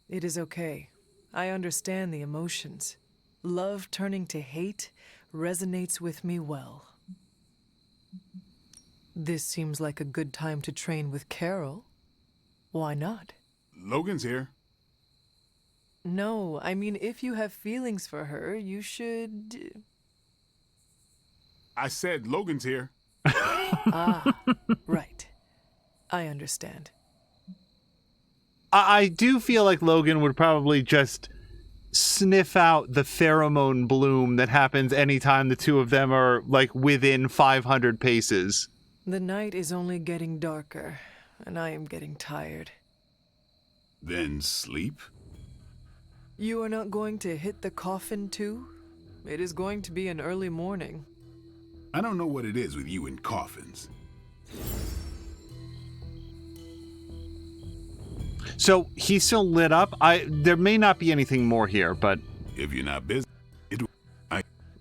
It is okay. I understand the emotions. Love turning to hate resonates with me well. This seems like a good time to train with Carol. Why not? Logan's here. No, I mean, if you have feelings for her, you should... I said Logan's here. Ah, right. I understand. I do feel like Logan would probably just sniff out the pheromone bloom that happens anytime the two of them are, like, within 500 paces. The night is only getting darker, and I am getting tired. Then sleep? You are not going to hit the coffin, too? It is going to be an early morning. I don't know what it is with you and coffins. So he's still lit up. There may not be anything more here, but if you're not busy,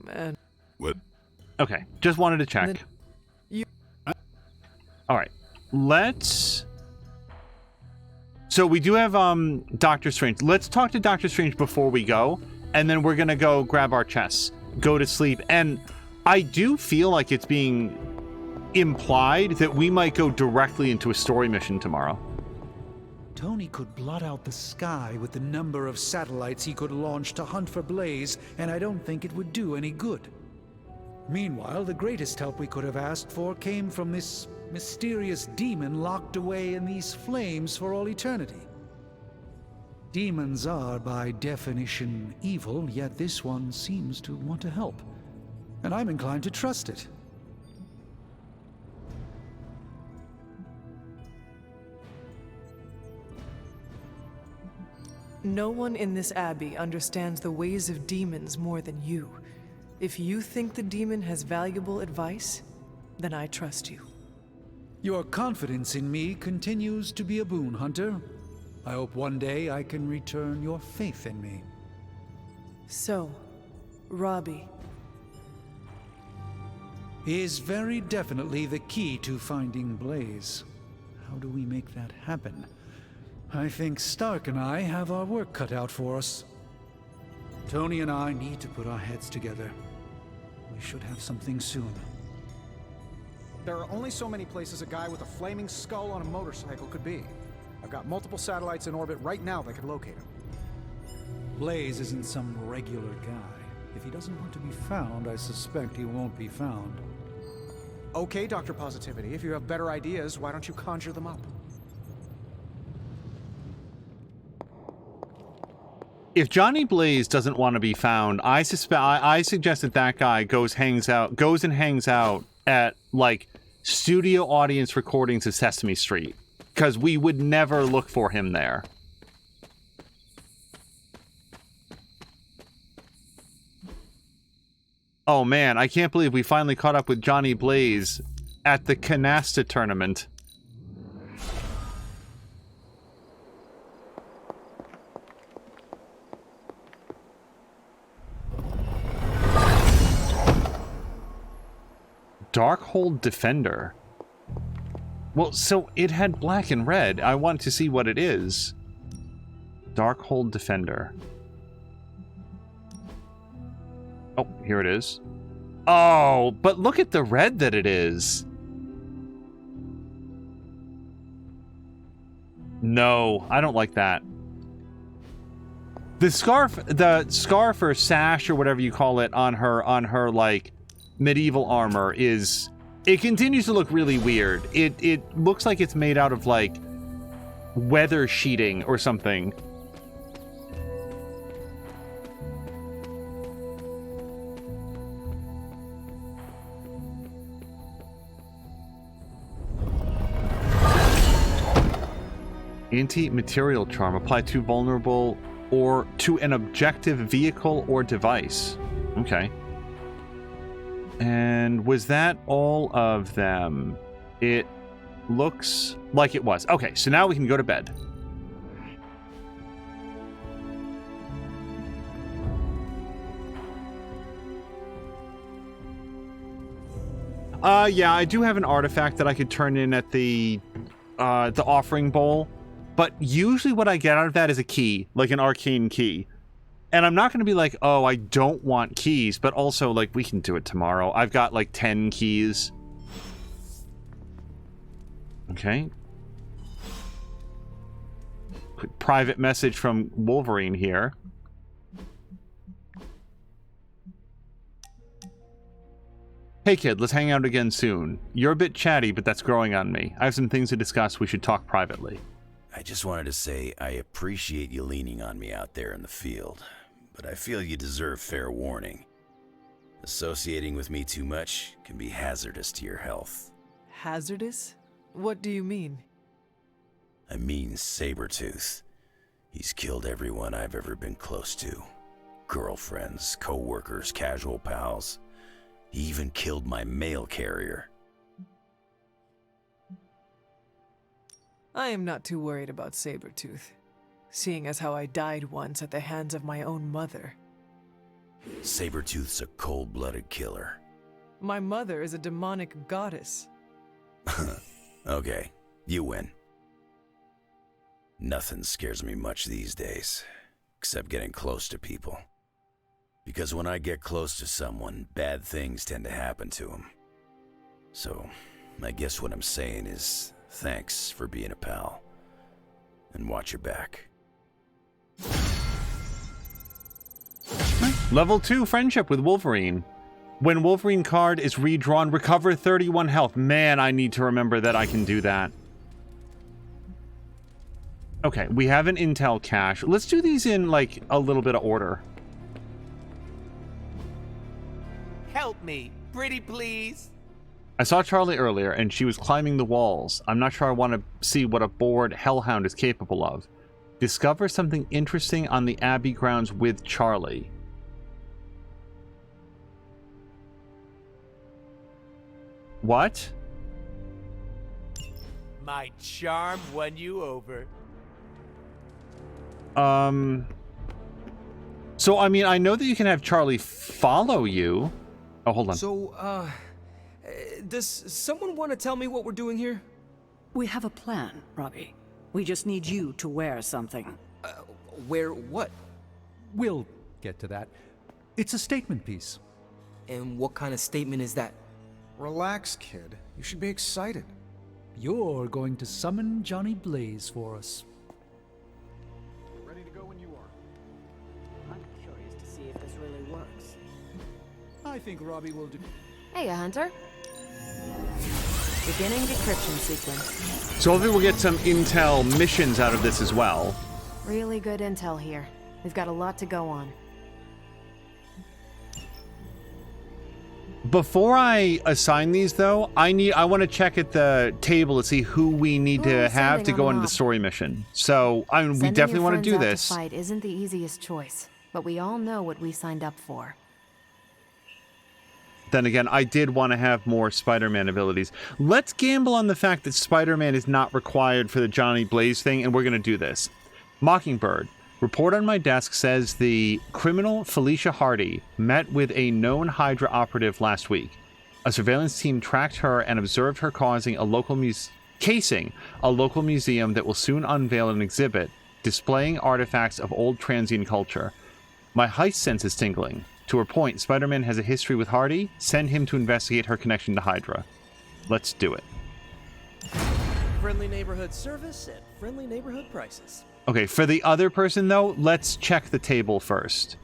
Man. What? Okay, just wanted to check. All right, let's. So we do have Doctor Strange. Let's talk to Doctor Strange before we go, and then we're gonna go grab our chests, go to sleep, and I do feel like it's being implied that we might go directly into a story mission tomorrow. Tony could blot out the sky with the number of satellites he could launch to hunt for Blaze, and I don't think it would do any good. Meanwhile, the greatest help we could have asked for came from this mysterious demon locked away in these flames for all eternity. Demons are, by definition, evil, yet this one seems to want to help. And I'm inclined to trust it. No one in this abbey understands the ways of demons more than you. If you think the demon has valuable advice, then I trust you. Your confidence in me continues to be a boon, Hunter. I hope one day I can return your faith in me. So, Robbie is very definitely the key to finding Blaze. How do we make that happen? I think Stark and I have our work cut out for us. Tony and I need to put our heads together. We should have something soon. There are only so many places a guy with a flaming skull on a motorcycle could be. I've got multiple satellites in orbit right now that could locate him. Blaze isn't some regular guy. If he doesn't want to be found, I suspect he won't be found. Okay, Dr. Positivity, if you have better ideas, why don't you conjure them up? If Johnny Blaze doesn't want to be found, I suggest that guy goes and hangs out at, like, studio audience recordings of Sesame Street. Because we would never look for him there. Oh man, I can't believe we finally caught up with Johnny Blaze at the Canasta tournament. Darkhold Defender. Well, so it had black and red. I want to see what it is. Darkhold Defender. Oh, here it is. Oh, but look at the red that it is. No, I don't like that. The scarf or sash or whatever you call it on her like medieval armor is, it continues to look really weird. It looks like it's made out of like weather sheeting or something. Anti-material charm. Apply to vulnerable or to an objective vehicle or device. Okay. And was that all of them? It looks like it was. Okay, so now we can go to bed. Yeah, I do have an artifact that I could turn in at the offering bowl. But usually what I get out of that is a key, like an arcane key. And I'm not going to be like, oh, I don't want keys, but also, like, we can do it tomorrow. I've got, like, 10 keys. Okay. Quick private message from Wolverine here. Hey, kid, let's hang out again soon. You're a bit chatty, but that's growing on me. I have some things to discuss. We should talk privately. I just wanted to say I appreciate you leaning on me out there in the field, but I feel you deserve fair warning. Associating with me too much can be hazardous to your health. Hazardous? What do you mean? I mean Sabretooth. He's killed everyone I've ever been close to. Girlfriends, co-workers, casual pals. He even killed my mail carrier. I am not too worried about Sabretooth, seeing as how I died once at the hands of my own mother. Sabretooth's a cold-blooded killer. My mother is a demonic goddess. Okay, you win. Nothing scares me much these days, except getting close to people. Because when I get close to someone, bad things tend to happen to them. So, I guess what I'm saying is, thanks for being a pal. And watch your back. Level 2 friendship with Wolverine. When Wolverine card is redrawn, recover 31 health. Man, I need to remember that I can do that. Okay, we have an intel cache. Let's do these in, like, a little bit of order. Help me, pretty please. I saw Charlie earlier, and she was climbing the walls. I'm not sure I want to see what a bored hellhound is capable of. Discover something interesting on the Abbey grounds with Charlie. What? My charm won you over. So, I mean, I know that you can have Charlie follow you. Oh, hold on. So, does someone want to tell me what we're doing here? We have a plan, Robbie. We just need you to wear something. Wear what? We'll get to that. It's a statement piece. And what kind of statement is that? Relax, kid. You should be excited. You're going to summon Johnny Blaze for us. Ready to go when you are. I'm curious to see if this really works. I think Robbie will do. Hey, Hunter. Beginning decryption sequence. So hopefully we'll get some intel missions out of this as well. Really good intel here. We've got a lot to go on. Before I assign these, though, I want to check at the table to see who we need to have to go into the story mission. So we definitely want to do this. To fight isn't the easiest choice, but we all know what we signed up for. Then again, I did want to have more Spider-Man abilities. Let's gamble on the fact that Spider-Man is not required for the Johnny Blaze thing, and we're going to do this. Mockingbird. Report on my desk says the criminal Felicia Hardy met with a known Hydra operative last week. A surveillance team tracked her and observed her casing a local museum that will soon unveil an exhibit displaying artifacts of old transient culture. My heist sense is tingling. To her point, Spider-Man has a history with Hardy. Send him to investigate her connection to Hydra. Let's do it. Friendly neighborhood service at friendly neighborhood prices. Okay, for the other person, though, let's check the table first.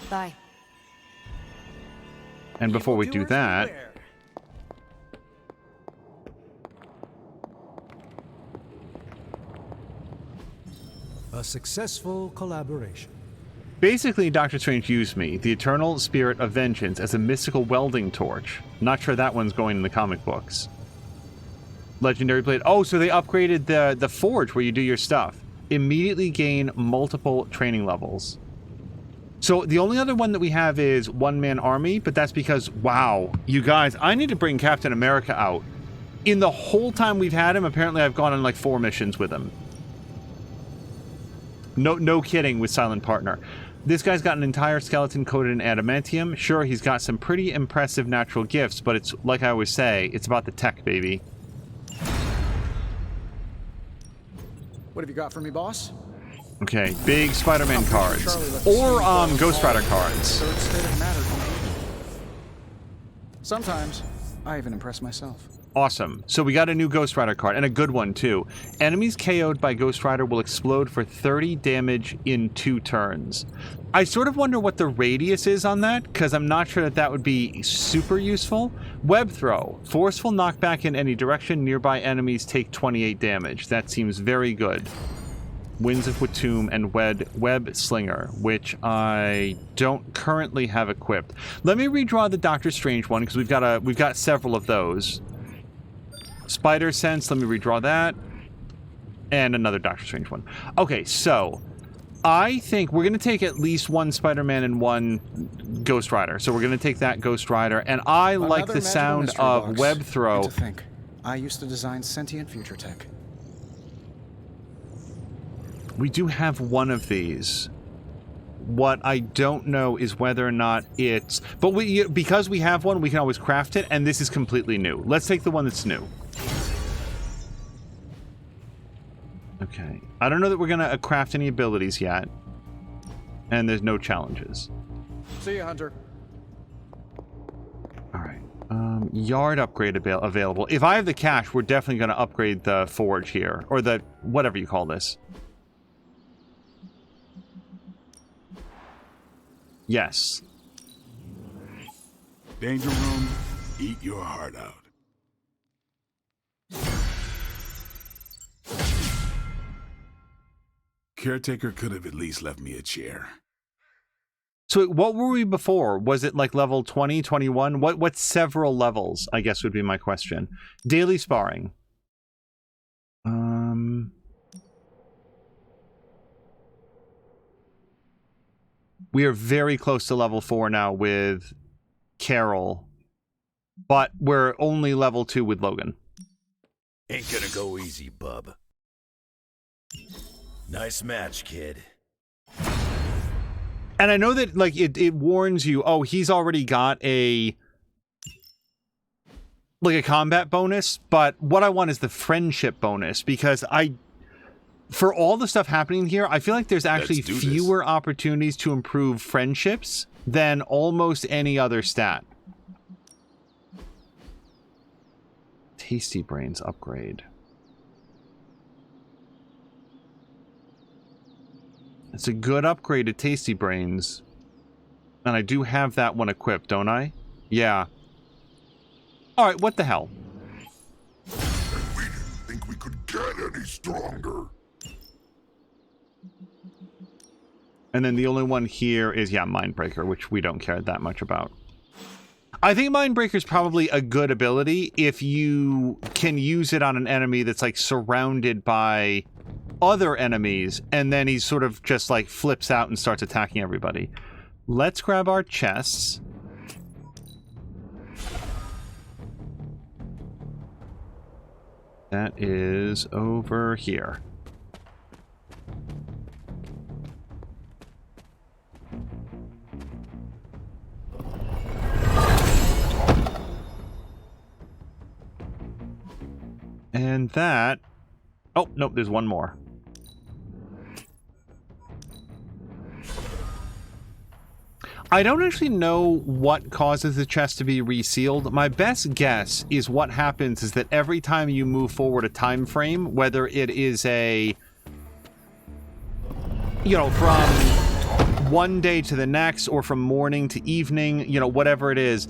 Bye. And before we do that... A successful collaboration. Basically, Doctor Strange used me, the eternal spirit of vengeance, as a mystical welding torch. Not sure that one's going in the comic books. Legendary blade. Oh, so they upgraded the forge where you do your stuff. Immediately gain multiple training levels. So the only other one that we have is one-man army, but that's because, wow, you guys, I need to bring Captain America out. In the whole time we've had him, apparently I've gone on like 4 missions with him. No kidding with Silent Partner. This guy's got an entire skeleton coated in adamantium. Sure, he's got some pretty impressive natural gifts, but it's, like I always say, it's about the tech, baby. What have you got for me, boss? Okay, big Spider-Man cards. Or, Ghost Rider cards. Third state of matter. Sometimes, I even impress myself. Awesome. So we got a new Ghost Rider card, and a good one, too. Enemies KO'd by Ghost Rider will explode for 30 damage in 2 turns. I sort of wonder what the radius is on that, because I'm not sure that would be super useful. Web Throw. Forceful knockback in any direction. Nearby enemies take 28 damage. That seems very good. Winds of Watum and Web Slinger, which I don't currently have equipped. Let me redraw the Doctor Strange one, because we've got several of those. Spider Sense, let me redraw that. And another Doctor Strange one. Okay, so I think we're going to take at least one Spider-Man and one Ghost Rider. So we're going to take that Ghost Rider. And I like the sound of Web Throw. Good to think. I used to design sentient future tech. We do have one of these. What I don't know is whether or not it's... But because we have one, we can always craft it, and this is completely new. Let's take the one that's new. Okay. I don't know that we're going to craft any abilities yet. And there's no challenges. See ya, Hunter. Alright. Yard upgrade available. If I have the cash, we're definitely going to upgrade the forge here. Or the... whatever you call this. Yes. Danger room, eat your heart out. Caretaker could have at least left me a chair. So what were we before? Was it like level 20, 21? What's several levels, I guess would be my question. Daily sparring. We are very close to level 4 now with Carol. But we're only level 2 with Logan. Ain't gonna go easy, bub. Nice match, kid. And I know that, like, it warns you, oh, he's already got a combat bonus, but what I want is the friendship bonus, because for all the stuff happening here, I feel like there's actually Let's do this. fewer opportunities to improve friendships than almost any other stat. Tasty Brains upgrade. It's a good upgrade to Tasty Brains. And I do have that one equipped, don't I? Yeah. Alright, what the hell? And we didn't think we could get any stronger. And then the only one here is, yeah, Mindbreaker, which we don't care that much about. I think Mindbreaker is probably a good ability if you can use it on an enemy that's like surrounded by other enemies, and then he sort of just like flips out and starts attacking everybody. Let's grab our chests. That is over here. And that... Oh, nope, there's one more. I don't actually know what causes the chest to be resealed. My best guess is what happens is that every time you move forward a time frame, whether it is a... you know, from one day to the next, or from morning to evening, you know, whatever it is,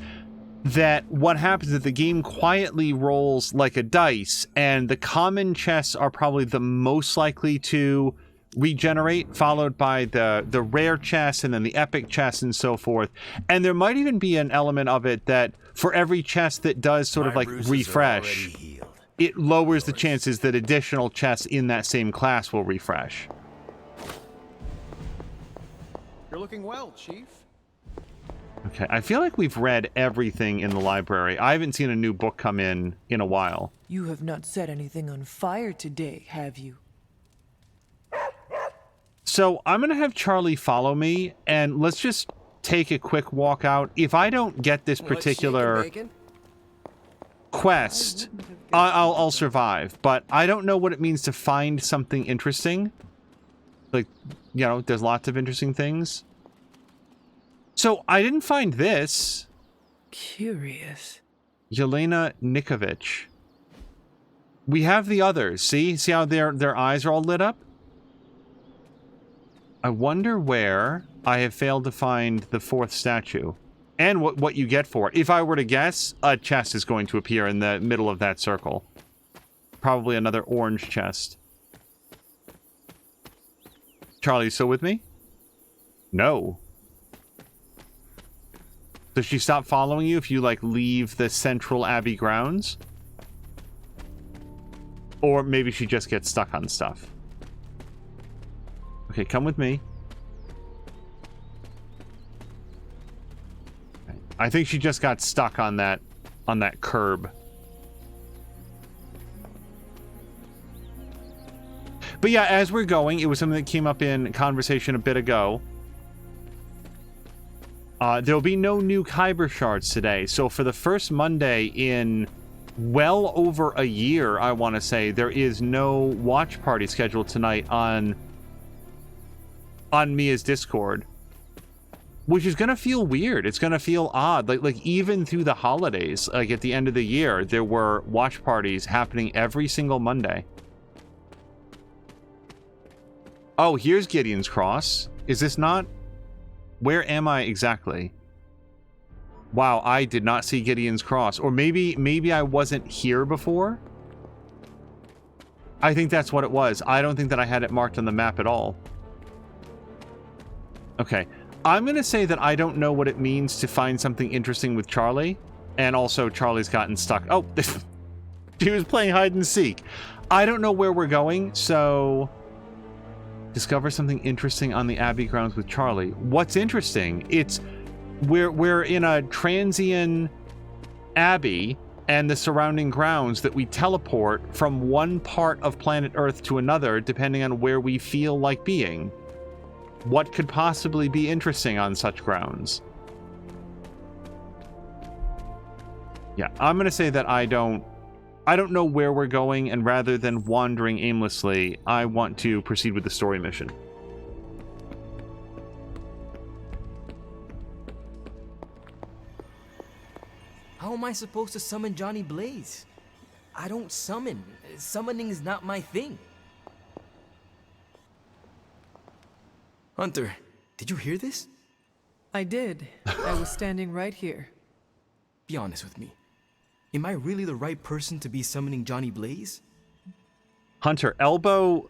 that what happens is the game quietly rolls like a dice, and the common chests are probably the most likely to regenerate, followed by the rare chests, and then the epic chests, and so forth. And there might even be an element of it that for every chest that does sort of like refresh, it lowers the chances that additional chests in that same class will refresh. You're looking well, Chief. Okay, I feel like we've read everything in the library. I haven't seen a new book come in a while. You have not set anything on fire today, have you? So I'm going to have Charlie follow me, and let's just take a quick walk out. If I don't get this particular quest, I'll survive. But I don't know what it means to find something interesting. Like, you know, there's lots of interesting things. So I didn't find this. Curious. Yelena Nikovich. We have the others. See how their eyes are all lit up? I wonder where I have failed to find the fourth statue. And what you get for it. If I were to guess, a chest is going to appear in the middle of that circle. Probably another orange chest. Charlie, you still with me? No. Does she stop following you if you, like, leave the central Abbey grounds? Or maybe she just gets stuck on stuff. Okay, come with me. Okay. I think she just got stuck on that curb. But yeah, as we're going, it was something that came up in conversation a bit ago. There'll be no new Kyber shards today. So for the first Monday in well over a year, I want to say, there is no watch party scheduled tonight on Mia's Discord. Which is going to feel weird. It's going to feel odd. Like even through the holidays, like at the end of the year, there were watch parties happening every single Monday. Oh, here's Gideon's Cross. Is this not... Where am I exactly? Wow, I did not see Gideon's Cross. Or maybe I wasn't here before? I think that's what it was. I don't think that I had it marked on the map at all. Okay. I'm going to say that I don't know what it means to find something interesting with Charlie. And also, Charlie's gotten stuck. Oh, she was playing hide and seek. I don't know where we're going, so... Discover something interesting on the Abbey grounds with Charlie. What's interesting? It's we're in a transient Abbey and the surrounding grounds that we teleport from one part of planet Earth to another depending on where we feel like being. What could possibly be interesting on such grounds? Yeah, I'm gonna say that I don't I don't know where we're going, and rather than wandering aimlessly, I want to proceed with the story mission. How am I supposed to summon Johnny Blaze? I don't summon. Summoning is not my thing. Hunter, did you hear this? I did. I was standing right here. Be honest with me. Am I really the right person to be summoning Johnny Blaze? Hunter, elbow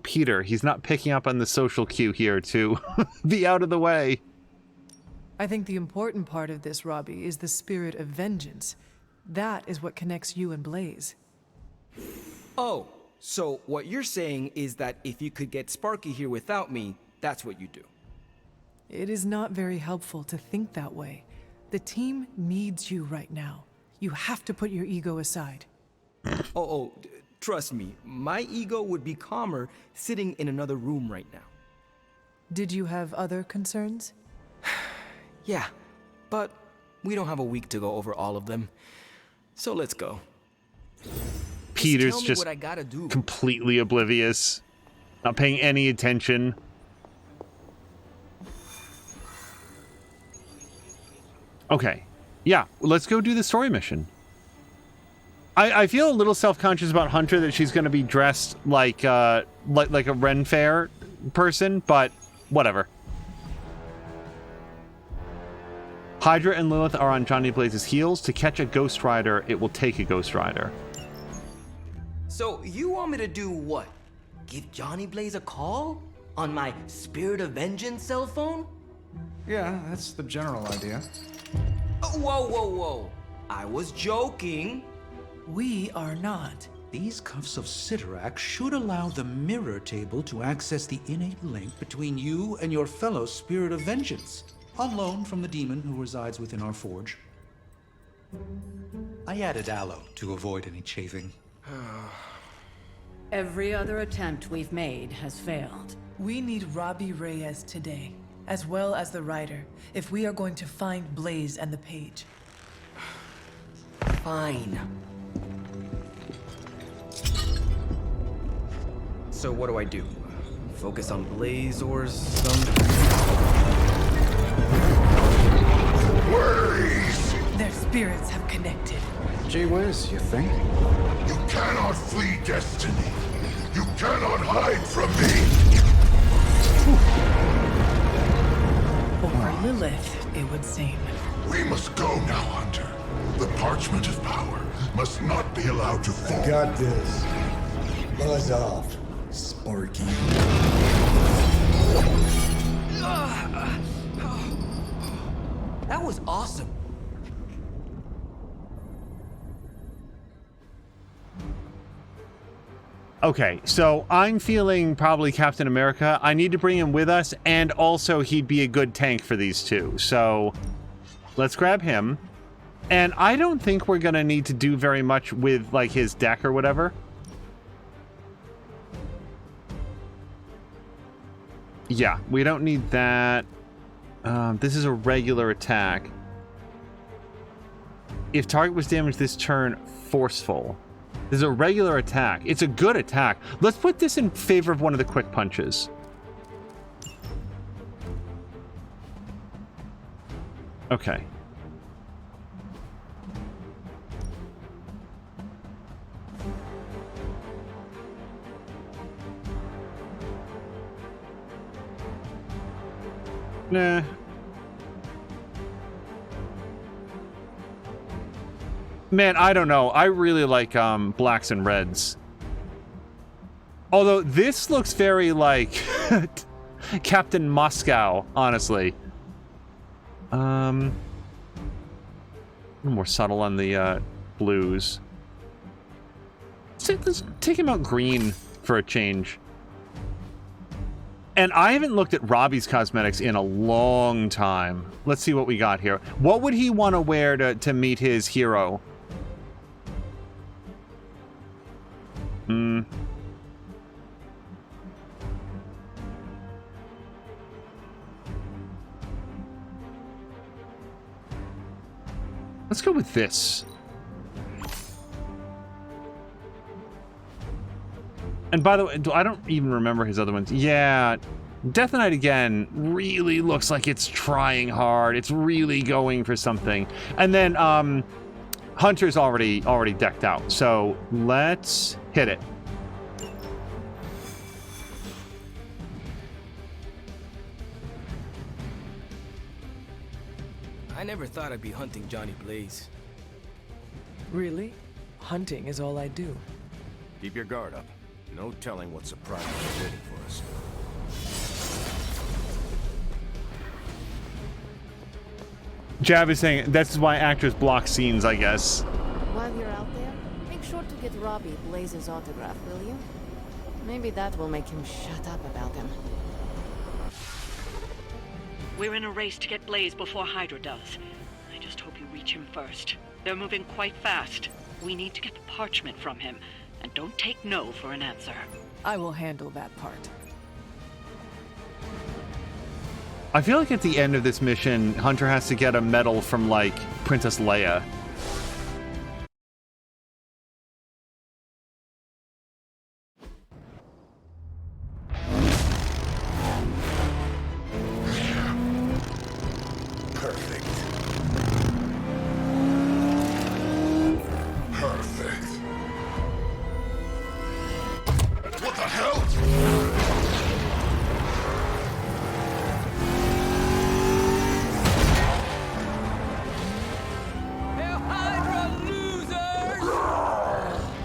Peter. He's not picking up on the social cue here to be out of the way. I think the important part of this, Robbie, is the spirit of vengeance. That is what connects you and Blaze. Oh, so what you're saying is that if you could get Sparky here without me, that's what you do. It is not very helpful to think that way. The team needs you right now. You have to put your ego aside. Trust me, my ego would be calmer sitting in another room right now. Did you have other concerns? Yeah, but we don't have a week to go over all of them. So let's go. Peter's just what I gotta do. Completely oblivious, not paying any attention. Okay, yeah, let's go do the story mission. I feel a little self-conscious about Hunter that she's going to be dressed like a Ren Fair person, but whatever. Hydra and Lilith are on Johnny Blaze's heels. To catch a Ghost Rider, it will take a Ghost Rider. So you want me to do what? Give Johnny Blaze a call? On my Spirit of Vengeance cell phone? Yeah, that's the general idea. Whoa. I was joking. We are not. These cuffs of Cyttorak should allow the mirror table to access the innate link between you and your fellow Spirit of Vengeance, on loan from the demon who resides within our forge. I added aloe to avoid any chafing. Every other attempt we've made has failed. We need Robbie Reyes today, as well as the Rider, if we are going to find Blaze and the Page. Fine. So what do I do? Focus on Blaze or something? Blaze! Their spirits have connected. Gee whiz, you think? You cannot flee destiny. You cannot hide from me. Or Lilith, it would seem. We must go now, Hunter. The parchment of power must not be allowed to fall. I got this. Buzz off, Sparky. That was awesome. Okay, so I'm feeling probably Captain America. I need to bring him with us, and also he'd be a good tank for these two. So let's grab him. And I don't think we're going to need to do very much with, like, his deck or whatever. Yeah, we don't need that. This is a regular attack. If target was damaged this turn, forceful. This is a regular attack. It's a good attack. Let's put this in favor of one of the quick punches. Okay. Nah. Man, I don't know. I really like blacks and reds. Although this looks very like Captain Moscow, honestly. A little more subtle on the blues. Let's take him out green for a change. And I haven't looked at Robbie's cosmetics in a long time. Let's see what we got here. What would he want to wear to meet his hero? Let's go with this. And by the way, I don't even remember his other ones. Yeah, Death Knight again really looks like it's trying hard. It's really going for something. And then Hunter's already decked out. So let's hit it. I never thought I'd be hunting Johnny Blaze. Really? Hunting is all I do. Keep your guard up. No telling what surprises are waiting for us. Jab is saying that's why actors block scenes, I guess. While you're out there, make sure to get Robbie Blaze's autograph, will you? Maybe that will make him shut up about him. We're in a race to get Blaze before Hydra does. I just hope you reach him first. They're moving quite fast. We need to get the parchment from him, and don't take no for an answer. I will handle that part. I feel like at the end of this mission, Hunter has to get a medal from, like, Princess Leia. What the hell?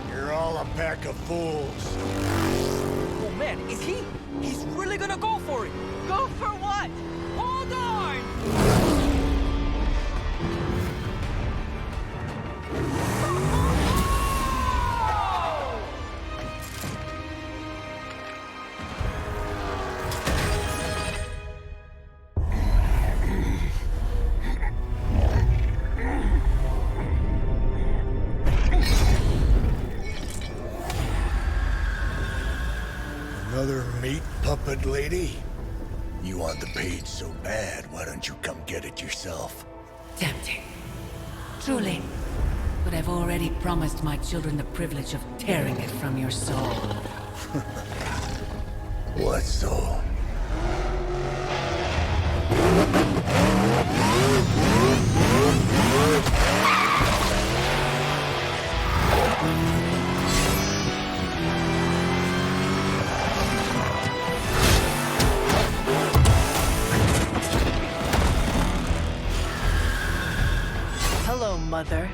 You're all a pack of fools. Oh man, is he? He's really gonna go for it! Go for what? Hold on! Another meat puppet lady? You want the page so bad, why don't you come get it yourself? Tempting. Truly. But I've already promised my children the privilege of tearing it from your soul. What soul? Hello, Mother.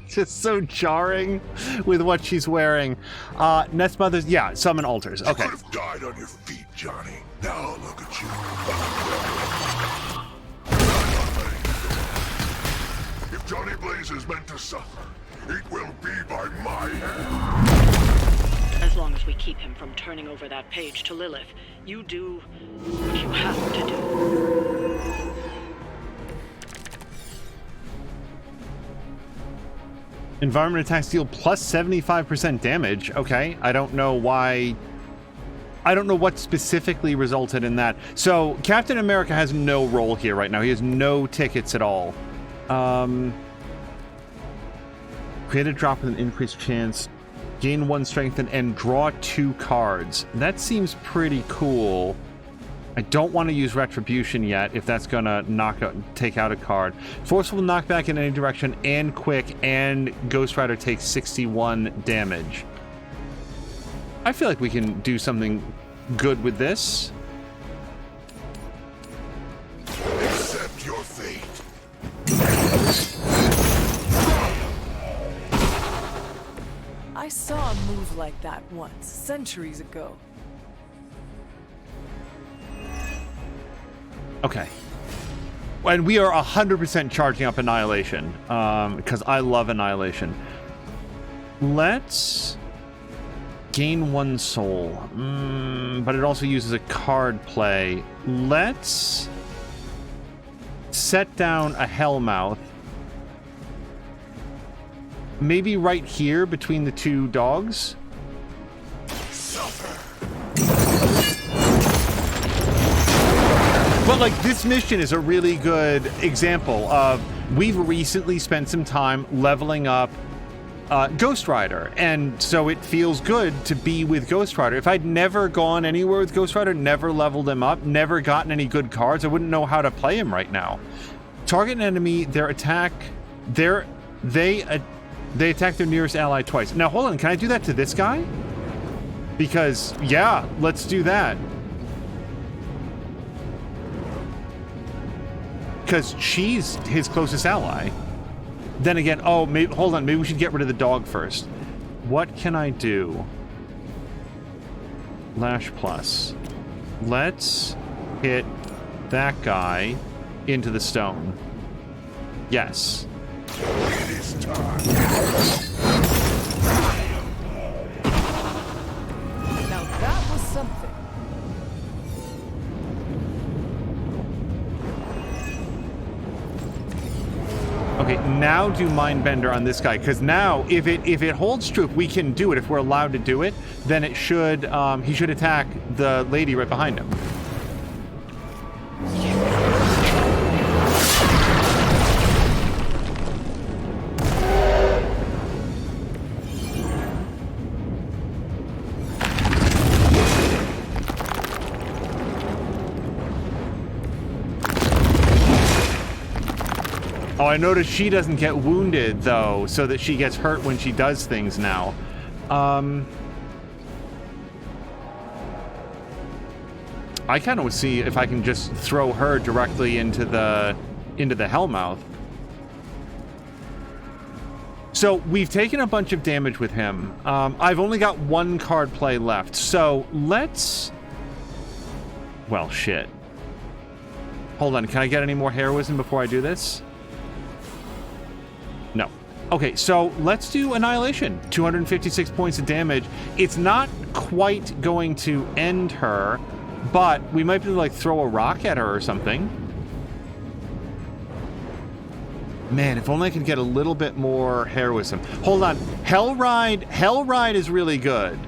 Just so jarring with what she's wearing. Nest Mothers, yeah, summon altars. Okay. You could have died on your feet, Johnny. Now look at you. If Johnny Blaze is meant to suffer, it will be by my hand. As long as we keep him from turning over that page to Lilith, you do what you have to do. Environment attacks deal plus 75% damage. Okay, I don't know why. I don't know what specifically resulted in that. So Captain America has no role here right now. He has no tickets at all. Create a drop with an increased chance. Gain 1 strength and draw 2 cards. That seems pretty cool. I don't want to use Retribution yet, if that's gonna take out a card. Forceful knockback in any direction and quick, and Ghost Rider takes 61 damage. I feel like we can do something good with this. Accept your fate. I saw a move like that once, centuries ago. Okay. And we are 100% charging up Annihilation, because I love Annihilation. Let's gain 1 soul, but it also uses a card play. Let's set down a Hellmouth. Maybe right here between the 2 dogs. But like this mission is a really good example of we've recently spent some time leveling up Ghost Rider, and so it feels good to be with Ghost Rider. If I'd never gone anywhere with Ghost Rider, never leveled him up, never gotten any good cards, I wouldn't know how to play him right now. Target an enemy, they attack their nearest ally twice. Now hold on, can I do that to this guy? Because yeah, let's do that. Because she's his closest ally. Then again, oh, maybe, hold on, maybe we should get rid of the dog first. What can I do? Lash plus. Let's hit that guy into the stone. Yes. It is time. Now that was something. Okay, now do Mindbender on this guy, because now if it holds true, if we can do it, if we're allowed to do it, then it should he should attack the lady right behind him. Oh, I noticed she doesn't get wounded, though, so that she gets hurt when she does things now. I kind of would see if I can just throw her directly into the Hellmouth. So we've taken a bunch of damage with him. I've only got one card play left, so let's... Well, shit. Hold on, can I get any more heroism before I do this? No. Okay, so let's do Annihilation. 256 points of damage. It's not quite going to end her, but we might be able to, like, throw a rock at her or something. Man, if only I could get a little bit more heroism. Hold on. Hellride is really good.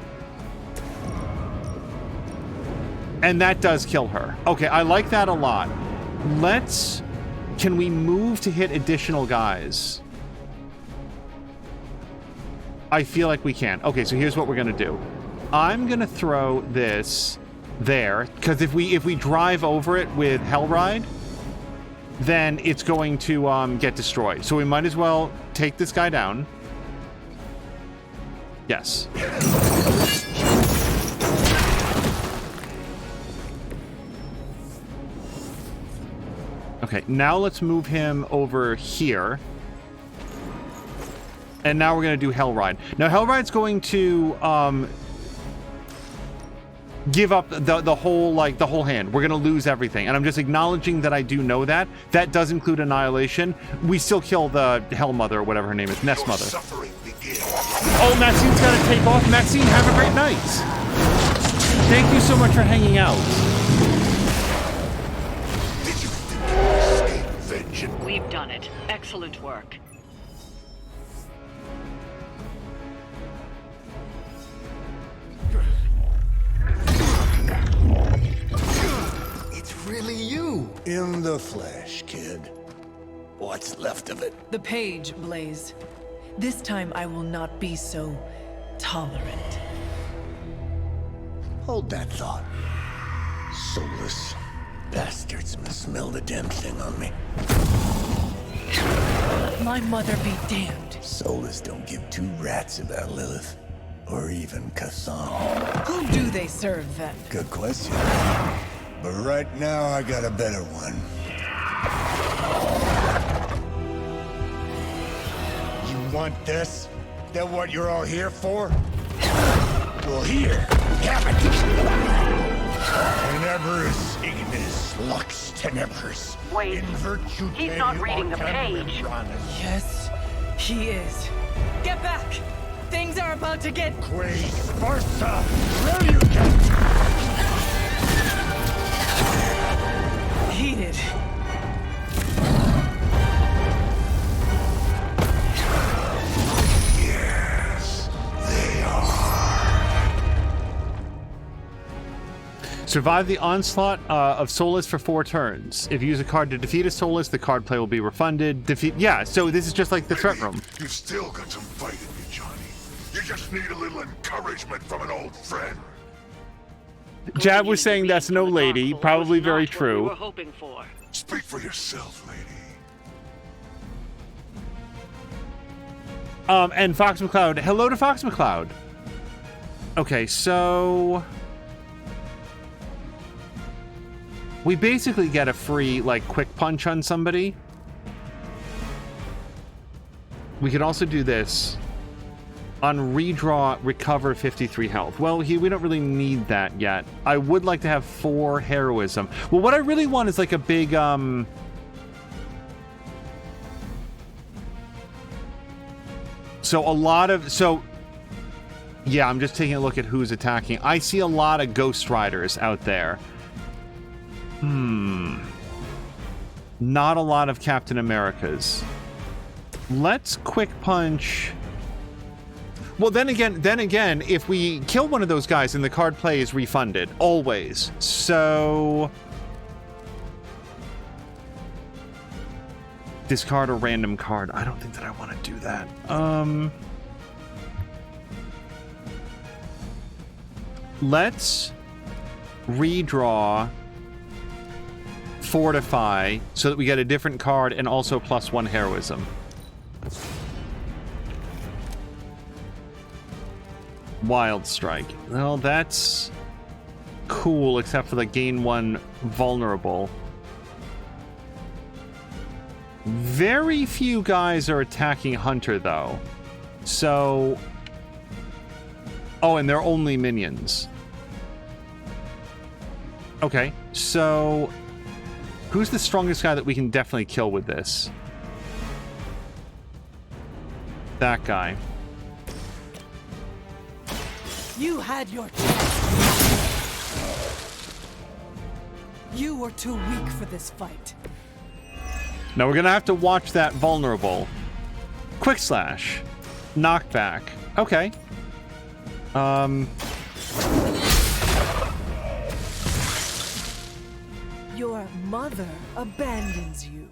And that does kill her. Okay, I like that a lot. Can we move to hit additional guys? I feel like we can. Okay, so here's what we're gonna do. I'm gonna throw this there, because if we drive over it with Hellride, then it's going to get destroyed. So we might as well take this guy down. Yes. Okay, now let's move him over here. And now we're going to do Hellride. Now, Hellride's going to give up the whole hand. We're going to lose everything. And I'm just acknowledging that I do know that. That does include Annihilation. We still kill the Hellmother, or whatever her name is. Nest Mother. Oh, Maxine's got to take off. Maxine, have a great night. Thank you so much for hanging out. We've done it. Excellent work. It's really you. In the flesh, kid. What's left of it? The page, Blaze. This time I will not be so tolerant. Hold that thought. Soulless bastards must smell the damn thing on me. My mother be damned. Soulless don't give two rats about Lilith. Or even Kassan. Who do they serve, then? Good question. But right now, I got a better one. You want this? That what you're all here for? Well, here, have it! Tenebris ignis lux tenebris. Wait, in virtue he's not reading the page. Yes, he is. Get back! Things are about to get... Quae Sparsa! Relucant! Heated. Yes, they are. Survive the onslaught of Soulless for 4 turns. If you use a card to defeat a Soulless, the card play will be refunded. Yeah, so this is just like the threat room. You still got some fight in you, Johnny. You just need a little encouragement from an old friend. Jab was saying that's no lady. Probably very We true. were hoping for. Speak for yourself, lady. And Fox McCloud. Hello to Fox McCloud. Okay, so we basically get a free, like, quick punch on somebody. We could also do this. On redraw, recover 53 health. Well, we don't really need that yet. I would like to have 4 heroism. Well, what I really want is like a big, yeah, I'm just taking a look at who's attacking. I see a lot of Ghost Riders out there. Not a lot of Captain Americas. Let's quick punch. Well, then again, if we kill one of those guys, then the card play is refunded. Always. So discard a random card. I don't think that I want to do that. Let's redraw Fortify so that we get a different card and also +1 heroism. Wild Strike. Well, that's cool, except for the gain 1 vulnerable. Very few guys are attacking Hunter, though. So... Oh, and they're only minions. Okay, so... Who's the strongest guy that we can definitely kill with this? That guy. You had your chance. You were too weak for this fight. Now we're gonna have to watch that vulnerable. Quick slash. Knockback. Okay. Your mother abandons you.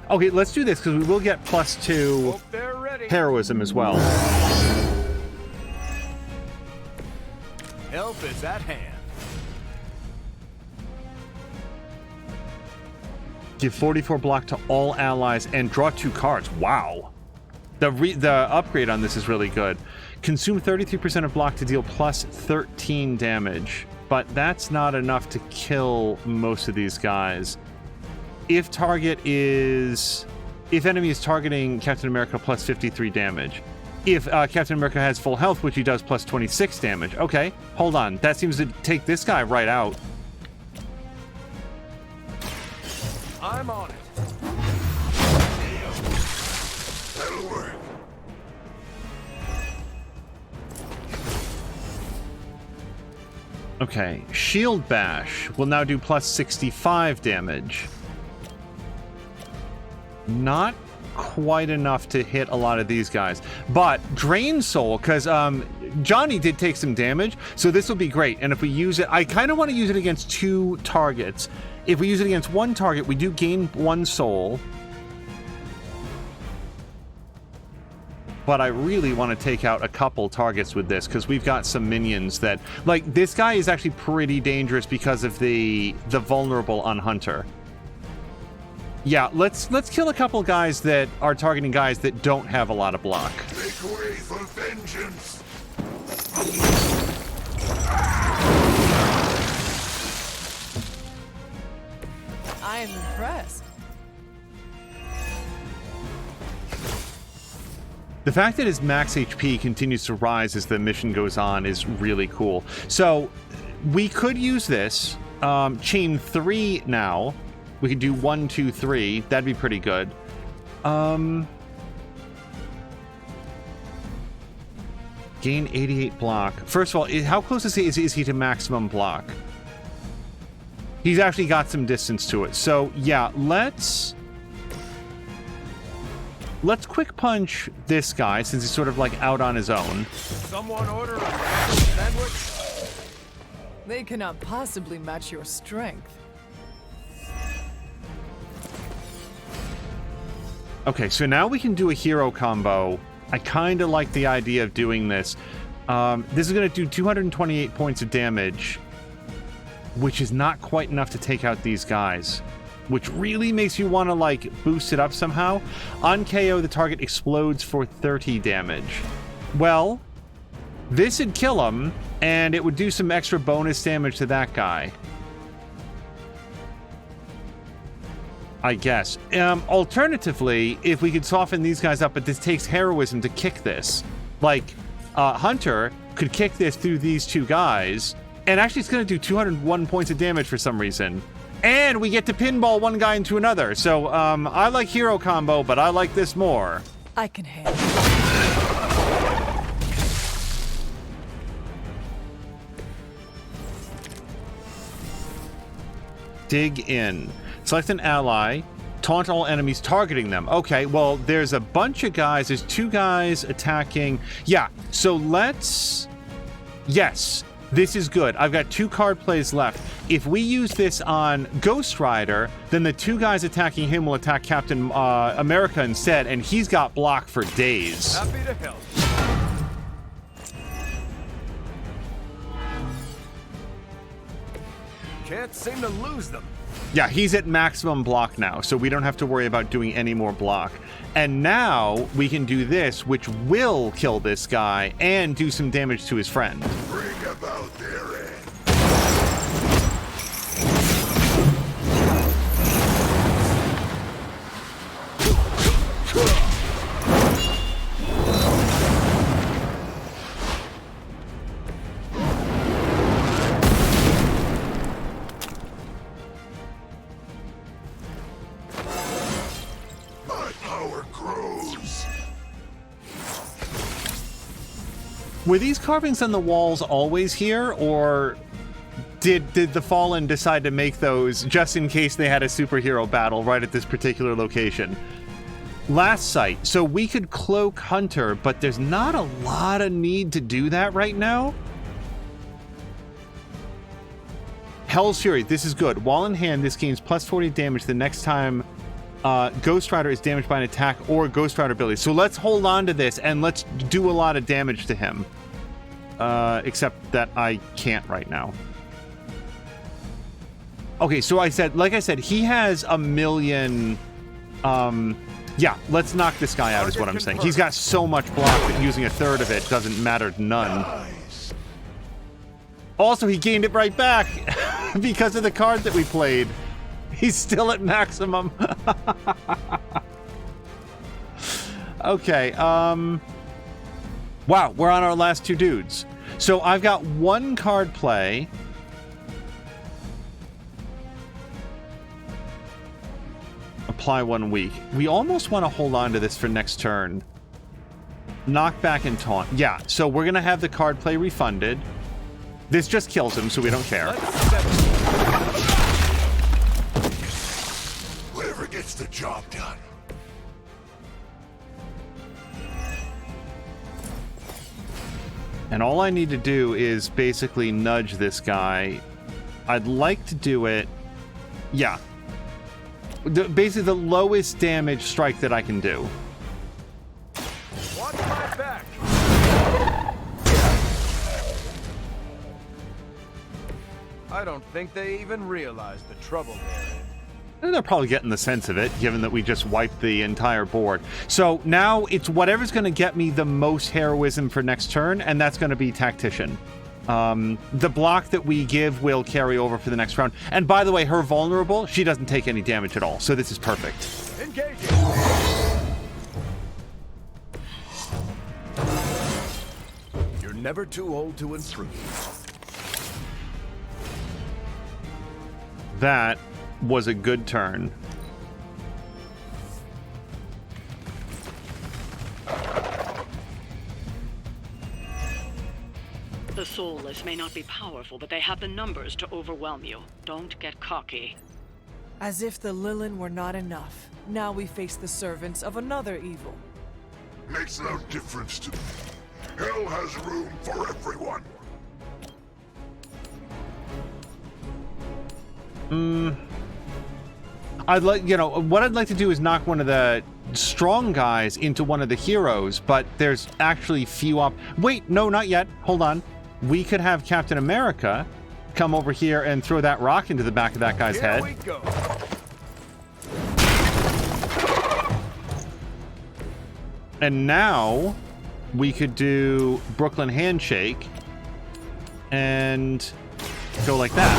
Okay, let's do this because we will get +2 heroism as well. Help is at hand. Give 44 block to all allies and draw 2 cards. Wow. The upgrade on this is really good. Consume 33% of block to deal +13 damage. But that's not enough to kill most of these guys. If enemy is targeting Captain America, +53 damage. If Captain America has full health, which he does, +26 damage. Okay, hold on. That seems to take this guy right out. I'm on it. That'll work. Okay, Shield Bash will now do +65 damage. Not quite enough to hit a lot of these guys. But Drain Soul, because Johnny did take some damage, so this will be great. And if we use it, I kind of want to use it against 2 targets. If we use it against 1 target, we do gain 1 soul. But I really want to take out a couple targets with this, because we've got some minions that... Like, this guy is actually pretty dangerous because of the vulnerable on Hunter. Yeah, let's kill a couple guys that are targeting guys that don't have a lot of block. Make way for vengeance. I am impressed. The fact that his max HP continues to rise as the mission goes on is really cool. So we could use this. Chain 3 now. We could do 1, 2, 3. That'd be pretty good. Gain 88 block. First of all, how close is he to maximum block? He's actually got some distance to it. So, yeah, let's quick punch this guy since he's sort of like out on his own. Someone order a sandwich? They cannot possibly match your strength. Okay, so now we can do a hero combo. I kind of like the idea of doing this. This is going to do 228 points of damage, which is not quite enough to take out these guys, which really makes you want to, like, boost it up somehow. On KO, the target explodes for 30 damage. Well, this would kill him, and it would do some extra bonus damage to that guy. I guess. Alternatively, if we could soften these guys up, but this takes heroism to kick this. Like, Hunter could kick this through these two guys, and actually it's going to do 201 points of damage for some reason. And we get to pinball one guy into another. So, I like hero combo, but I like this more. I can handle it. Dig in. Select an ally. Taunt all enemies targeting them. Okay, well, there's a bunch of guys. There's two guys attacking. Yeah, so let's... Yes, this is good. I've got 2 card plays left. If we use this on Ghost Rider, then the 2 guys attacking him will attack Captain America instead, and he's got block for days. Happy to help. Can't seem to lose them. Yeah, he's at maximum block now, so we don't have to worry about doing any more block. And now we can do this, which will kill this guy and do some damage to his friend. Bring about their end. Were these carvings on the walls always here, or did the Fallen decide to make those just in case they had a superhero battle right at this particular location? Last sight. So we could cloak Hunter, but there's not a lot of need to do that right now. Hell's Fury. This is good. Wall in hand, this gains plus 40 damage the next time Ghost Rider is damaged by an attack or Ghost Rider ability. So let's hold on to this and let's do a lot of damage to him. Except that I can't right now. Okay, so like I said, he has a million... yeah, let's knock this guy out is what I'm saying. He's got so much block that using a third of it doesn't matter none. Nice. Also, he gained it right back because of the card that we played. He's still at maximum. Okay, wow, we're on our last 2 dudes. So I've got 1 card play. Apply 1 week. We almost want to hold on to this for next turn. Knockback and taunt. Yeah, so we're going to have the card play refunded. This just kills him, so we don't care. Whatever gets the job done. And all I need to do is basically nudge this guy. I'd like to do it... Yeah. Basically the lowest damage strike that I can do. Watch my back. I don't think they even realize the trouble they're in. And they're probably getting the sense of it, given that we just wiped the entire board. So now it's whatever's going to get me the most heroism for next turn, and that's going to be Tactician. The block that we give will carry over for the next round. And by the way, her vulnerable, she doesn't take any damage at all, so this is perfect. Engaging. You're never too old to improve. That was a good turn. The soulless may not be powerful, but they have the numbers to overwhelm you. Don't get cocky. As if the Lilin were not enough, now we face the servants of another evil. Makes no difference to me. Hell has room for everyone. I'd like, what I'd like to do is knock one of the strong guys into one of the heroes, but there's actually few Wait, no, not yet. Hold on. We could have Captain America come over here and throw that rock into the back of that guy's head. Here we go. And now we could do Brooklyn Handshake and go like that.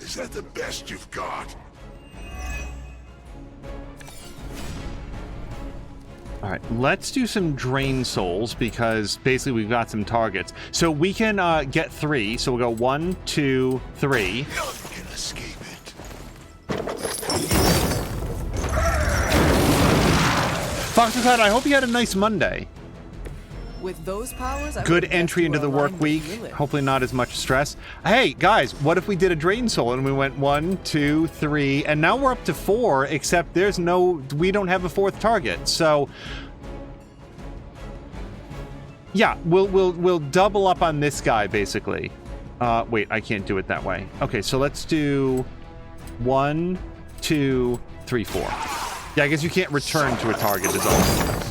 Is that the best you've got? All right, let's do some drain souls because basically we've got some targets. So we can get 3. So we'll go 1, 2, 3. None can escape it. Foxcloud, I hope you had a nice Monday. With those powers, I Good would entry guess into you the are work aligned with week. Lilith. Hopefully not as much stress. Hey, guys, what if we did a drain soul and we went 1, 2, 3, and now we're up to 4, except we don't have a 4th target. So yeah, we'll double up on this guy basically. Wait, I can't do it that way. Okay, so let's do 1, 2, 3, 4. Yeah, I guess you can't return to a target is all.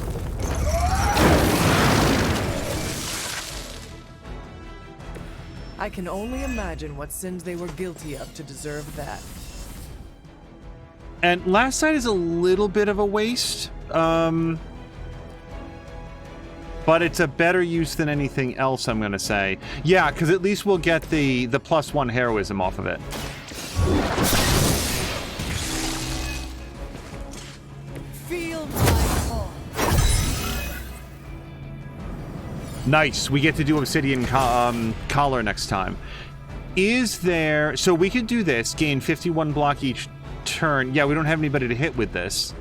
I can only imagine what sins they were guilty of to deserve that. And last sight is a little bit of a waste, but it's a better use than anything else, I'm gonna say. Yeah, because at least we'll get the +1 heroism off of it. Feel my call. Nice. We get to do Obsidian Collar next time. Is there... So we could do this, gain 51 block each turn. Yeah, we don't have anybody to hit with this.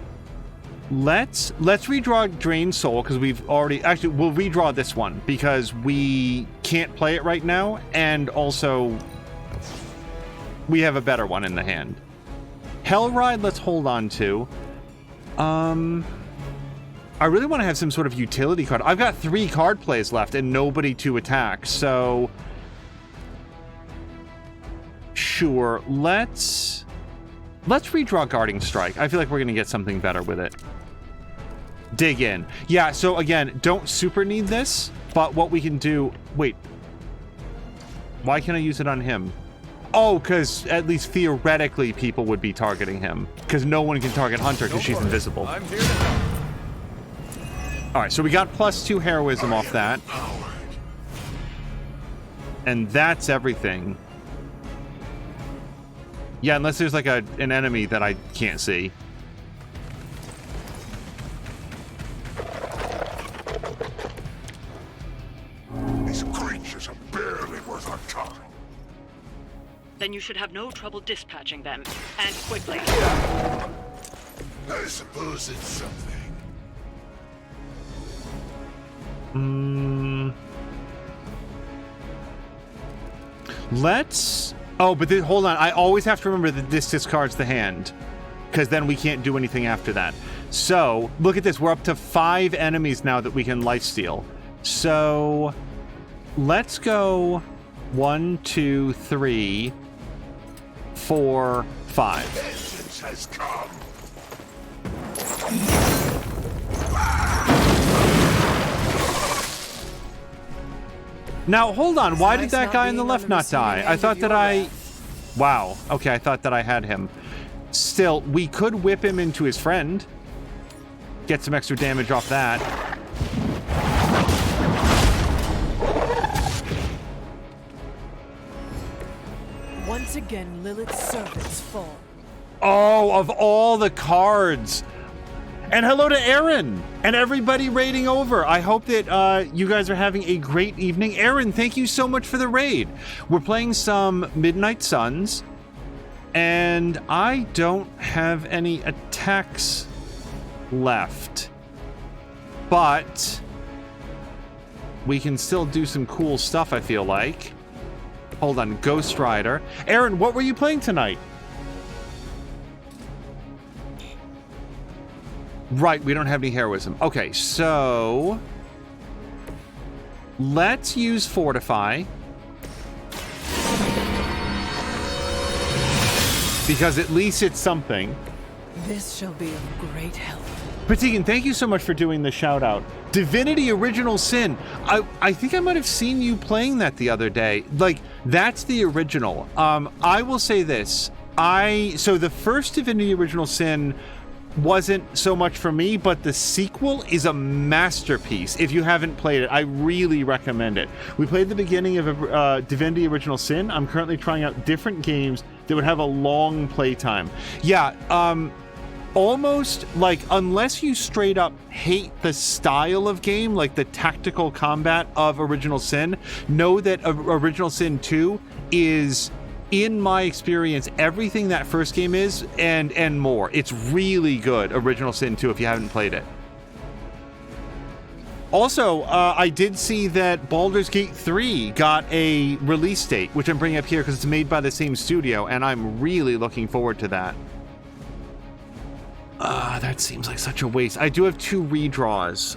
Let's redraw Drain Soul, because we've already... Actually, we'll redraw this one, because we can't play it right now, and also we have a better one in the hand. Hellride, let's hold on to. I really want to have some sort of utility card. I've got 3 card plays left and nobody to attack, so... Sure, let's redraw Guarding Strike. I feel like we're going to get something better with it. Dig in. Yeah, so again, don't super need this, but what we can do... Wait. Why can't I use it on him? Oh, because at least theoretically people would be targeting him. Because no one can target Hunter because she's invisible. I'm here to help. Alright, so we got +2 heroism off that. And that's everything. Yeah, unless there's like an enemy that I can't see. These creatures are barely worth our time. Then you should have no trouble dispatching them, and quickly. I suppose it's something. Let's... Oh, but hold on. I always have to remember that this discards the hand, because then we can't do anything after that. So, look at this. We're up to 5 enemies now that we can lifesteal. So, let's go 1, 2, 3, 4, 5. Vengeance has come. Now, hold on. Why did that guy on the left not die? I thought that I... Wow. Okay, I thought that I had him. Still, we could whip him into his friend. Get some extra damage off that. Once again, Lilith's servants fall. Oh, of all the cards. And hello to Aaron and everybody raiding over. I hope that you guys are having a great evening. Aaron, thank you so much for the raid. We're playing some Midnight Suns, and I don't have any attacks left. but we can still do some cool stuff, I feel like. Hold on, Ghost Rider. Aaron, what were you playing tonight? Right, we don't have any heroism. Okay, so let's use Fortify. Because at least it's something. This shall be of great help. Patigan, thank you so much for doing the shout out. Divinity Original Sin. I think I might have seen you playing that the other day. Like, that's the original. I will say this. So the first Divinity Original Sin wasn't so much for me, but the sequel is a masterpiece. If you haven't played it, I really recommend it. We played the beginning of Divinity Original Sin. I'm currently trying out different games that would have a long play time. Yeah, almost like, unless you straight up hate the style of game, like the tactical combat of Original Sin, know that Original Sin 2 is, in my experience, everything that first game is and more. It's really good, Original Sin 2, if you haven't played it. Also, I did see that Baldur's Gate 3 got a release date, which I'm bringing up here because it's made by the same studio, and I'm really looking forward to that. That seems like such a waste. I do have 2 redraws.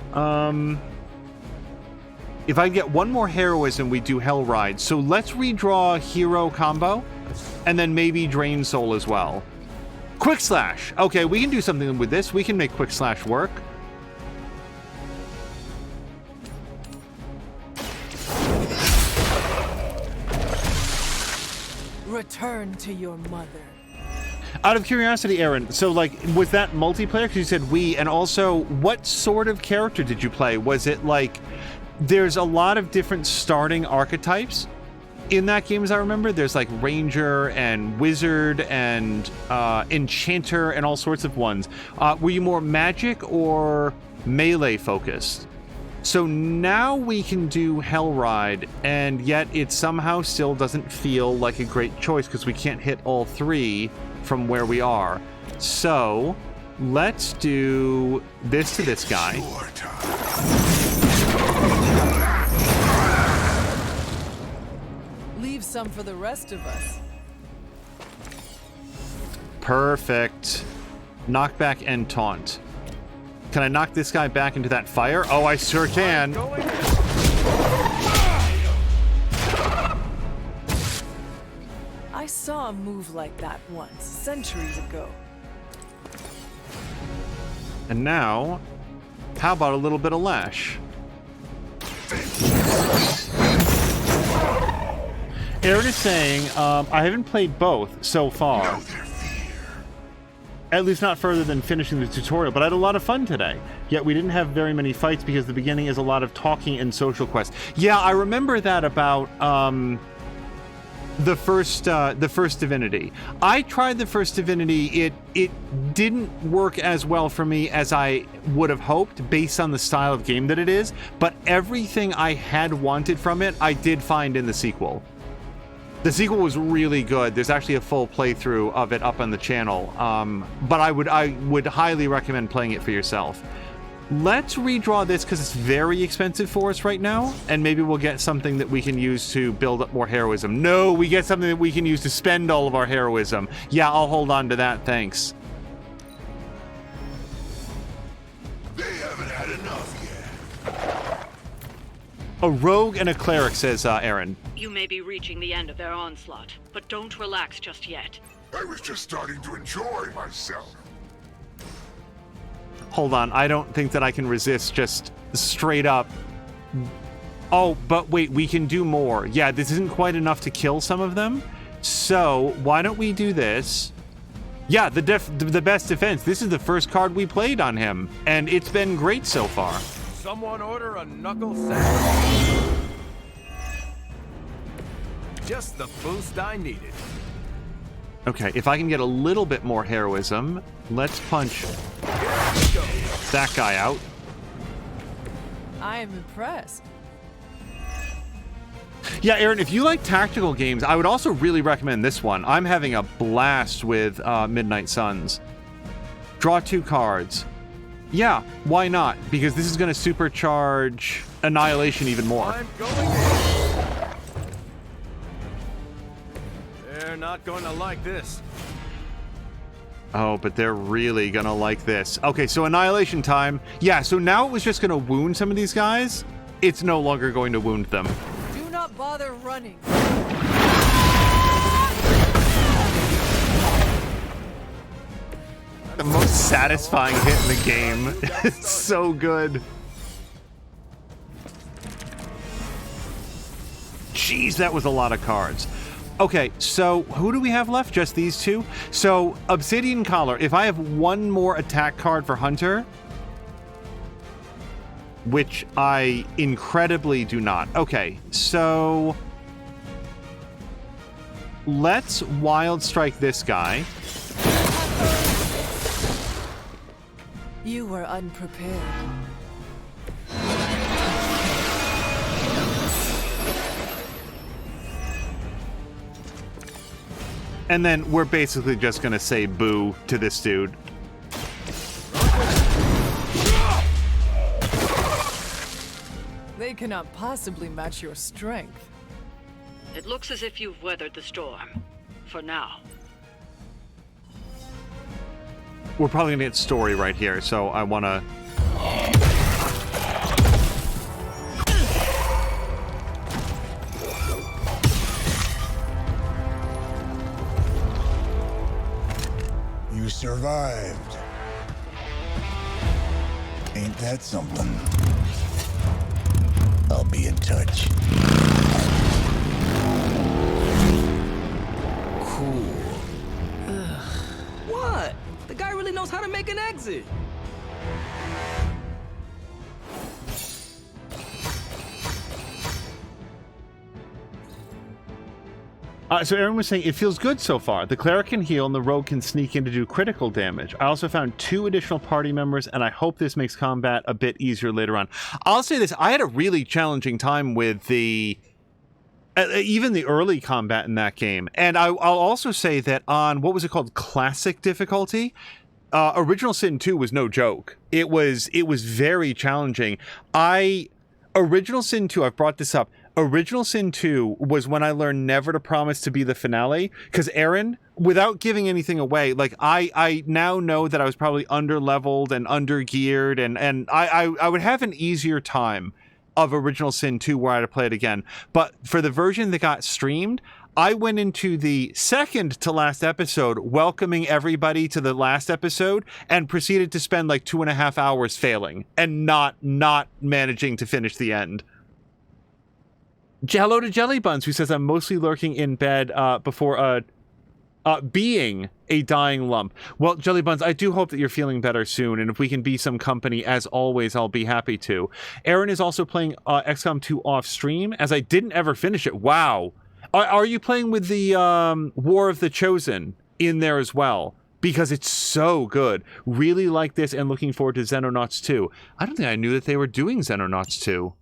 If I get one more heroism, we do Hell Ride. So let's redraw hero combo, and then maybe Drain Soul as well. Quick Slash. Okay, we can do something with this. We can make Quick Slash work. Return to your mother. Out of curiosity, Aaron, so like, was that multiplayer? Because you said we, and also, what sort of character did you play? Was it like, there's a lot of different starting archetypes in that game, as I remember. There's like Ranger and Wizard and Enchanter and all sorts of ones. Were you more magic or melee focused? So now we can do Hell Ride, and yet it somehow still doesn't feel like a great choice because we can't hit all 3 from where we are. So let's do this to this guy. Leave some for the rest of us. Perfect. Knockback and taunt. Can I knock this guy back into that fire? Oh, I sure can. I saw a move like that once, centuries ago. And now, how about a little bit of Lash? Aaron is saying, I haven't played both so far. At least not further than finishing the tutorial, but I had a lot of fun today. Yet we didn't have very many fights because the beginning is a lot of talking and social quests. Yeah, I remember that about the first Divinity. I tried the first Divinity. It didn't work as well for me as I would have hoped based on the style of game that it is, but everything I had wanted from it, I did find in the sequel. The sequel was really good. There's actually a full playthrough of it up on the channel, but I would highly recommend playing it for yourself. Let's redraw this because it's very expensive for us right now, and maybe we'll get something that we can use to build up more heroism. No, we get something that we can use to spend all of our heroism. Yeah, I'll hold on to that, thanks. They haven't had enough yet. A rogue and a cleric, says Aaron. You may be reaching the end of their onslaught, but don't relax just yet. I was just starting to enjoy myself. Hold on, I don't think that I can resist just straight up. Oh, but wait, we can do more. Yeah, this isn't quite enough to kill some of them. So why don't we do this? Yeah, the best defense. This is the first card we played on him, and it's been great so far. Someone order a knuckle sandwich. Just the boost I needed. Okay, if I can get a little bit more heroism, let's punch that guy out. I am impressed. Yeah, Aaron, if you like tactical games, I would also really recommend this one. I'm having a blast with Midnight Suns. Draw 2 cards. Yeah, why not? Because this is going to supercharge Annihilation even more. I'm going in. They're not going to like this. Oh, but they're really going to like this. Okay, so Annihilation time. Yeah, so now it was just going to wound some of these guys. It's no longer going to wound them. Do not bother running. The most satisfying hit in the game. It's so good. Jeez, that was a lot of cards. Okay, so who do we have left? Just these two? So, Obsidian Collar. If I have one more attack card for Hunter, which I incredibly do not. Okay, so let's Wild Strike this guy. You were unprepared. And then we're basically just gonna say boo to this dude. They cannot possibly match your strength. It looks as if you've weathered the storm. For now. We're probably gonna get story right here, so I wanna... You survived. Ain't that something? I'll be in touch. Cool. Ugh. What? The guy really knows how to make an exit. So Aaron was saying, it feels good so far. The cleric can heal and the rogue can sneak in to do critical damage. I also found 2 additional party members, and I hope this makes combat a bit easier later on. I'll say this, I had a really challenging time with the... even the early combat in that game. And I'll also say that on, what was it called? Classic difficulty? Original Sin 2 was no joke. It was very challenging. Original Sin 2, I've brought this up. Original Sin 2 was when I learned never to promise to be the finale. Because Aaron, without giving anything away, like I now know that I was probably under-leveled and under-geared, and I would have an easier time of Original Sin 2 where I had to play it again. But for the version that got streamed, I went into the second to last episode welcoming everybody to the last episode and proceeded to spend like 2.5 hours failing and not managing to finish the end. Hello to Jelly Buns, who says I'm mostly lurking in bed before being a dying lump. Well, Jelly Buns, I do hope that you're feeling better soon, and if we can be some company, as always, I'll be happy to. Aaron is also playing XCOM 2 off stream, as I didn't ever finish it. Wow. Are you playing with the War of the Chosen in there as well? Because it's so good. Really like this and looking forward to Xenonauts 2. I don't think I knew that they were doing Xenonauts 2.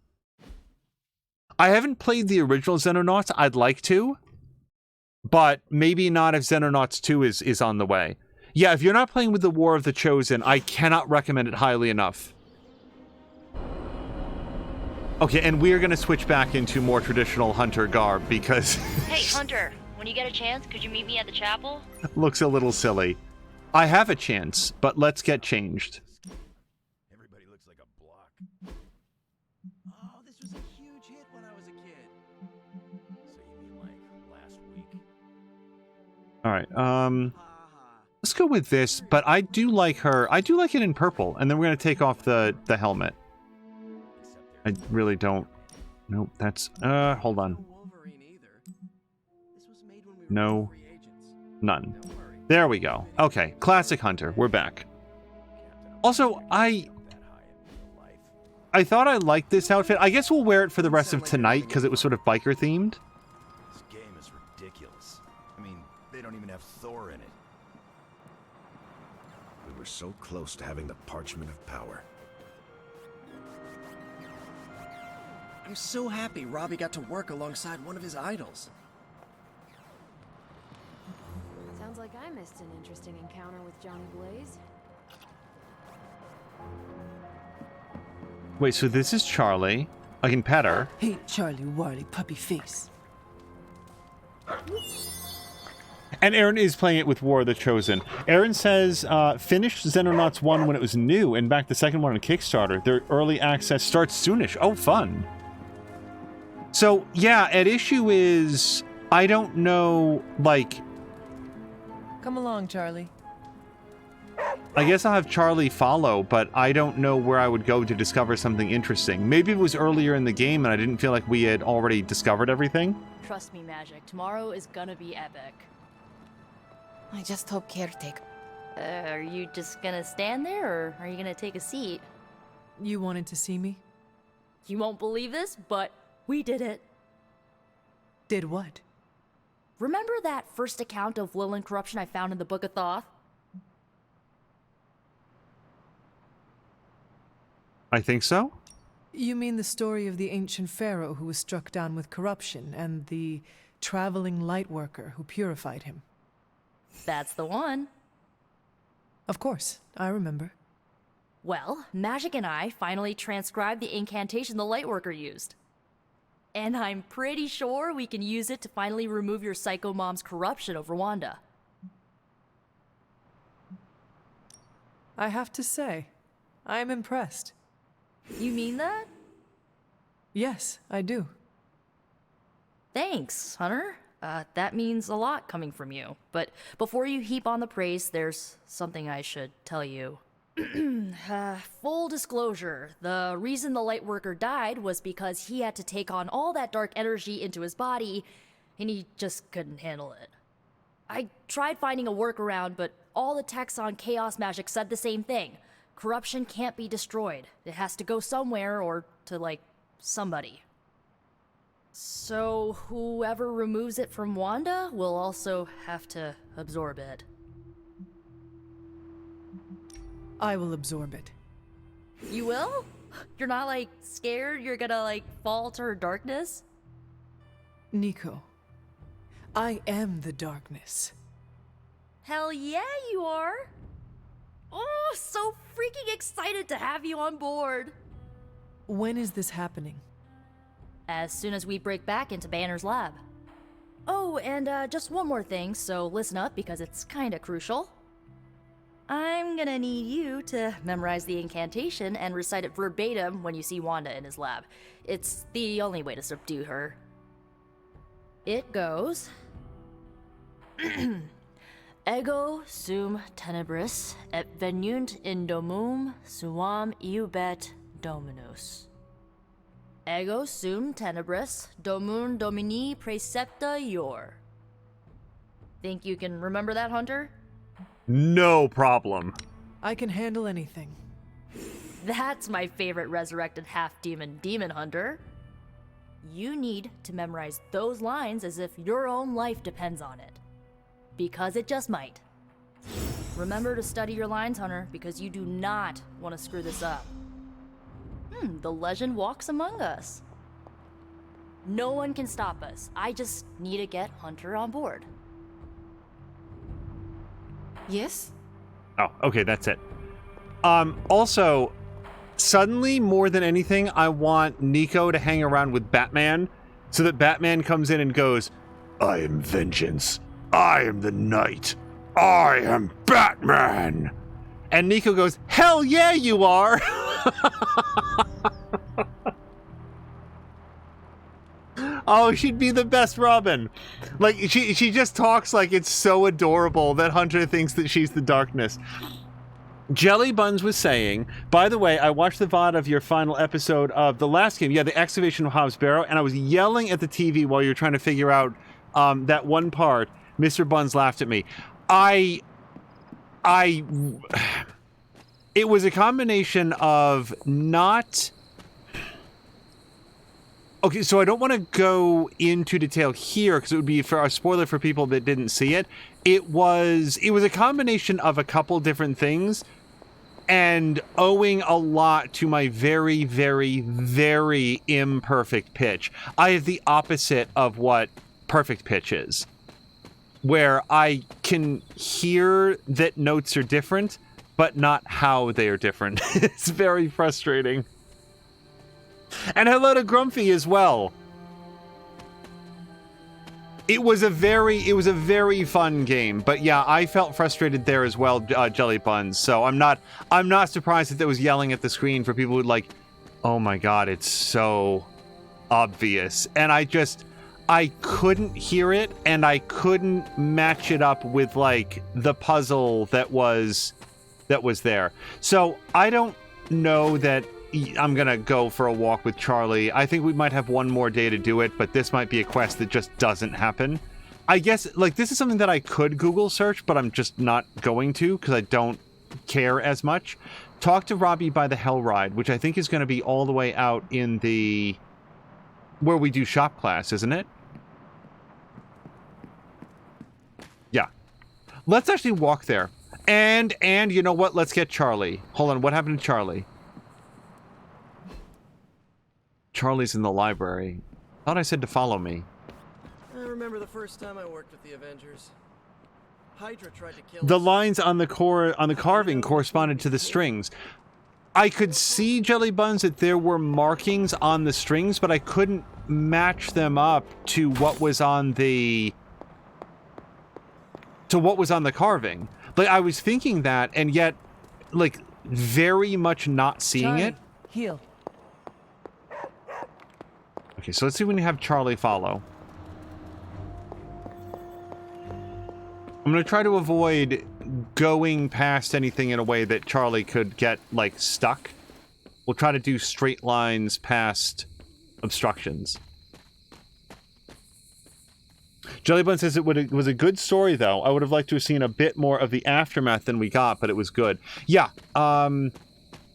I haven't played the original Xenonauts. I'd like to. But maybe not if Xenonauts 2 is on the way. Yeah, if you're not playing with the War of the Chosen, I cannot recommend it highly enough. Okay, and we are going to switch back into more traditional Hunter garb because... Hey, Hunter, when you get a chance, could you meet me at the chapel? looks a little silly. I have a chance, but let's get changed. Everybody looks like a block. Oh, this was a huge hit when I was a kid. So you mean like last week? All right, let's go with this, but I do like her. I do like it in purple, and then we're going to take off the helmet. I really don't. Nope, that's... hold on. No. None. There we go. Okay, classic Hunter. We're back. Also, I thought I liked this outfit. I guess we'll wear it for the rest of tonight because it was sort of biker themed. This game is ridiculous. I mean, they don't even have Thor in it. We were so close to having the Parchment of Power. I'm so happy Robbie got to work alongside one of his idols. Sounds like I missed an interesting encounter with Johnny Blaze. Wait, so this is Charlie. I can pet her. Hey, Charlie Warly puppy face. And Aaron is playing it with War of the Chosen. Aaron says, finished Xenonauts 1 when it was new and backed the second one on Kickstarter. Their early access starts soonish. Oh, fun. So, yeah, at issue is, I don't know, like... Come along, Charlie. I guess I'll have Charlie follow, but I don't know where I would go to discover something interesting. Maybe it was earlier in the game and I didn't feel like we had already discovered everything. Trust me, Magic. Tomorrow is gonna be epic. I just hope caretaker. Are you just gonna stand there, or are you gonna take a seat? You wanted to see me? You won't believe this, but we did it. Did what? Remember that first account of Lilin corruption I found in the Book of Thoth? I think so. You mean the story of the ancient pharaoh who was struck down with corruption and the traveling lightworker who purified him? That's the one. Of course, I remember. Well, Magic and I finally transcribed the incantation the lightworker used. And I'm pretty sure we can use it to finally remove your psycho mom's corruption over Wanda. I have to say, I am impressed. You mean that? Yes, I do. Thanks, Hunter. That means a lot coming from you. But before you heap on the praise, there's something I should tell you. Full disclosure, the reason the Lightworker died was because he had to take on all that dark energy into his body, and he just couldn't handle it. I tried finding a workaround, but all the texts on Chaos Magic said the same thing. Corruption can't be destroyed. It has to go somewhere or to, like, somebody. So whoever removes it from Wanda will also have to absorb it. I will absorb it. You will? You're not, like, scared you're gonna, like, fall to her darkness? Nico, I am the darkness. Hell yeah, you are! Oh, so freaking excited to have you on board! When is this happening? As soon as we break back into Banner's lab. Oh, and just one more thing, so listen up because it's kinda crucial. I'm gonna need you to memorize the incantation and recite it verbatim when you see Wanda in his lab. It's the only way to subdue her. It goes... Ego sum tenebris et venunt in domum suam iubet dominus. Ego sum tenebris domum domini praecepta ior. Think you can remember that, Hunter? No problem. I can handle anything. That's my favorite resurrected half-demon demon hunter. You need to memorize those lines as if your own life depends on it. Because it just might. Remember to study your lines, Hunter, because you do not want to screw this up. The legend walks among us. No one can stop us. I just need to get Hunter on board. Yes? Oh, okay, that's it. Also, suddenly, more than anything, I want Nico to hang around with Batman so that Batman comes in and goes, I am vengeance. I am the night. I am Batman. And Nico goes, hell yeah, you are. Oh, she'd be the best Robin. Like, she just talks like it's so adorable that Hunter thinks that she's the darkness. Jelly Buns was saying, by the way, I watched the VOD of your final episode of the last game. Yeah, the excavation of Hobbs Barrow, and I was yelling at the TV while you were trying to figure out that one part. Mr. Buns laughed at me. It was a combination of not... Okay, so I don't want to go into detail here because it would be for a spoiler for people that didn't see it. It was a combination of a couple different things and owing a lot to my very, very, very imperfect pitch. I have the opposite of what perfect pitch is, where I can hear that notes are different, but not how they are different. It's very frustrating. And hello to Grumpy as well. It was a very fun game, but yeah, I felt frustrated there as well, Jelly Buns. So I'm not surprised that there was yelling at the screen for people who like, oh my god, it's so obvious. And I couldn't hear it, and I couldn't match it up with like the puzzle that was there. So I don't know that I'm gonna go for a walk with Charlie. I think we might have one more day to do it, but this might be a quest that just doesn't happen. I guess, like, this is something that I could Google search, but I'm just not going to because I don't care as much. Talk to Robbie by the Hell Ride, which I think is going to be all the way out in the... where we do shop class, isn't it? Yeah. Let's actually walk there. And you know what? Let's get Charlie. Hold on, what happened to Charlie? Charlie's in the library. Thought I said to follow me. I remember the first time I worked with the Avengers. Hydra tried to kill The us. lines on the carving corresponded to the strings. I could see, Jelly Buns, that there were markings on the strings, but I couldn't match them up to what was on the carving. Like, I was thinking that, and yet, like, very much not seeing it. Heal. Okay, so let's see when you have Charlie follow. I'm going to try to avoid going past anything in a way that Charlie could get, like, stuck. We'll try to do straight lines past obstructions. Jellybun says it was a good story, though. I would have liked to have seen a bit more of the aftermath than we got, but it was good. Yeah,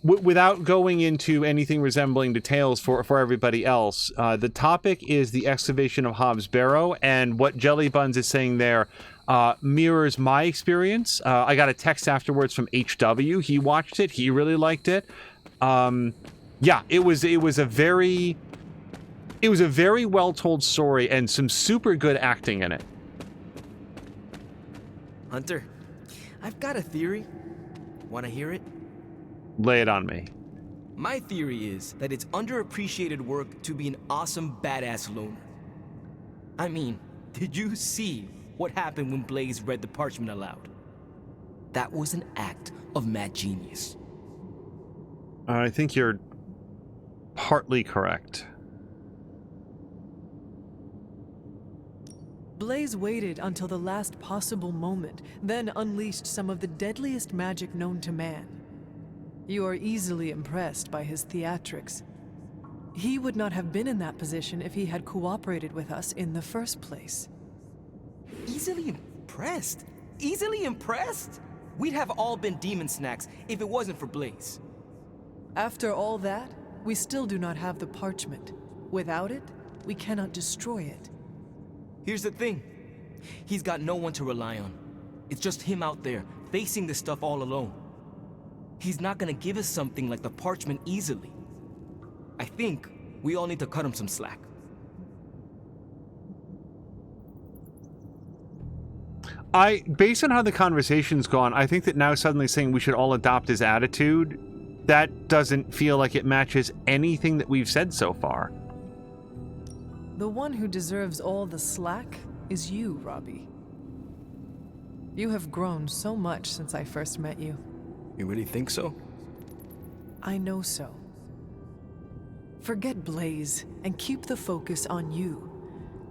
without going into anything resembling details for everybody else, the topic is the excavation of Hobbs Barrow, and what Jellybuns is saying there mirrors my experience. I got a text afterwards from HW. He watched it. He really liked it. Yeah, it was a very well told story and some super good acting in it. Hunter, I've got a theory. Want to hear it? Lay it on me. My theory is that it's underappreciated work to be an awesome badass loner. I mean, did you see what happened when Blaze read the parchment aloud? That was an act of mad genius. I think you're partly correct. Blaze waited until the last possible moment, then unleashed some of the deadliest magic known to man. You are easily impressed by his theatrics. He would not have been in that position if he had cooperated with us in the first place. Easily impressed? Easily impressed? We'd have all been demon snacks if it wasn't for Blaze. After all that, we still do not have the parchment. Without it, we cannot destroy it. Here's the thing. He's got no one to rely on. It's just him out there, facing this stuff all alone. He's not gonna give us something like the parchment easily. I think we all need to cut him some slack. Based on how the conversation's gone, I think that now suddenly saying we should all adopt his attitude, that doesn't feel like it matches anything that we've said so far. The one who deserves all the slack is you, Robbie. You have grown so much since I first met you. You really think so? I know so. Forget Blaze and keep the focus on you.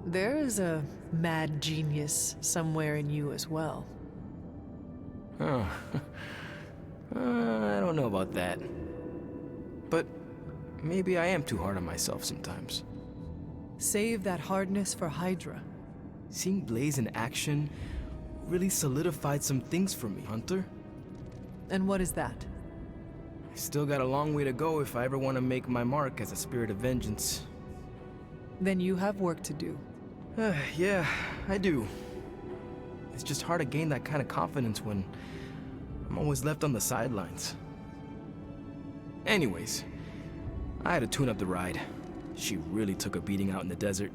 There is a mad genius somewhere in you as well. Oh. I don't know about that. But maybe I am too hard on myself sometimes. Save that hardness for Hydra. Seeing Blaze in action really solidified some things for me, Hunter. And what is that? I still got a long way to go if I ever want to make my mark as a spirit of vengeance. Then you have work to do. Yeah, I do. It's just hard to gain that kind of confidence when I'm always left on the sidelines. Anyways, I had to tune up the ride. She really took a beating out in the desert.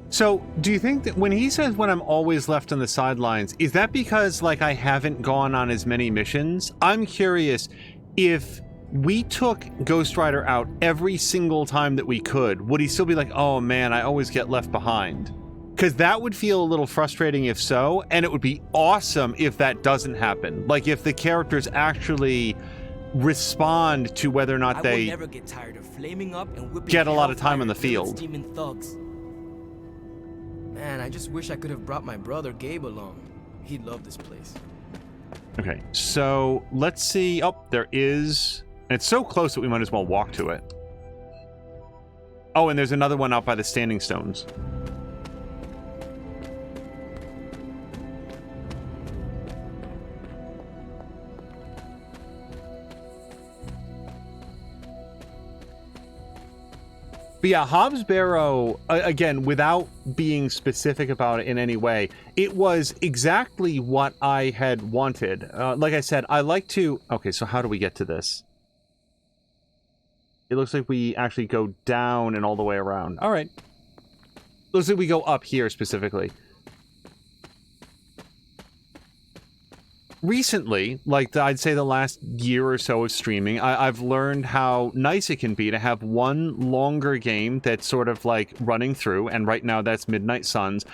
So, do you think that when he says when I'm always left on the sidelines, is that because, like, I haven't gone on as many missions? I'm curious if we took Ghost Rider out every single time that we could, would he still be like, oh man, I always get left behind? Because that would feel a little frustrating if so, and it would be awesome if that doesn't happen. Like if the characters actually respond to whether or not they never get tired of flaming up and whipping get a lot of time hellfire on the until it's field. demon thugs. Man, I just wish I could have brought my brother Gabe along. He'd love this place. Okay, so let's see. Oh, there is. It's so close that we might as well walk to it. Oh, and there's another one out by the Standing Stones. But yeah, Hobbs Barrow, again, without being specific about it in any way, it was exactly what I had wanted. Like I said, I like to... Okay, so how do we get to this? It looks like we actually go down and all the way around. All right. Looks like we go up here specifically. Recently, like I'd say the last year or so of streaming, I've learned how nice it can be to have one longer game that's sort of like running through, and right now that's Midnight Suns,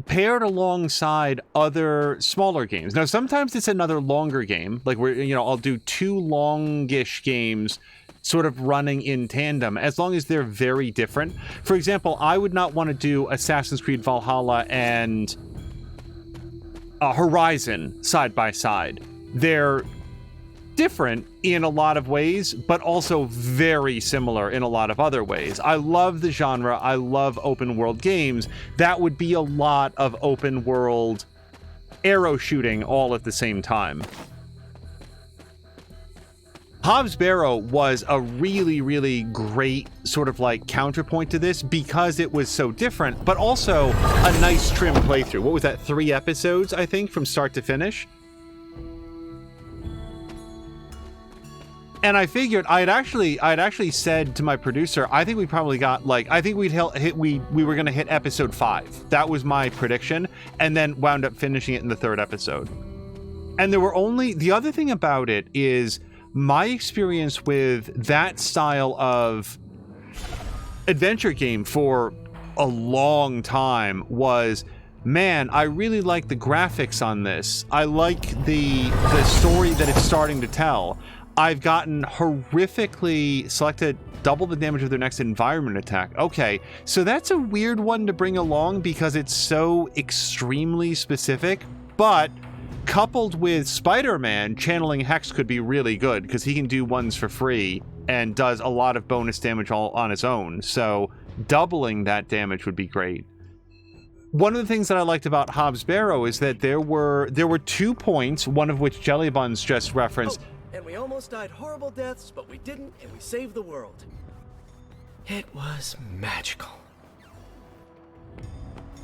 paired alongside other smaller games. Now, sometimes it's another longer game, like I'll do 2 longish games sort of running in tandem, as long as they're very different. For example, I would not want to do Assassin's Creed Valhalla and Horizon side by side. They're different in a lot of ways, but also very similar in a lot of other ways. I love the genre. I love open world games. That would be a lot of open world arrow shooting all at the same time. Hobbs Barrow was a really, really great sort of like counterpoint to this because it was so different, but also a nice trim playthrough. What was that, 3 episodes, I think, from start to finish? And I figured I'd actually said to my producer, I think we probably got like, I think we were going to hit episode 5. That was my prediction, and then wound up finishing it in the 3rd episode. And there were only, the other thing about it is my experience with that style of adventure game for a long time was, man, I really like the graphics on this. I like the story that it's starting to tell. I've gotten horrifically selected double the damage of their next environment attack. Okay, so that's a weird one to bring along because it's so extremely specific, but coupled with Spider-Man, channeling Hex could be really good because he can do ones for free and does a lot of bonus damage all on his own. So doubling that damage would be great. One of the things that I liked about Hobbs Barrow is that there were 2 points, one of which Jelly Buns just referenced. Oh, and we almost died horrible deaths, but we didn't, and we saved the world. It was magical.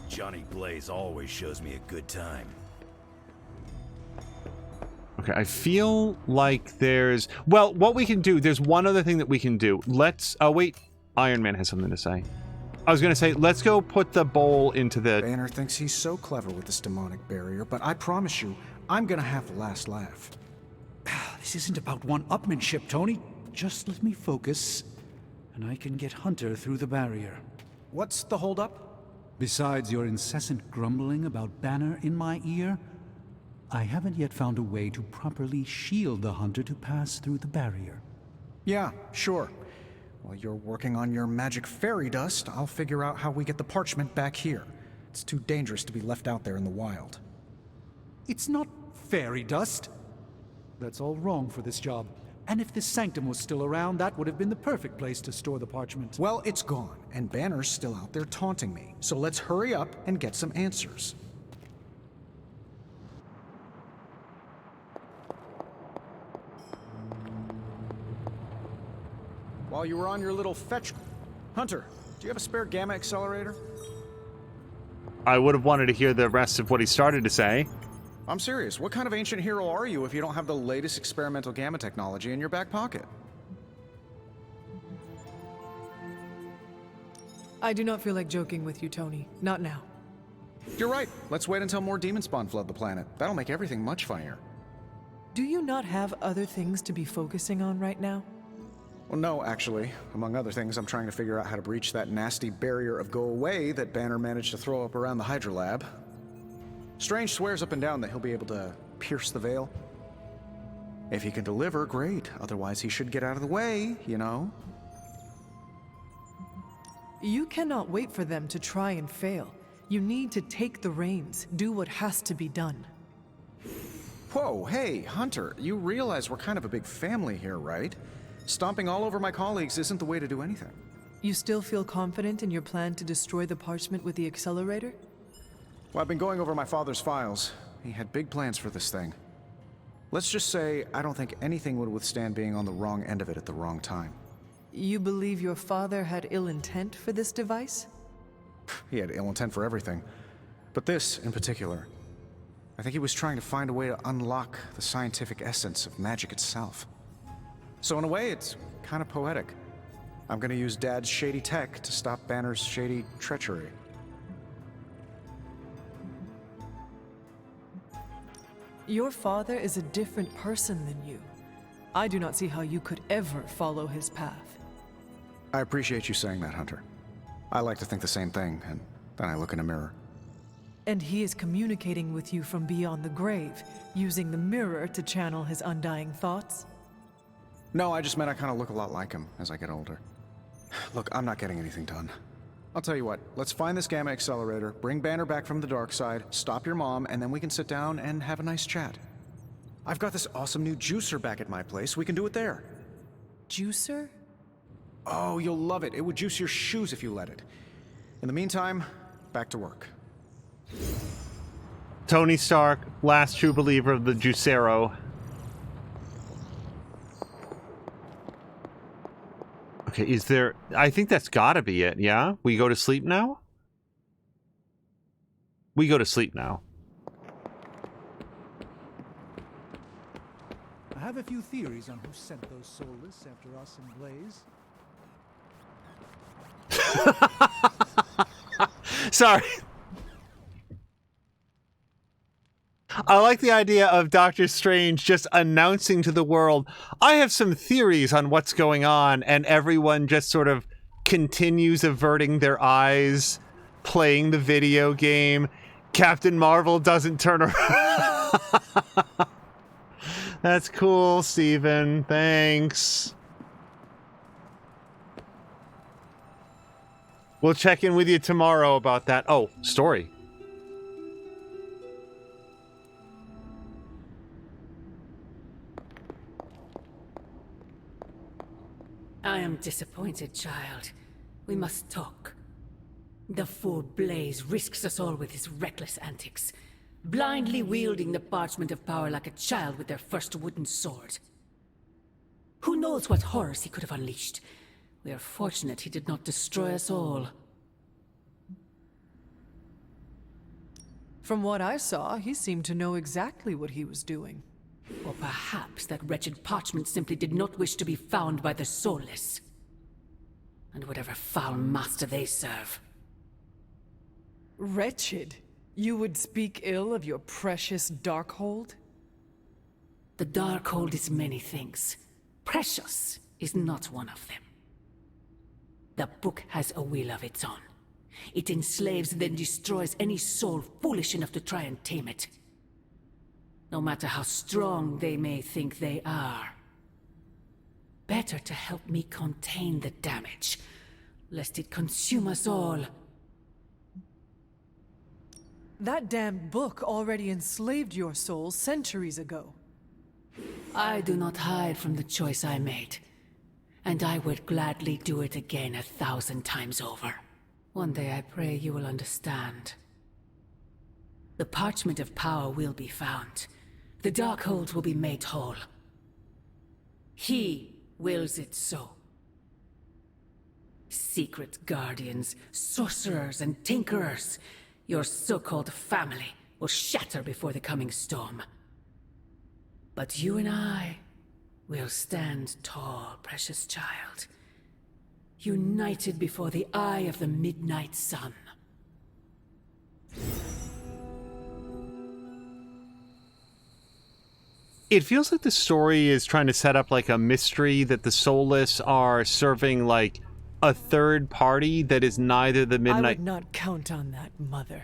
Johnny Blaze always shows me a good time. Okay, I feel like there's... Well, what we can do, there's one other thing that we can do. Let's... Oh, wait. Iron Man has something to say. I was going to say, let's go put the bowl into the... Banner thinks he's so clever with this demonic barrier, but I promise you, I'm going to have the last laugh. This isn't about one-upmanship, Tony. Just let me focus, and I can get Hunter through the barrier. What's the holdup? Besides your incessant grumbling about Banner in my ear, I haven't yet found a way to properly shield the Hunter to pass through the barrier. Yeah, sure. While you're working on your magic fairy dust, I'll figure out how we get the parchment back here. It's too dangerous to be left out there in the wild. It's not fairy dust. That's all wrong for this job. And if this sanctum was still around, that would have been the perfect place to store the parchment. Well, it's gone, and Banner's still out there taunting me. So let's hurry up and get some answers. While you were on your little fetch... Hunter, do you have a spare gamma accelerator? I would have wanted to hear the rest of what he started to say. I'm serious. What kind of ancient hero are you if you don't have the latest experimental gamma technology in your back pocket? I do not feel like joking with you, Tony. Not now. You're right. Let's wait until more demon spawn flood the planet. That'll make everything much funnier. Do you not have other things to be focusing on right now? Well, no, actually. Among other things, I'm trying to figure out how to breach that nasty barrier of go away that Banner managed to throw up around the Hydra lab. Strange swears up and down that he'll be able to pierce the veil. If he can deliver, great. Otherwise, he should get out of the way, you know? You cannot wait for them to try and fail. You need to take the reins, do what has to be done. Whoa, hey, Hunter, you realize we're kind of a big family here, right? Stomping all over my colleagues isn't the way to do anything. You still feel confident in your plan to destroy the parchment with the accelerator? Well, I've been going over my father's files. He had big plans for this thing. Let's just say I don't think anything would withstand being on the wrong end of it at the wrong time. You believe your father had ill intent for this device? He had ill intent for everything. But this, in particular. I think he was trying to find a way to unlock the scientific essence of magic itself. So in a way, it's kind of poetic. I'm gonna use Dad's shady tech to stop Banner's shady treachery. Your father is a different person than you. I do not see how you could ever follow his path. I appreciate you saying that, Hunter. I like to think the same thing, and then I look in a mirror. And he is communicating with you from beyond the grave, using the mirror to channel his undying thoughts? No, I just meant I kind of look a lot like him as I get older. Look, I'm not getting anything done. I'll tell you what, let's find this gamma accelerator, bring Banner back from the dark side, stop your mom, and then we can sit down and have a nice chat. I've got this awesome new juicer back at my place. We can do it there. Juicer? Oh, you'll love it. It would juice your shoes if you let it. In the meantime, back to work. Tony Stark, last true believer of the Juicero. Okay, is there... I think that's gotta be it, yeah? We go to sleep now? We go to sleep now. I have a few theories on who sent those soulless after us and Blaze. Sorry. I like the idea of Doctor Strange just announcing to the world, I have some theories on what's going on, and everyone just sort of continues averting their eyes, playing the video game. Captain Marvel doesn't turn around. That's cool, Steven. Thanks. We'll check in with you tomorrow about that. Oh, story. I am disappointed, child. We must talk. The fool Blaze risks us all with his reckless antics, blindly wielding the parchment of power like a child with their first wooden sword. Who knows what horrors he could have unleashed? We are fortunate he did not destroy us all. From what I saw, he seemed to know exactly what he was doing. Or perhaps that wretched parchment simply did not wish to be found by the soulless. And whatever foul master they serve. Wretched? You would speak ill of your precious Darkhold? The Darkhold is many things. Precious is not one of them. The book has a will of its own. It enslaves, then destroys any soul foolish enough to try and tame it. No matter how strong they may think they are. Better to help me contain the damage, lest it consume us all. That damned book already enslaved your soul centuries ago. I do not hide from the choice I made, and I would gladly do it again 1,000 times over. One day I pray you will understand. The parchment of power will be found. The Darkhold will be made whole. He wills it so. Secret guardians, sorcerers, and tinkerers, your so-called family, will shatter before the coming storm. But you and I will stand tall, precious child. United before the eye of the midnight sun. It feels like the story is trying to set up like a mystery that the Soulless are serving like a third party that is neither the I Midnight would not count on that, Mother.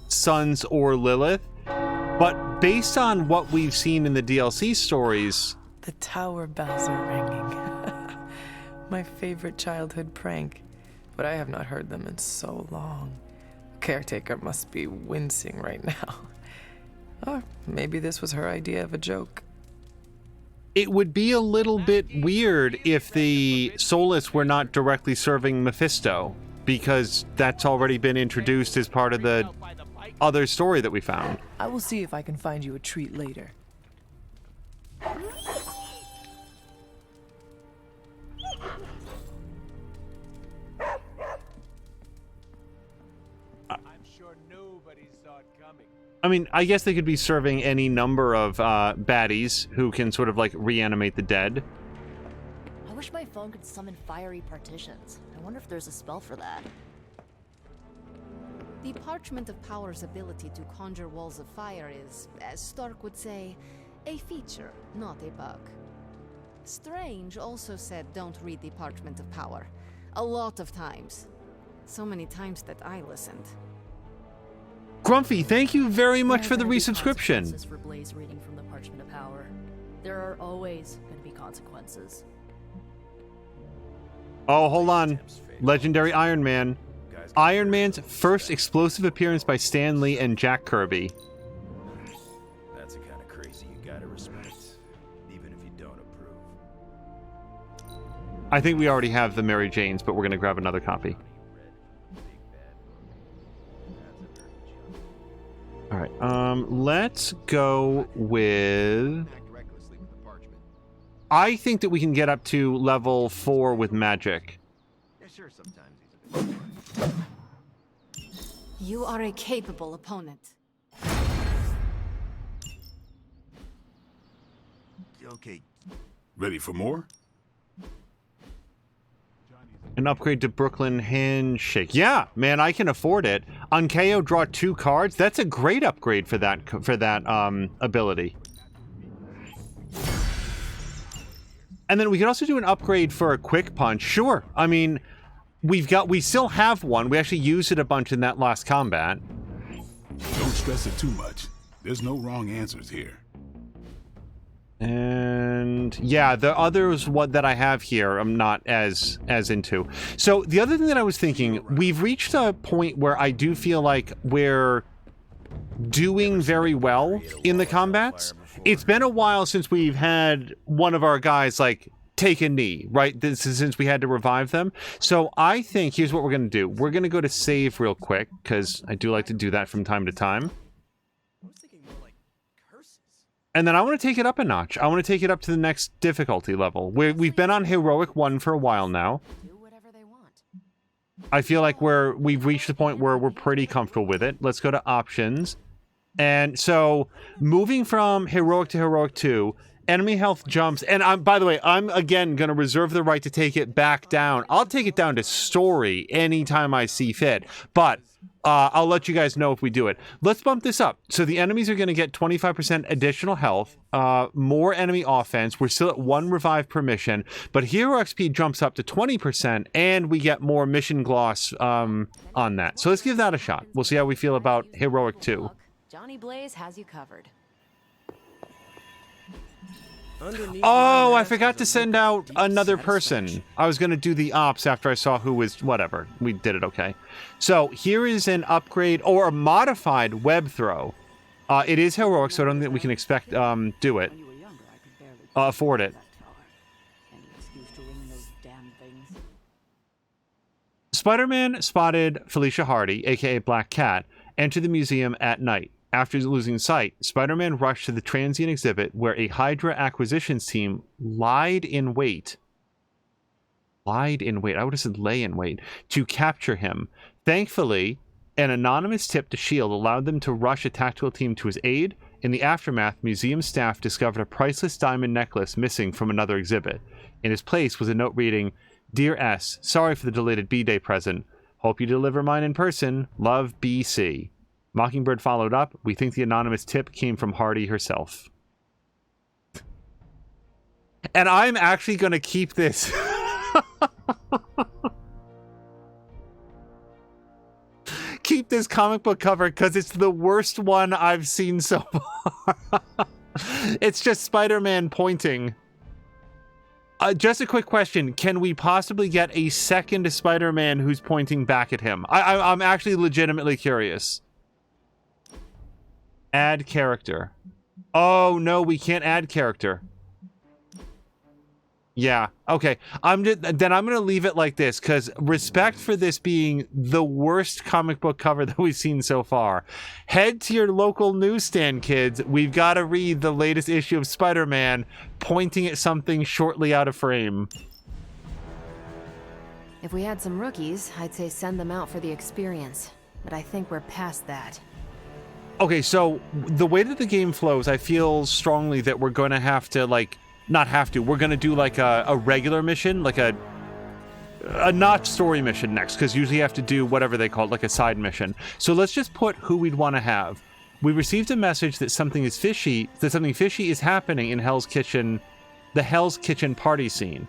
Suns or Lilith. But based on what we've seen in the DLC stories... The tower bells are ringing. My favorite childhood prank. But I have not heard them in so long. Caretaker must be wincing right now. Or maybe this was her idea of a joke. It would be a little bit weird if the Soulless were not directly serving Mephisto, because that's already been introduced as part of the other story that we found. I will see if I can find you a treat later. I mean, I guess they could be serving any number of baddies who can sort of like reanimate the dead. I wish my phone could summon fiery partitions. I wonder if there's a spell for that. The Parchment of Power's ability to conjure walls of fire is, as Stark would say, a feature, not a bug. Strange also said don't read the Parchment of Power. A lot of times. So many times that I listened. Grumpy, thank you very much for the resubscription. For Blaze reading from the Parchment of Power. There are always going to be consequences. Oh, hold on. Legendary Iron Man. Iron Man's first explosive appearance by Stan Lee and Jack Kirby. That's the kind of crazy you gotta respect, even if you don't approve. I think we already have the Mary Janes, but we're going to grab another copy. All right, let's go with... I think that we can get up to level 4 with magic. Yeah, sure, sometimes he's a bit... You are a capable opponent. Okay. Ready for more? An upgrade to Brooklyn Handshake. Yeah, man, I can afford it. On KO, draw 2 cards. That's a great upgrade for that ability. And then we could also do an upgrade for a quick punch. Sure. I mean, we still have one. We actually used it a bunch in that last combat. Don't stress it too much. There's no wrong answers here. And yeah, the others that I have here, I'm not as into. So the other thing that I was thinking, we've reached a point where I do feel like we're doing very well in the combats. It's been a while since we've had one of our guys like take a knee, right? This is since we had to revive them. So I think here's what we're going to do. We're going to go to save real quick because I do like to do that from time to time. And then I want to take it up a notch. I want to take it up to the next difficulty level. We've been on Heroic 1 for a while now. I feel like we've reached the point where we're pretty comfortable with it. Let's go to options. And so, moving from Heroic to Heroic 2, enemy health jumps. And by the way, I'm again going to reserve the right to take it back down. I'll take it down to story anytime I see fit. But I'll let you guys know if we do it. Let's bump this up. So the enemies are going to get 25% additional health, more enemy offense. We're still at 1 revive per mission, but hero XP jumps up to 20%, and we get more mission gloss on that. So let's give that a shot. We'll see how we feel about Heroic 2. Johnny Blaze has you covered. Oh, I forgot to send out another person. I was going to do the ops after I saw who was... Whatever. We did it okay. So here is an upgrade or a modified web throw. It is heroic, so I don't think we can expect do it. Afford it. Spider-Man spotted Felicia Hardy, aka Black Cat, enter the museum at night. After losing sight, Spider-Man rushed to the transient exhibit where a Hydra acquisitions team lied in wait. Lied in wait. I would have said lay in wait. To capture him. Thankfully, an anonymous tip to S.H.I.E.L.D. allowed them to rush a tactical team to his aid. In the aftermath, museum staff discovered a priceless diamond necklace missing from another exhibit. In his place was a note reading, "Dear S, sorry for the delayed B-Day present. Hope you deliver mine in person. Love, BC." Mockingbird followed up. We think the anonymous tip came from Hardy herself. And I'm actually going to keep this. Keep this comic book cover because it's the worst one I've seen so far. It's just Spider-Man pointing. Just a quick question. Can we possibly get a second Spider-Man who's pointing back at him? I'm actually legitimately curious. Add character. Oh, no, we can't add character. Yeah, okay. Then I'm going to leave it like this, because respect for this being the worst comic book cover that we've seen so far. Head to your local newsstand, kids. We've got to read the latest issue of Spider-Man pointing at something shortly out of frame. If we had some rookies, I'd say send them out for the experience. But I think we're past that. Okay, so the way that the game flows, I feel strongly that we're going to have to, like, not have to. We're going to do like a regular mission, like a not story mission next, because usually you have to do whatever they call it, like a side mission. So let's just put who we'd want to have. We received a message that something fishy is happening in Hell's Kitchen, the Hell's Kitchen party scene.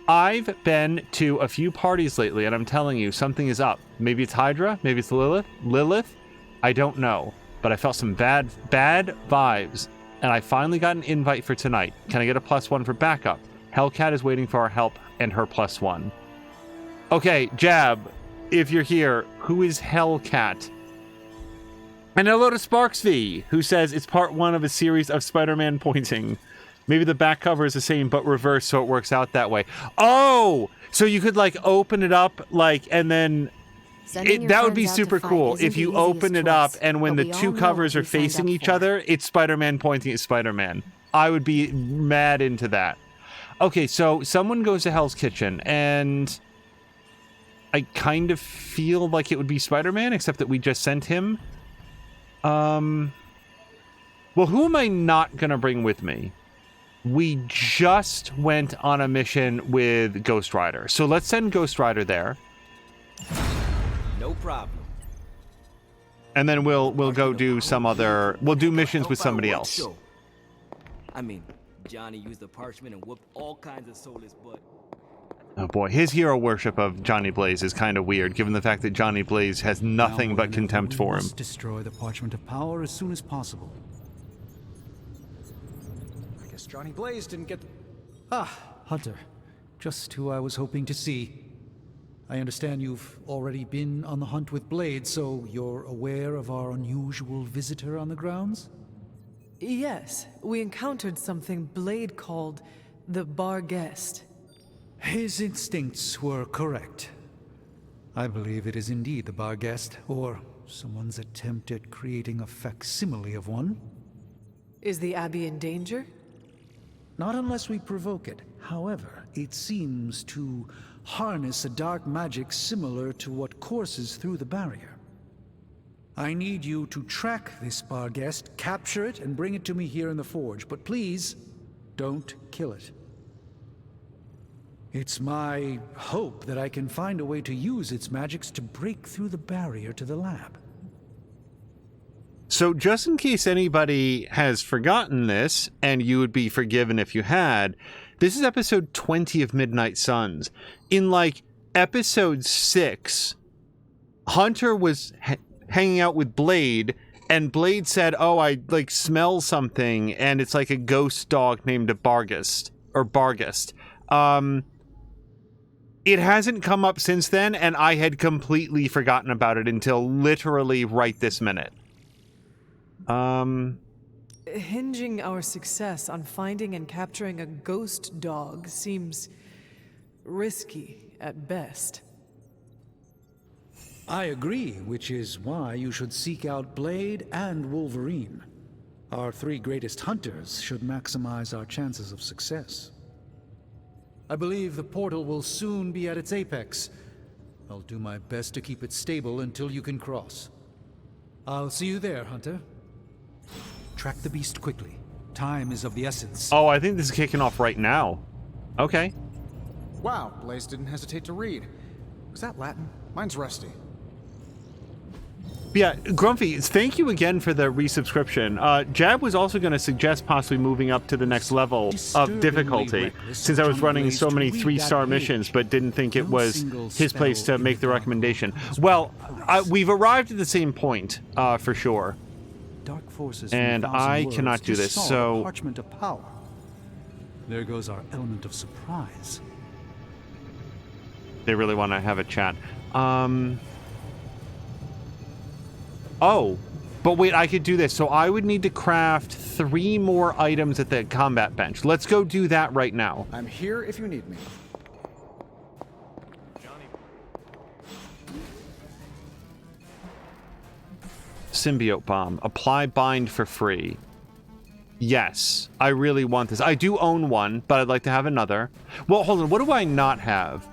I've been to a few parties lately, and I'm telling you, something is up. Maybe it's Hydra, maybe it's Lilith. I don't know, but I felt some bad vibes. And I finally got an invite for tonight. Can I get a +1 for backup? Hellcat is waiting for our help and her +1. Okay, Jab, if you're here, who is Hellcat? And hello to Sparks V, who says it's part 1 of a series of Spider-Man pointing. Maybe the back cover is the same but reversed, so it works out that way. Oh! So you could, like, open it up, like, and then... that would be super cool if you open it up and when the two covers are facing each other, it's Spider-Man pointing at Spider-Man. I would be mad into that. Okay, so someone goes to Hell's Kitchen, and I kind of feel like it would be Spider-Man, except that we just sent him. Well, who am I not going to bring with me? We just went on a mission with Ghost Rider. So let's send Ghost Rider there. No problem. And then we'll go do some other... We'll do missions with somebody else. I mean, Johnny used the parchment and whooped all kinds of soulless butt. Oh boy, his hero worship of Johnny Blaze is kind of weird, given the fact that Johnny Blaze has nothing but contempt for him. Destroy the Parchment of Power as soon as possible. I guess Johnny Blaze didn't get... Ah, Hunter. Just who I was hoping to see. I understand you've already been on the hunt with Blade, so you're aware of our unusual visitor on the grounds? Yes, we encountered something Blade called the Bar Guest. His instincts were correct. I believe it is indeed the Bar Guest, or someone's attempt at creating a facsimile of one. Is the Abbey in danger? Not unless we provoke it. However, it seems to harness a dark magic similar to what courses through the barrier. I need you to track this Bar Guest, capture it, and bring it to me here in the forge. But please, don't kill it. It's my hope that I can find a way to use its magics to break through the barrier to the lab. So just in case anybody has forgotten this, and you would be forgiven if you had, this is episode 20 of Midnight Suns. In, like, episode 6, Hunter was hanging out with Blade, and Blade said, oh, I, like, smell something, and it's like a ghost dog named a Barghest. It hasn't come up since then, and I had completely forgotten about it until literally right this minute. Hinging our success on finding and capturing a ghost dog seems risky at best. I agree, which is why you should seek out Blade and Wolverine. Our 3 greatest hunters should maximize our chances of success. I believe the portal will soon be at its apex. I'll do my best to keep it stable until you can cross. I'll see you there, Hunter. Track the beast quickly. Time is of the essence. Oh, I think this is kicking off right now. Okay. Wow, Blaze didn't hesitate to read. Was that Latin? Mine's rusty. But yeah, Grumpy, thank you again for the resubscription. Jab was also going to suggest possibly moving up to the next level of difficulty, since I was running so many 3-star missions, but didn't think it was his place to make the recommendation. Well, we've arrived at the same point, for sure. Dark forces and I cannot do this, so... Parchment of power. There goes our element of surprise. They really want to have a chat. Oh, but wait, I could do this. So I would need to craft 3 more items at the combat bench. Let's go do that right now. I'm here if you need me. Symbiote bomb. Apply bind for free. Yes, I really want this. I do own one, but I'd like to have another. Well, hold on. What do I not have?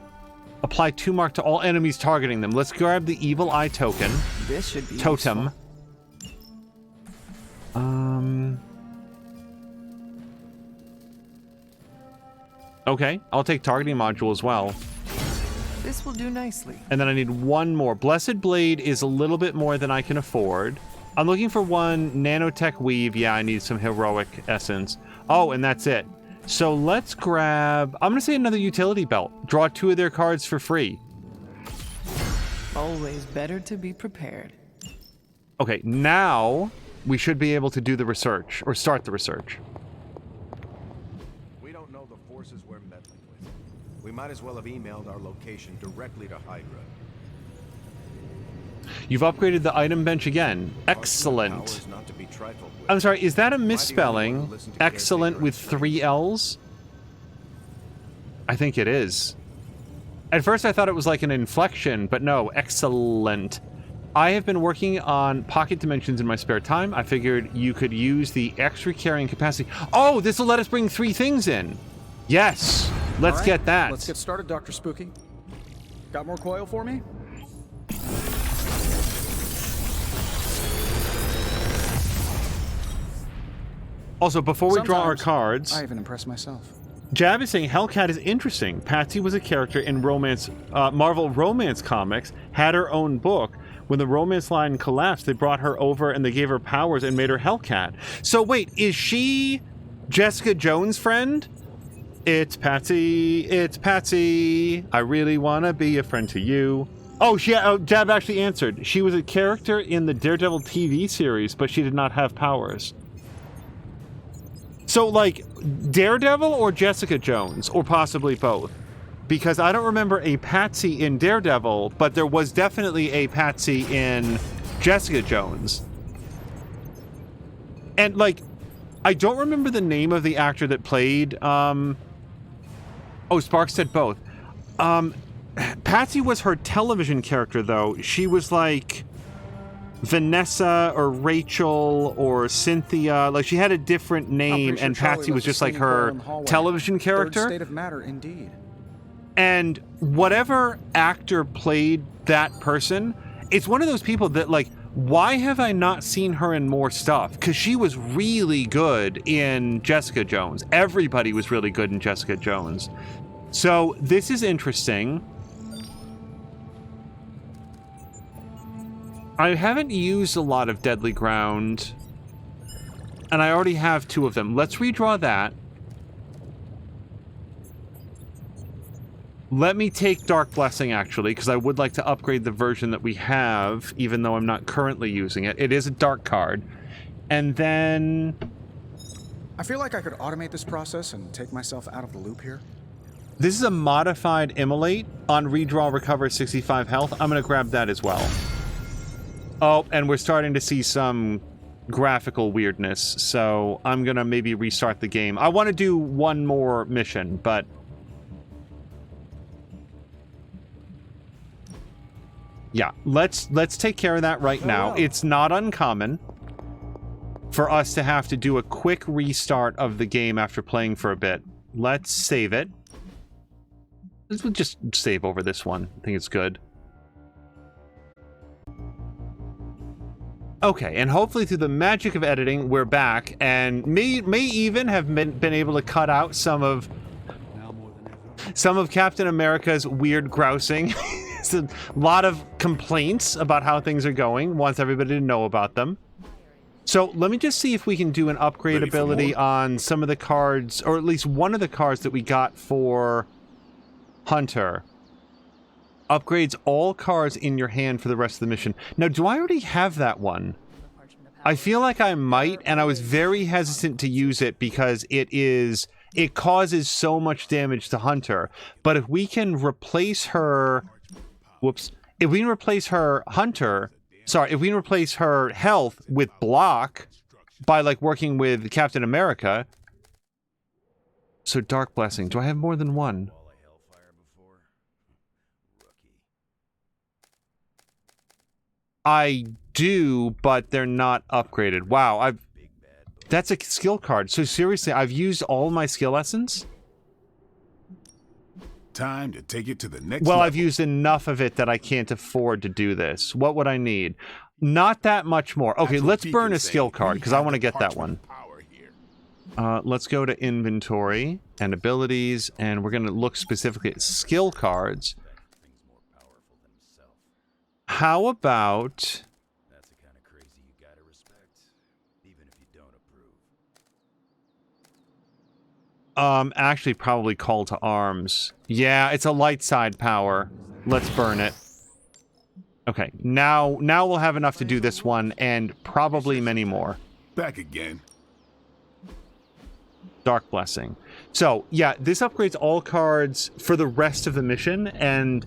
Apply 2 mark to all enemies targeting them. Let's grab the evil eye token. This should be totem. useful. Okay, I'll take targeting module as well. This will do nicely. And then I need 1 more. Blessed Blade is a little bit more than I can afford. I'm looking for 1 nanotech weave. Yeah, I need some heroic essence. Oh, and that's it. So let's grab... I'm going to say another utility belt. Draw 2 of their cards for free. Always better to be prepared. Okay, now we should be able to do the research, or start the research. We don't know the forces we're meddling with. We might as well have emailed our location directly to Hydra. You've upgraded the item bench again. Excellent. I'm sorry, is that a misspelling? Excellent with 3 L's? I think it is. At first I thought it was like an inflection, but no, excellent. I have been working on pocket dimensions in my spare time. I figured you could use the extra carrying capacity. Oh, this will let us bring 3 things in. Yes, let's get that. Let's get started, Dr. Spooky. Got more coil for me? Also, before we draw our cards... I even impress myself. Jab is saying Hellcat is interesting. Patsy was a character in Marvel romance comics, had her own book. When the romance line collapsed, they brought her over and they gave her powers and made her Hellcat. So wait, is she Jessica Jones' friend? It's Patsy. It's Patsy. I really want to be a friend to you. Oh, Jab actually answered. She was a character in the Daredevil TV series, but she did not have powers. So, like, Daredevil or Jessica Jones? Or possibly both? Because I don't remember a Patsy in Daredevil, but there was definitely a Patsy in Jessica Jones. And, like, I don't remember the name of the actor that played, Oh, Sparks said both. Patsy was her television character, though. She was, like... Vanessa or Rachel or Cynthia, like she had a different name, and Patsy was just like her television character. Third state of matter, indeed. And whatever actor played that person, it's one of those people that, like, why have I not seen her in more stuff? Because she was really good in Jessica Jones. Everybody was really good in Jessica Jones. So this is interesting. I haven't used a lot of Deadly Ground, and I already have 2 of them. Let's redraw that. Let me take Dark Blessing, actually, because I would like to upgrade the version that we have, even though I'm not currently using it. It is a dark card. And then... I feel like I could automate this process and take myself out of the loop here. This is a modified Immolate on redraw, recover 65 health. I'm going to grab that as well. Oh, and we're starting to see some graphical weirdness, so I'm gonna maybe restart the game. I want to do 1 more mission, but... yeah, let's take care of that right now. It's not uncommon for us to have to do a quick restart of the game after playing for a bit. Let's save it. Let's just save over this one. I think it's good. Okay, and hopefully through the magic of editing, we're back, and may even have been able to cut out some of Captain America's weird grousing There's a lot of complaints about how things are going. Wants everybody to know about them. So let me just see if we can do an upgrade ability on some of the cards, or at least one of the cards that we got for Hunter. Upgrades all cards in your hand for the rest of the mission. Now, do I already have that one? I feel like I might, and I was very hesitant to use it because it causes so much damage to Hunter. But if we can replace her... Whoops. If we can replace her Hunter... Sorry, if we can replace her health with block by, like, working with Captain America... So, Dark Blessing. Do I have more than one? I do, but they're not upgraded. Wow, that's a skill card. So seriously, I've used all my skill essence? Time to take it to the next Well, level. I've used enough of it that I can't afford to do this. What would I need? Not that much more. Okay, let's burn a skill card, because I want to get that one. Let's go to inventory and abilities, and we're going to look specifically at skill cards. How about... That's the kind of crazy you gotta respect, even if you don't approve. Actually, probably Call to Arms. Yeah, it's a light side power. Let's burn it. Okay, now we'll have enough to do this one, and probably many more. Back again. Dark Blessing. So, yeah, this upgrades all cards for the rest of the mission, and...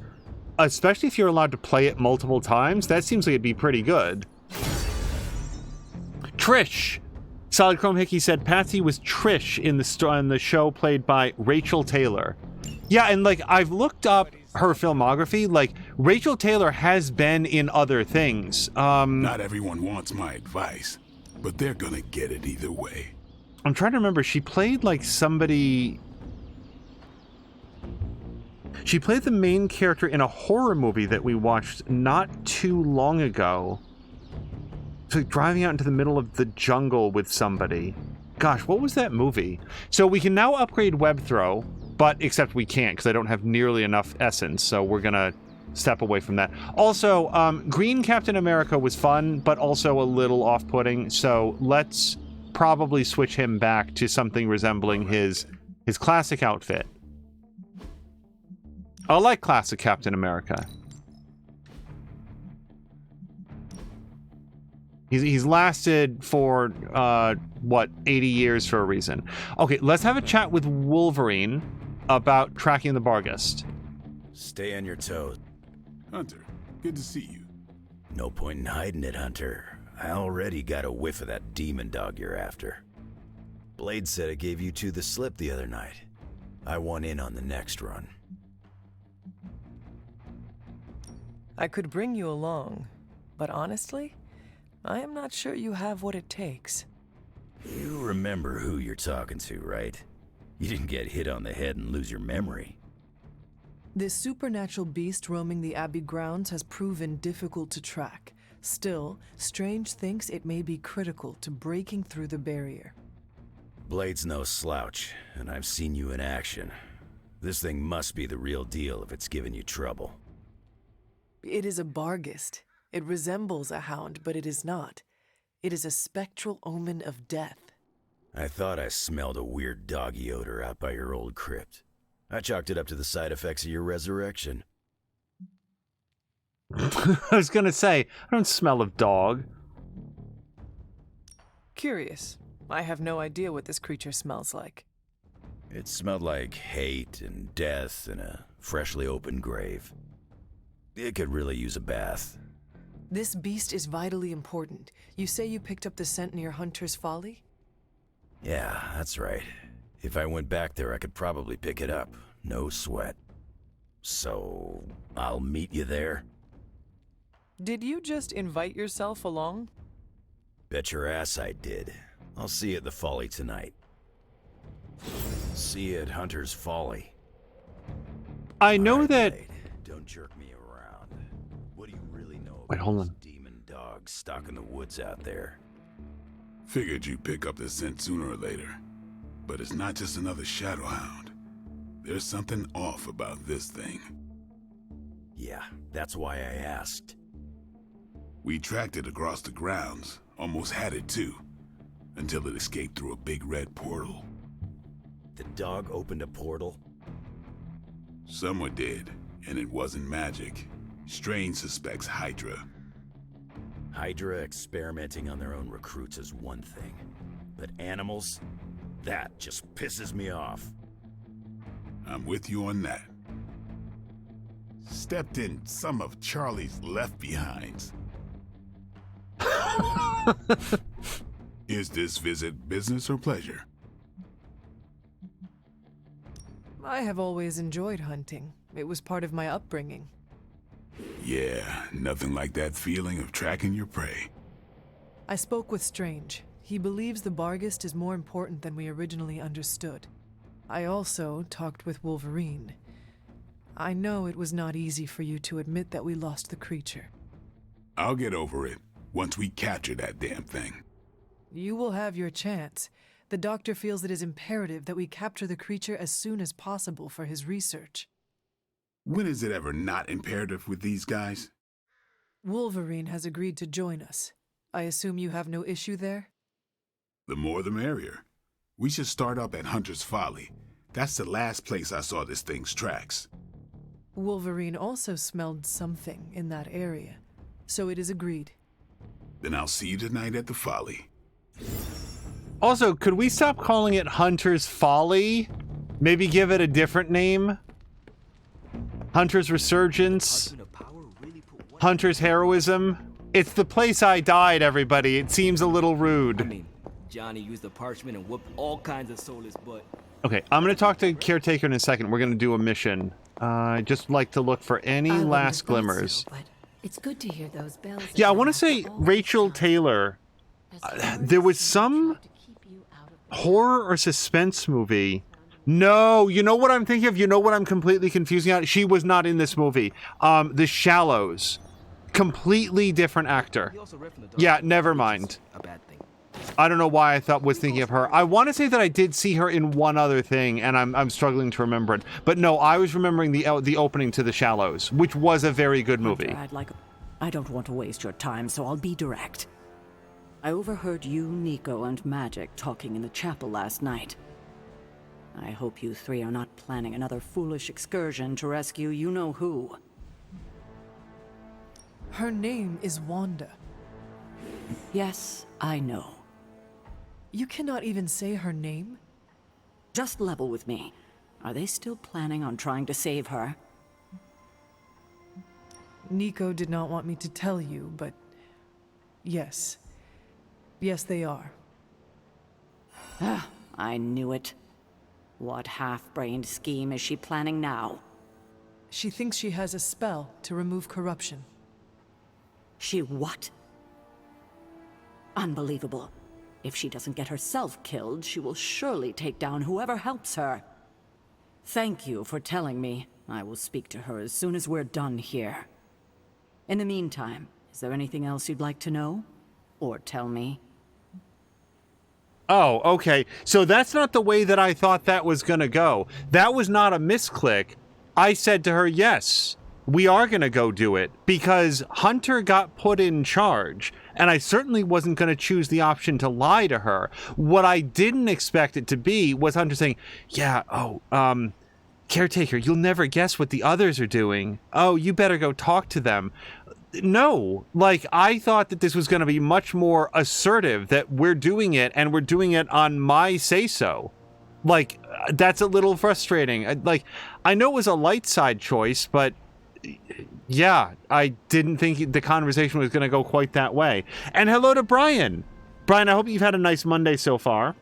especially if you're allowed to play it multiple times, that seems like it'd be pretty good. Trish! Solid Chrome Hickey said Patsy was Trish in the show played by Rachel Taylor. Yeah, and like, I've looked up her filmography. Like, Rachel Taylor has been in other things. Not everyone wants my advice, but they're gonna get it either way. I'm trying to remember. She played like somebody... She played the main character in a horror movie that we watched not too long ago. It's like driving out into the middle of the jungle with somebody. Gosh, what was that movie? So we can now upgrade Web Throw, but except we can't because I don't have nearly enough essence, so we're gonna step away from that. Also, Green Captain America was fun, but also a little off-putting, so let's probably switch him back to something resembling his classic outfit. I like classic Captain America. He's lasted for, what, 80 years for a reason. Okay, let's have a chat with Wolverine about tracking the Barghest. Stay on your toes. Hunter, good to see you. No point in hiding it, Hunter. I already got a whiff of that demon dog you're after. Blade said it gave you two the slip the other night. I want in on the next run. I could bring you along, but honestly, I am not sure you have what it takes. You remember who you're talking to, right? You didn't get hit on the head and lose your memory. This supernatural beast roaming the Abbey grounds has proven difficult to track. Still, Strange thinks it may be critical to breaking through the barrier. Blade's no slouch, and I've seen you in action. This thing must be the real deal if it's giving you trouble. It is a Barghest. It resembles a hound, but it is not. It is a spectral omen of death. I thought I smelled a weird doggy odor out by your old crypt. I chalked it up to the side effects of your resurrection. I was gonna say, I don't smell of dog. Curious. I have no idea what this creature smells like. It smelled like hate and death in a freshly opened grave. It could really use a bath. This beast is vitally important. You say you picked up the scent near Hunter's Folly? Yeah, that's right. If I went back there, I could probably pick it up. No sweat. So, I'll meet you there? Did you just invite yourself along? Bet your ass I did. I'll see you at the Folly tonight. See you at Hunter's Folly. I know that... Don't jerk me around. What do you really know Wait, about hold this on. demon dog stuck in the woods out there? Figured you'd pick up the scent sooner or later. But it's not just another shadow hound. There's something off about this thing. Yeah, that's why I asked. We tracked it across the grounds, almost had it too, until it escaped through a big red portal. The dog opened a portal? Someone did, and it wasn't magic. Strange suspects Hydra. Hydra experimenting on their own recruits is one thing, but animals? That just pisses me off. I'm with you on that. Stepped in some of Charlie's left-behinds. Is this visit business or pleasure? I have always enjoyed hunting. It was part of my upbringing. Yeah, nothing like that feeling of tracking your prey. I spoke with Strange. He believes the Barghest is more important than we originally understood. I also talked with Wolverine. I know it was not easy for you to admit that we lost the creature. I'll get over it once we capture that damn thing. You will have your chance. The doctor feels it is imperative that we capture the creature as soon as possible for his research. When is it ever not imperative with these guys? Wolverine has agreed to join us. I assume you have no issue there? The more the merrier. We should start up at Hunter's Folly. That's the last place I saw this thing's tracks. Wolverine also smelled something in that area, so it is agreed. Then I'll see you tonight at the Folly. Also, could we stop calling it Hunter's Folly? Maybe give it a different name? Hunter's Resurgence? Hunter's Heroism? It's the place I died, everybody. It seems a little rude. I mean, Johnny used the parchment and whooped all kinds of soulless butt. Okay, I'm going to talk to Caretaker in a second. We're going to do a mission. I'd just like to look for any last glimmers. It's good to hear those bells. Yeah, I want to say Rachel Taylor. There was some horror or suspense movie. No, you know what I'm thinking of? You know what I'm completely confusing out? She was not in this movie. The Shallows. Completely different actor. Yeah, never mind. I don't know why I was thinking of her. I want to say that I did see her in one other thing, and I'm struggling to remember it. But no, I was remembering the opening to The Shallows, which was a very good movie. I don't want to waste your time, so I'll be direct. I overheard you, Nico, and Magic talking in the chapel last night. I hope you three are not planning another foolish excursion to rescue you-know-who. Her name is Wanda. Yes, I know. You cannot even say her name? Just level with me. Are they still planning on trying to save her? Nico did not want me to tell you, but yes. Yes, they are. I knew it. What half-brained scheme is she planning now? She thinks she has a spell to remove corruption. She what? Unbelievable. If she doesn't get herself killed, she will surely take down whoever helps her. Thank you for telling me. I will speak to her as soon as we're done here. In the meantime, is there anything else you'd like to know? Or tell me? Oh, okay. So that's not the way that I thought that was going to go. That was not a misclick. I said to her, yes, we are going to go do it because Hunter got put in charge, and I certainly wasn't going to choose the option to lie to her. What I didn't expect it to be was Hunter saying, yeah, Caretaker, you'll never guess what the others are doing. Oh, you better go talk to them. No, like, I thought that this was going to be much more assertive, that we're doing it, and we're doing it on my say-so. Like, that's a little frustrating. Like, I know it was a light side choice, but yeah, I didn't think the conversation was going to go quite that way. And hello to Brian. Brian, I hope you've had a nice Monday so far.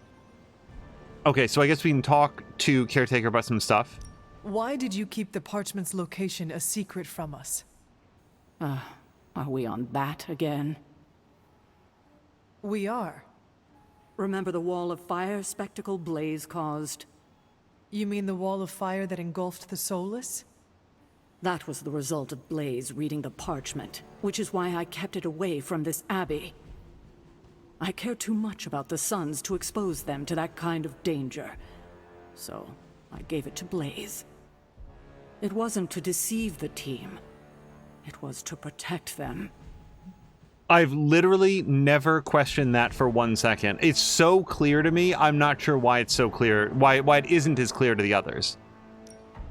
Okay, so I guess we can talk to Caretaker about some stuff. Why did you keep the parchment's location a secret from us? Are we on that again? We are. Remember the wall of fire spectacle Blaze caused? You mean the wall of fire that engulfed the Soulless? That was the result of Blaze reading the parchment, which is why I kept it away from this abbey. I care too much about the Sons to expose them to that kind of danger. So, I gave it to Blaze. It wasn't to deceive the team, It was to protect them. I've literally never questioned that for 1 second. It's so clear to me, I'm not sure why it's so clear, why it isn't as clear to the others.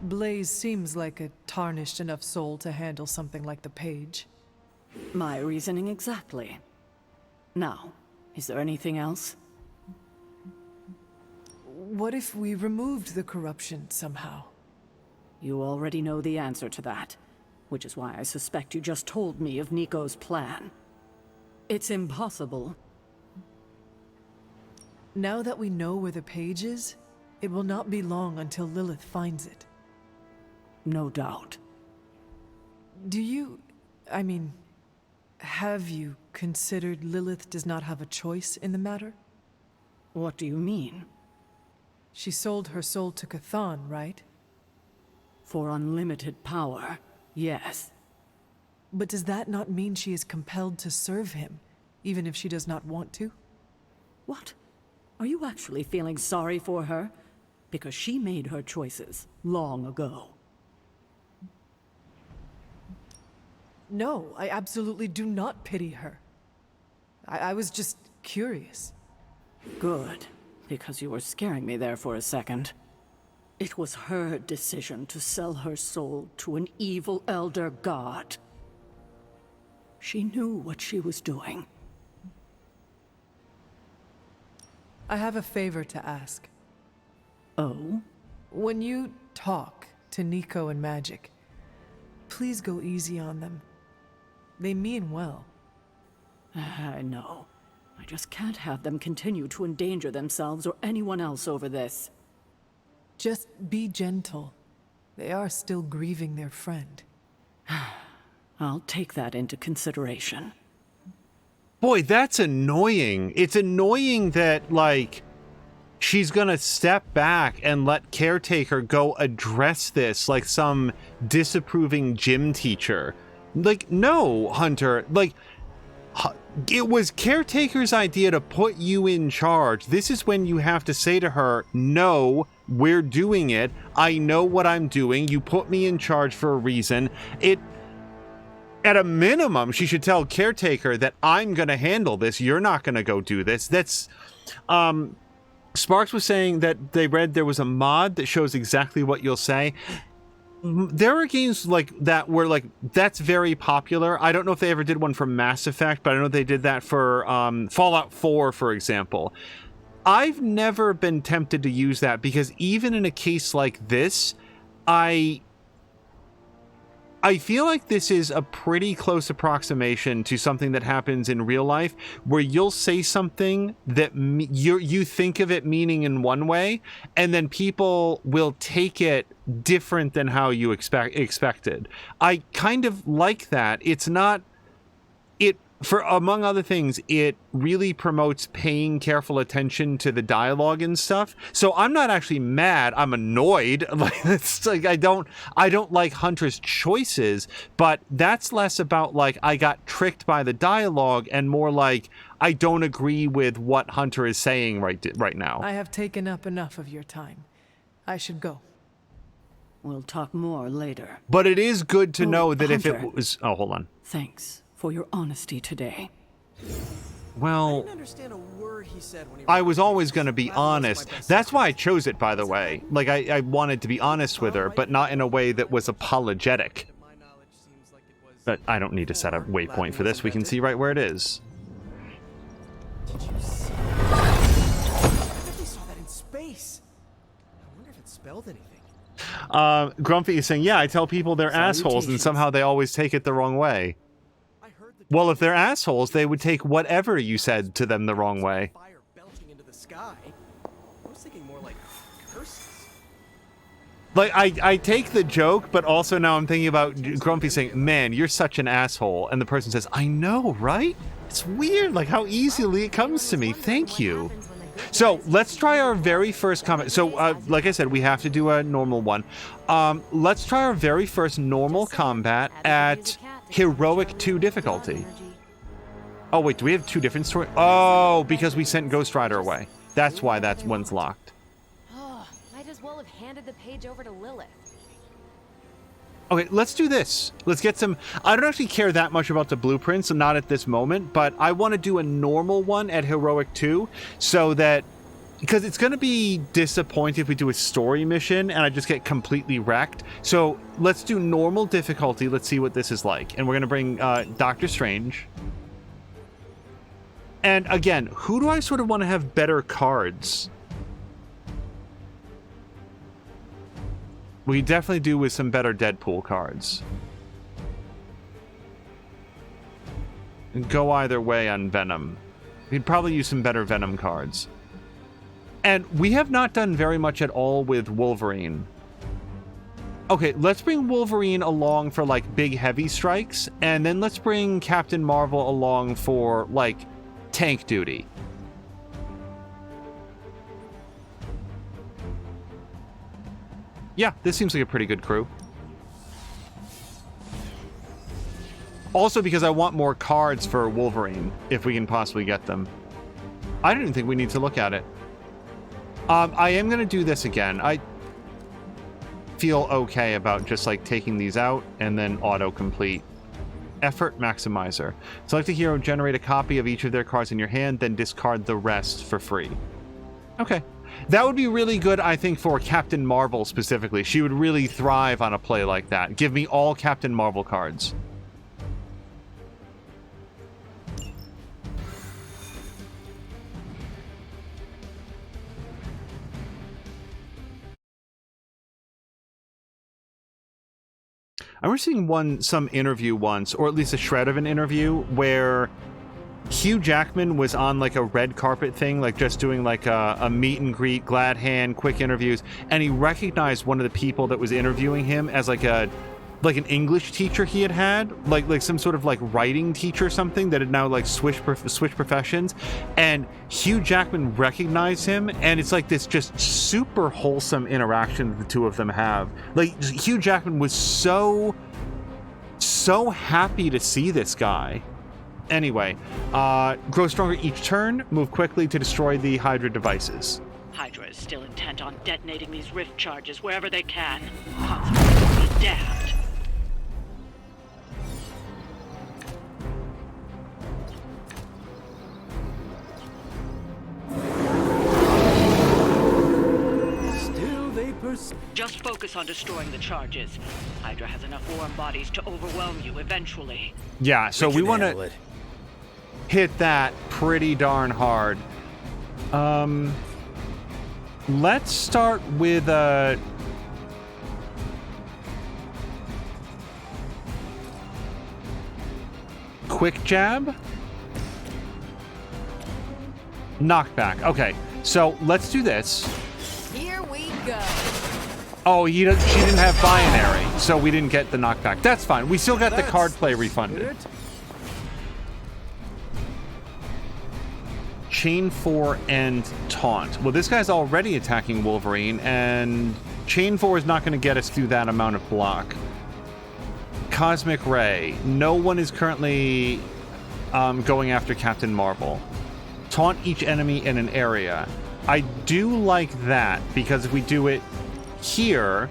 Blaze seems like a tarnished enough soul to handle something like the Page. My reasoning exactly. Now, is there anything else? What if we removed the corruption somehow? You already know the answer to that, which is why I suspect you just told me of Nico's plan. It's impossible. Now that we know where the Page is, it will not be long until Lilith finds it. No doubt. Have you considered Lilith does not have a choice in the matter? What do you mean? She sold her soul to Cthon, right? For unlimited power, yes. But does that not mean she is compelled to serve him, even if she does not want to? What? Are you actually feeling sorry for her? Because she made her choices long ago. No, I absolutely do not pity her. I was just curious. Good, because you were scaring me there for a second. It was her decision to sell her soul to an evil elder god. She knew what she was doing. I have a favor to ask. Oh? When you talk to Nico and Magic, please go easy on them. They mean well. I know. I just can't have them continue to endanger themselves or anyone else over this. Just be gentle. They are still grieving their friend. I'll take that into consideration. Boy, that's annoying. It's annoying that, like, she's gonna step back and let Caretaker go address this like some disapproving gym teacher. Like, no, Hunter, like, it was Caretaker's idea to put you in charge. This is when you have to say to her, no, we're doing it. I know what I'm doing. You put me in charge for a reason. At a minimum, she should tell Caretaker that I'm going to handle this. You're not going to go do this. That's, Sparks was saying that they read there was a mod that shows exactly what you'll say. There are games like that where, like, that's very popular. I don't know if they ever did one for Mass Effect, but I know they did that for Fallout 4, for example. I've never been tempted to use that because even in a case like this, I feel like this is a pretty close approximation to something that happens in real life where you'll say something that you think of it meaning in one way, and then people will take it different than how you expected. I kind of like that. It's not... For among other things, it really promotes paying careful attention to the dialogue and stuff. So I'm not actually mad. I'm annoyed. Like, it's like I don't like Hunter's choices, but that's less about like I got tricked by the dialogue and more like I don't agree with what Hunter is saying right now. I have taken up enough of your time. I should go. We'll talk more later. But it is good to know that Hunter, if it was... Oh, hold on. Thanks for your honesty today. Well, I was always going to be honest. That's why I chose it, by the way. Like, I wanted to be honest with her, but not in a way that was apologetic. But I don't need to set a waypoint for this. We can see right where it is. Did you see? I bet they saw that in space. I wonder if it spelled anything. Grumpy is saying, yeah, I tell people they're assholes, and somehow they always take it the wrong way. Well, if they're assholes, they would take whatever you said to them the wrong way. Fire belching into the sky. I was thinking more like curses. Like, I take the joke, but also now I'm thinking about Grumpy saying, man, you're such an asshole. And the person says, I know, right? It's weird, like how easily it comes to me. Thank you. So let's try our very first combat. So, like I said, we have to do a normal one. Let's try our very first normal combat at Heroic 2 difficulty. Oh, wait, do we have two different stories? Oh, because we sent Ghost Rider away. That's why that one's locked. Oh, might as well have handed the page over to Lilith. Okay, let's do this. Let's get some... I don't actually care that much about the blueprints, not at this moment, but I want to do a normal one at Heroic 2 so that... Because it's going to be disappointing if we do a story mission and I just get completely wrecked. So let's do normal difficulty. Let's see what this is like. And we're going to bring Doctor Strange. And again, who do I sort of want to have better cards? We definitely do with some better Deadpool cards. And go either way on Venom. We'd probably use some better Venom cards. And we have not done very much at all with Wolverine. Okay, let's bring Wolverine along for, like, big heavy strikes. And then let's bring Captain Marvel along for, like, tank duty. Yeah, this seems like a pretty good crew. Also because I want more cards for Wolverine, if we can possibly get them. I don't even think we need to look at it. I am going to do this again. I feel okay about just, like, taking these out and then auto-complete. Effort maximizer. Select a hero, generate a copy of each of their cards in your hand, then discard the rest for free. Okay. That would be really good, I think, for Captain Marvel specifically. She would really thrive on a play like that. Give me all Captain Marvel cards. I remember seeing some interview once, or at least a shred of an interview, where Hugh Jackman was on, like, a red carpet thing, like, just doing, like, a meet and greet, glad hand, quick interviews, and he recognized one of the people that was interviewing him as, like, an English teacher he had, like some sort of, like, writing teacher or something that had now, like, switched professions, and Hugh Jackman recognized him, and it's, like, this just super wholesome interaction that the two of them have. Like, Hugh Jackman was so happy to see this guy. Anyway, grow stronger each turn, move quickly to destroy the Hydra devices. Hydra is still intent on detonating these rift charges wherever they can. Consequences be damned. Still they Just focus on destroying the charges. Hydra has enough warm bodies to overwhelm you eventually. Yeah, so we want to hit that pretty darn hard. Let's start with a... quick jab? Knockback. Okay, so let's do this. Here we go. Oh, she didn't have binary, so we didn't get the knockback. That's fine. We still got the card play refunded. Chain 4 and Taunt. Well, this guy's already attacking Wolverine, and Chain 4 is not going to get us through that amount of block. Cosmic Ray. No one is currently going after Captain Marvel. Taunt each enemy in an area. I do like that, because if we do it here...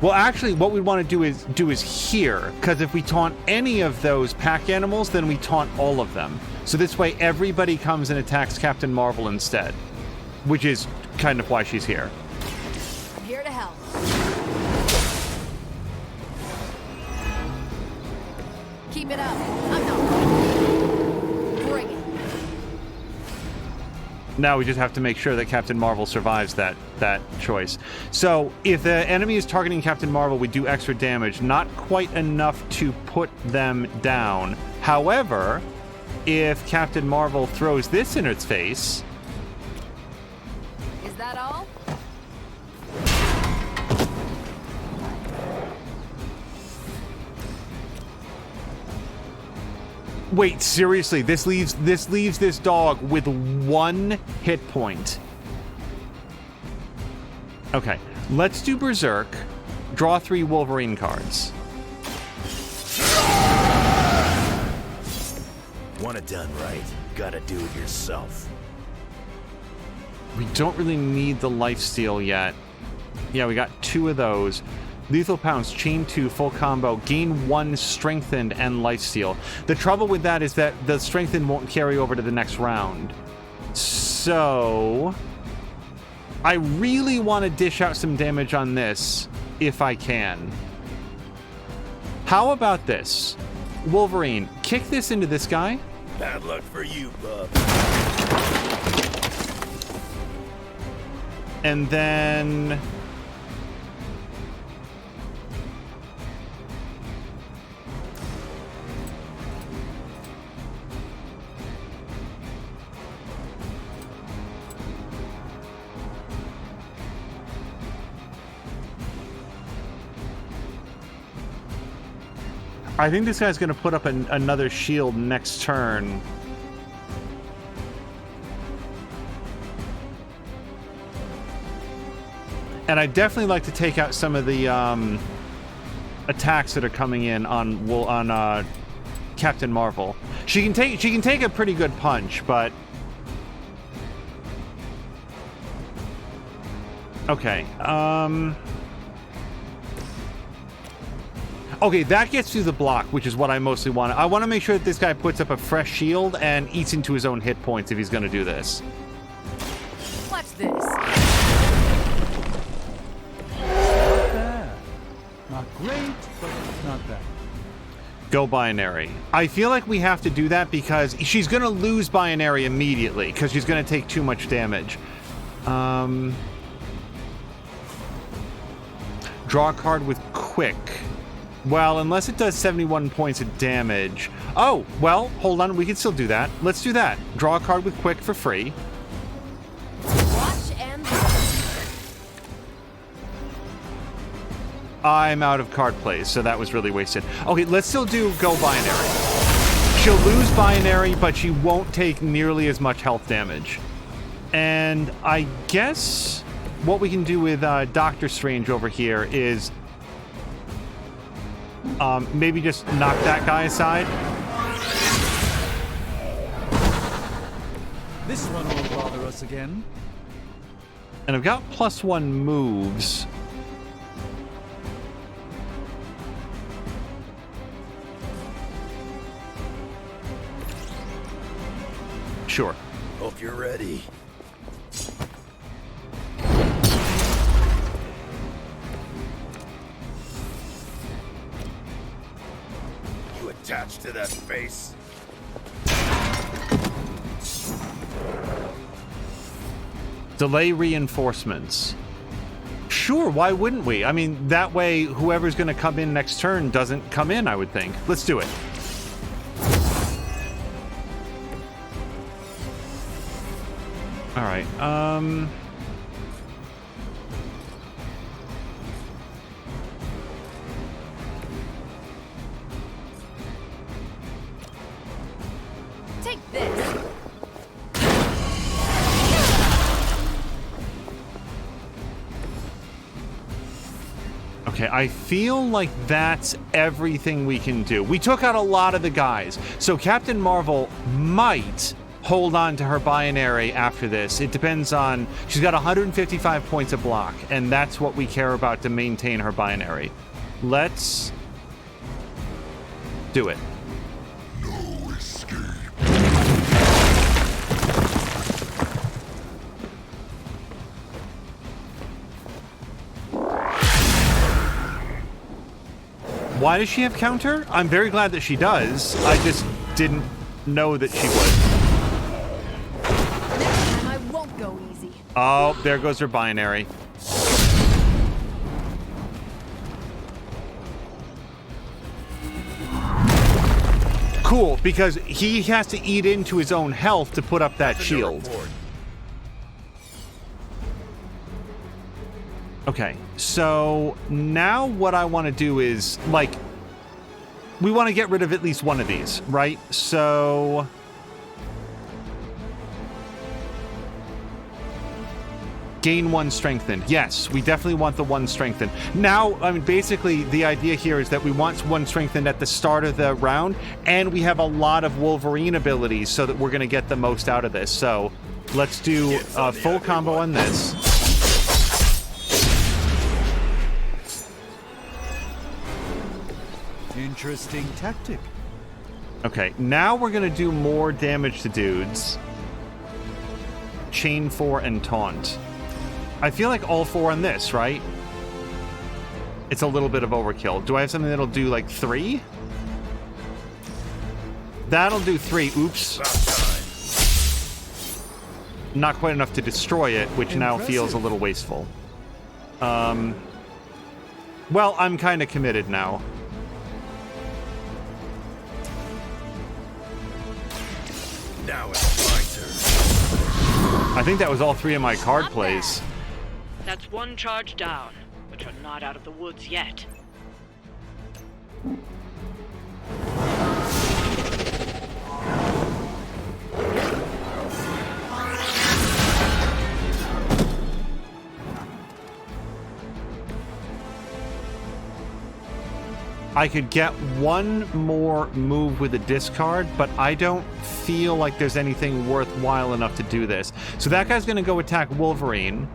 Well, actually, what we want to do is here, because if we taunt any of those pack animals, then we taunt all of them. So this way, everybody comes and attacks Captain Marvel instead, which is kind of why she's here. I'm here to help. Keep it up. I'm not. Bring it. Now we just have to make sure that Captain Marvel survives that choice. So if the enemy is targeting Captain Marvel, we do extra damage. Not quite enough to put them down. However, if Captain Marvel throws this in its face... Is that all? Wait, seriously, this leaves this dog with 1 hit point. Okay, let's do Berserk. Draw 3 Wolverine cards. Want it done right, gotta do it yourself. We don't really need the lifesteal yet. Yeah, we got 2 of those. Lethal Pounce, Chain 2, full combo, gain 1 strengthened and lifesteal. The trouble with that is that the strengthened won't carry over to the next round. So I really want to dish out some damage on this if I can. How about this? Wolverine, kick this into this guy. Bad luck for you, bub. And then I think this guy's going to put up another shield next turn. And I definitely like to take out some of the attacks that are coming in on Captain Marvel. She can take a pretty good punch, but okay. Okay, that gets through the block, which is what I mostly want. I want to make sure that this guy puts up a fresh shield and eats into his own hit points if he's going to do this. Watch this. Not bad. Not great, but not bad. Go Binary. I feel like we have to do that because she's going to lose Binary immediately because she's going to take too much damage. Draw a card with Quick. Well, unless it does 71 points of damage. Oh, well, hold on. We can still do that. Let's do that. Draw a card with Quick for free. Watch and I'm out of card plays, so that was really wasted. Okay, let's still do Go Binary. She'll lose Binary, but she won't take nearly as much health damage. And I guess what we can do with Doctor Strange over here is maybe just knock that guy aside. This one won't bother us again. And I've got +1 moves. Sure. Hope you're ready. You attached to that face? Delay reinforcements. Sure, why wouldn't we? I mean, that way whoever's going to come in next turn doesn't come in, I would think. Let's do it. All right. take this. Okay, I feel like that's everything we can do. We took out a lot of the guys, so Captain Marvel might hold on to her binary after this. It depends on... She's got 155 points of block, and that's what we care about to maintain her binary. Let's do it. No escape. Why does she have counter? I'm very glad that she does. I just didn't know that she would. Next time I won't go easy. Oh, there goes her binary. Cool, because he has to eat into his own health to put up that shield. Okay, so now what I want to do is, like, we want to get rid of at least one of these, right? So... Gain 1 strengthened. Yes, we definitely want the 1 strengthened. Now, I mean, basically, the idea here is that we want 1 strengthened at the start of the round, and we have a lot of Wolverine abilities so that we're going to get the most out of this. So, let's do a full combo on this. Interesting tactic. Okay, now we're gonna do more damage to dudes. Chain 4 and Taunt. I feel like all 4 on this, right? It's a little bit of overkill. Do I have something that'll do like 3? That'll do 3. Oops. Not quite enough to destroy it, which now feels a little wasteful. Well, I'm kind of committed now. Now it's my turn. I think that was all 3 of my card plays. That's 1 charge down, but you're not out of the woods yet. I could get 1 more move with a discard, but I don't feel like there's anything worthwhile enough to do this. So that guy's going to go attack Wolverine,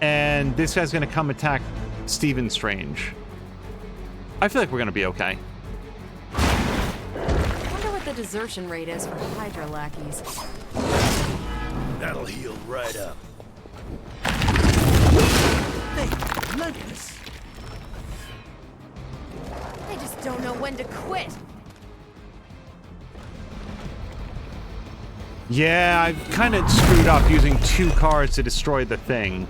and this guy's going to come attack Stephen Strange. I feel like we're going to be okay. I wonder what the desertion rate is for Hydra lackeys. That'll heal right up. Thank goodness. They just don't know when to quit. Yeah, I've kind of screwed up using 2 cards to destroy the thing.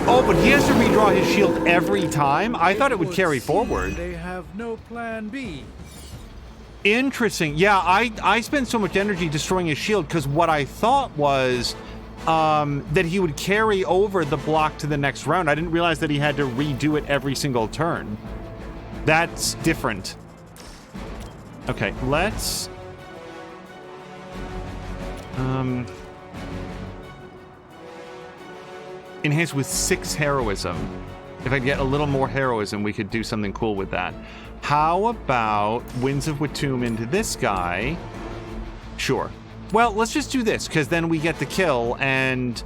Oh, but he has to redraw his shield every time? I thought it would carry forward. They have no plan B. Interesting. Yeah, I spent so much energy destroying his shield because what I thought was that he would carry over the block to the next round. I didn't realize that he had to redo it every single turn. That's different. Okay, let's... enhance with 6 heroism. If I get a little more heroism, we could do something cool with that. How about Winds of Watum into this guy? Sure. Well, let's just do this, because then we get the kill, and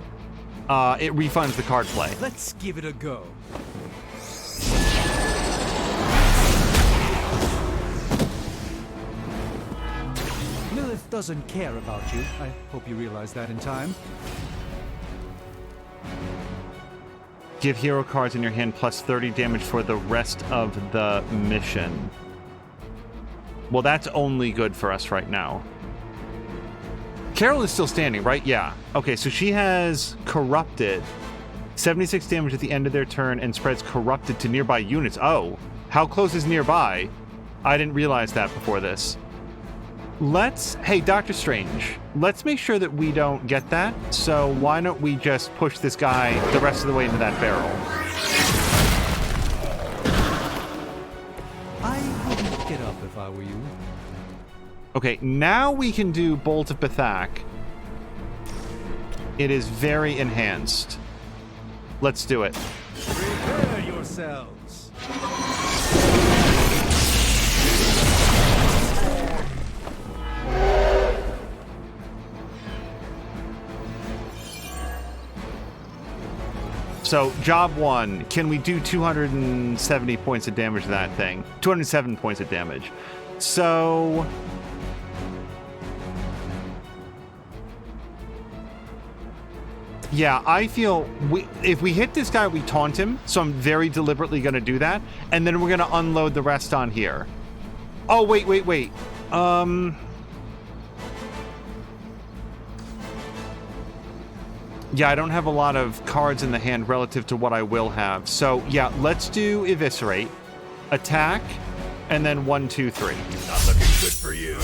it refunds the card play. Let's give it a go. Lilith doesn't care about you. I hope you realize that in time. Give hero cards in your hand plus 30 damage for the rest of the mission. Well, that's only good for us right now. Carol is still standing, right? Yeah. Okay, so she has Corrupted. 76 damage at the end of their turn and spreads Corrupted to nearby units. Oh, how close is nearby? I didn't realize that before this. Hey, Doctor Strange, let's make sure that we don't get that. So why don't we just push this guy the rest of the way into that barrel? I wouldn't get up if I were you. Okay, now we can do Bolt of Bethak. It is very enhanced. Let's do it. Prepare yourselves. So, job 1, can we do 270 points of damage to that thing? 207 points of damage. So... yeah, I feel if we hit this guy, we taunt him. So I'm very deliberately going to do that. And then we're going to unload the rest on here. Oh, wait. Yeah, I don't have a lot of cards in the hand relative to what I will have. So, yeah, let's do Eviscerate, Attack, and then 1, 2, 3. Not looking good for you.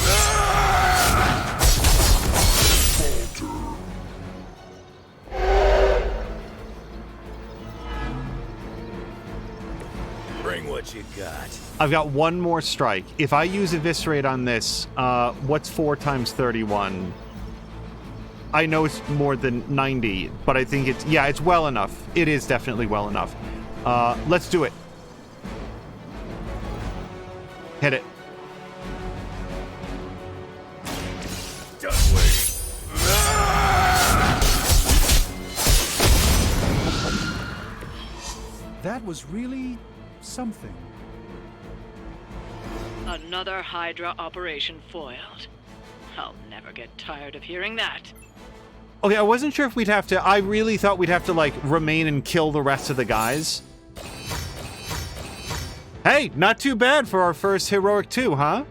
Bring what you got. I've got 1 more strike. If I use Eviscerate on this, what's 4 times 31? I know it's more than 90, but I think it's well enough. It is definitely well enough. Let's do it. Hit it. Done waiting. That was really something. Another Hydra operation foiled. I'll never get tired of hearing that. Okay, I wasn't sure if we'd have to... I really thought we'd have to, like, remain and kill the rest of the guys. Hey, not too bad for our first Heroic 2, huh?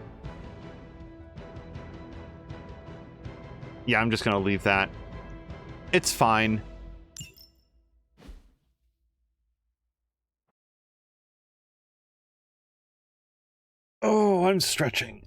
Yeah, I'm just gonna leave that. It's fine. Oh, I'm stretching.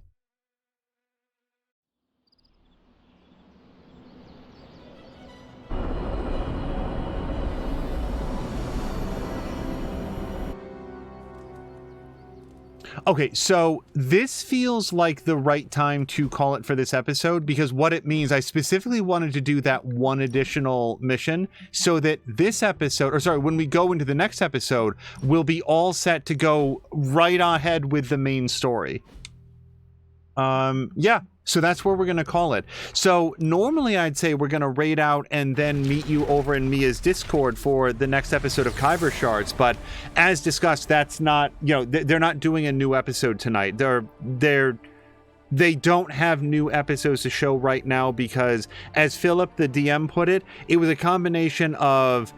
Okay, so this feels like the right time to call it for this episode, because what it means, I specifically wanted to do that one additional mission so that this episode, or sorry, when we go into the next episode, we'll be all set to go right ahead with the main story. Yeah, so that's where we're going to call it. So normally I'd say we're going to raid out and then meet you over in Mia's Discord for the next episode of Kyber Shards, but as discussed, that's not, you know, they're not doing a new episode tonight. They don't have new episodes to show right now because, as Philip, the DM, put it, it was a combination of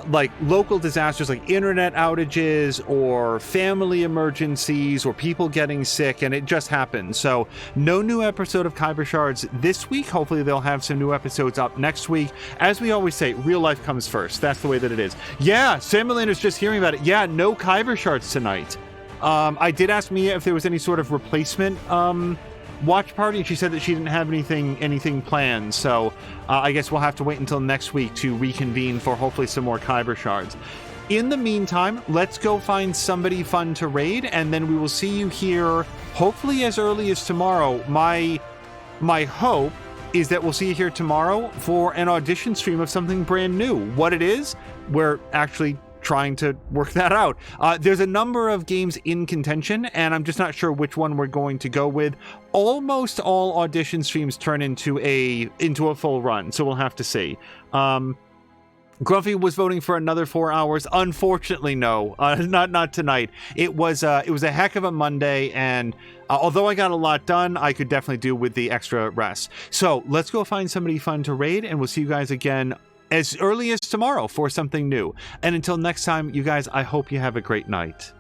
like local disasters like internet outages or family emergencies or people getting sick, and it just happened. So no new episode of Kyber Shards this week. Hopefully they'll have some new episodes up next week. As we always say, real life comes first. That's the way that it is. Yeah, Samuelander's just hearing about it. Yeah, no Kyber Shards tonight. I did ask Mia if there was any sort of replacement watch party, and she said that she didn't have anything planned. So I guess we'll have to wait until next week to reconvene for hopefully some more Kyber Shards. In the meantime, let's go find somebody fun to raid, and then we will see you here hopefully as early as tomorrow. My hope is that we'll see you here tomorrow for an audition stream of something brand new. What it is, we're actually trying to work that out. There's a number of games in contention, and I'm just not sure which one we're going to go with. Almost all audition streams turn into a full run, so we'll have to see. Grumpy was voting for another 4 hours. Unfortunately, no, not tonight. It was a heck of a Monday, and although I got a lot done, I could definitely do with the extra rest. So let's go find somebody fun to raid, and we'll see you guys again as early as tomorrow for something new. And until next time, you guys, I hope you have a great night.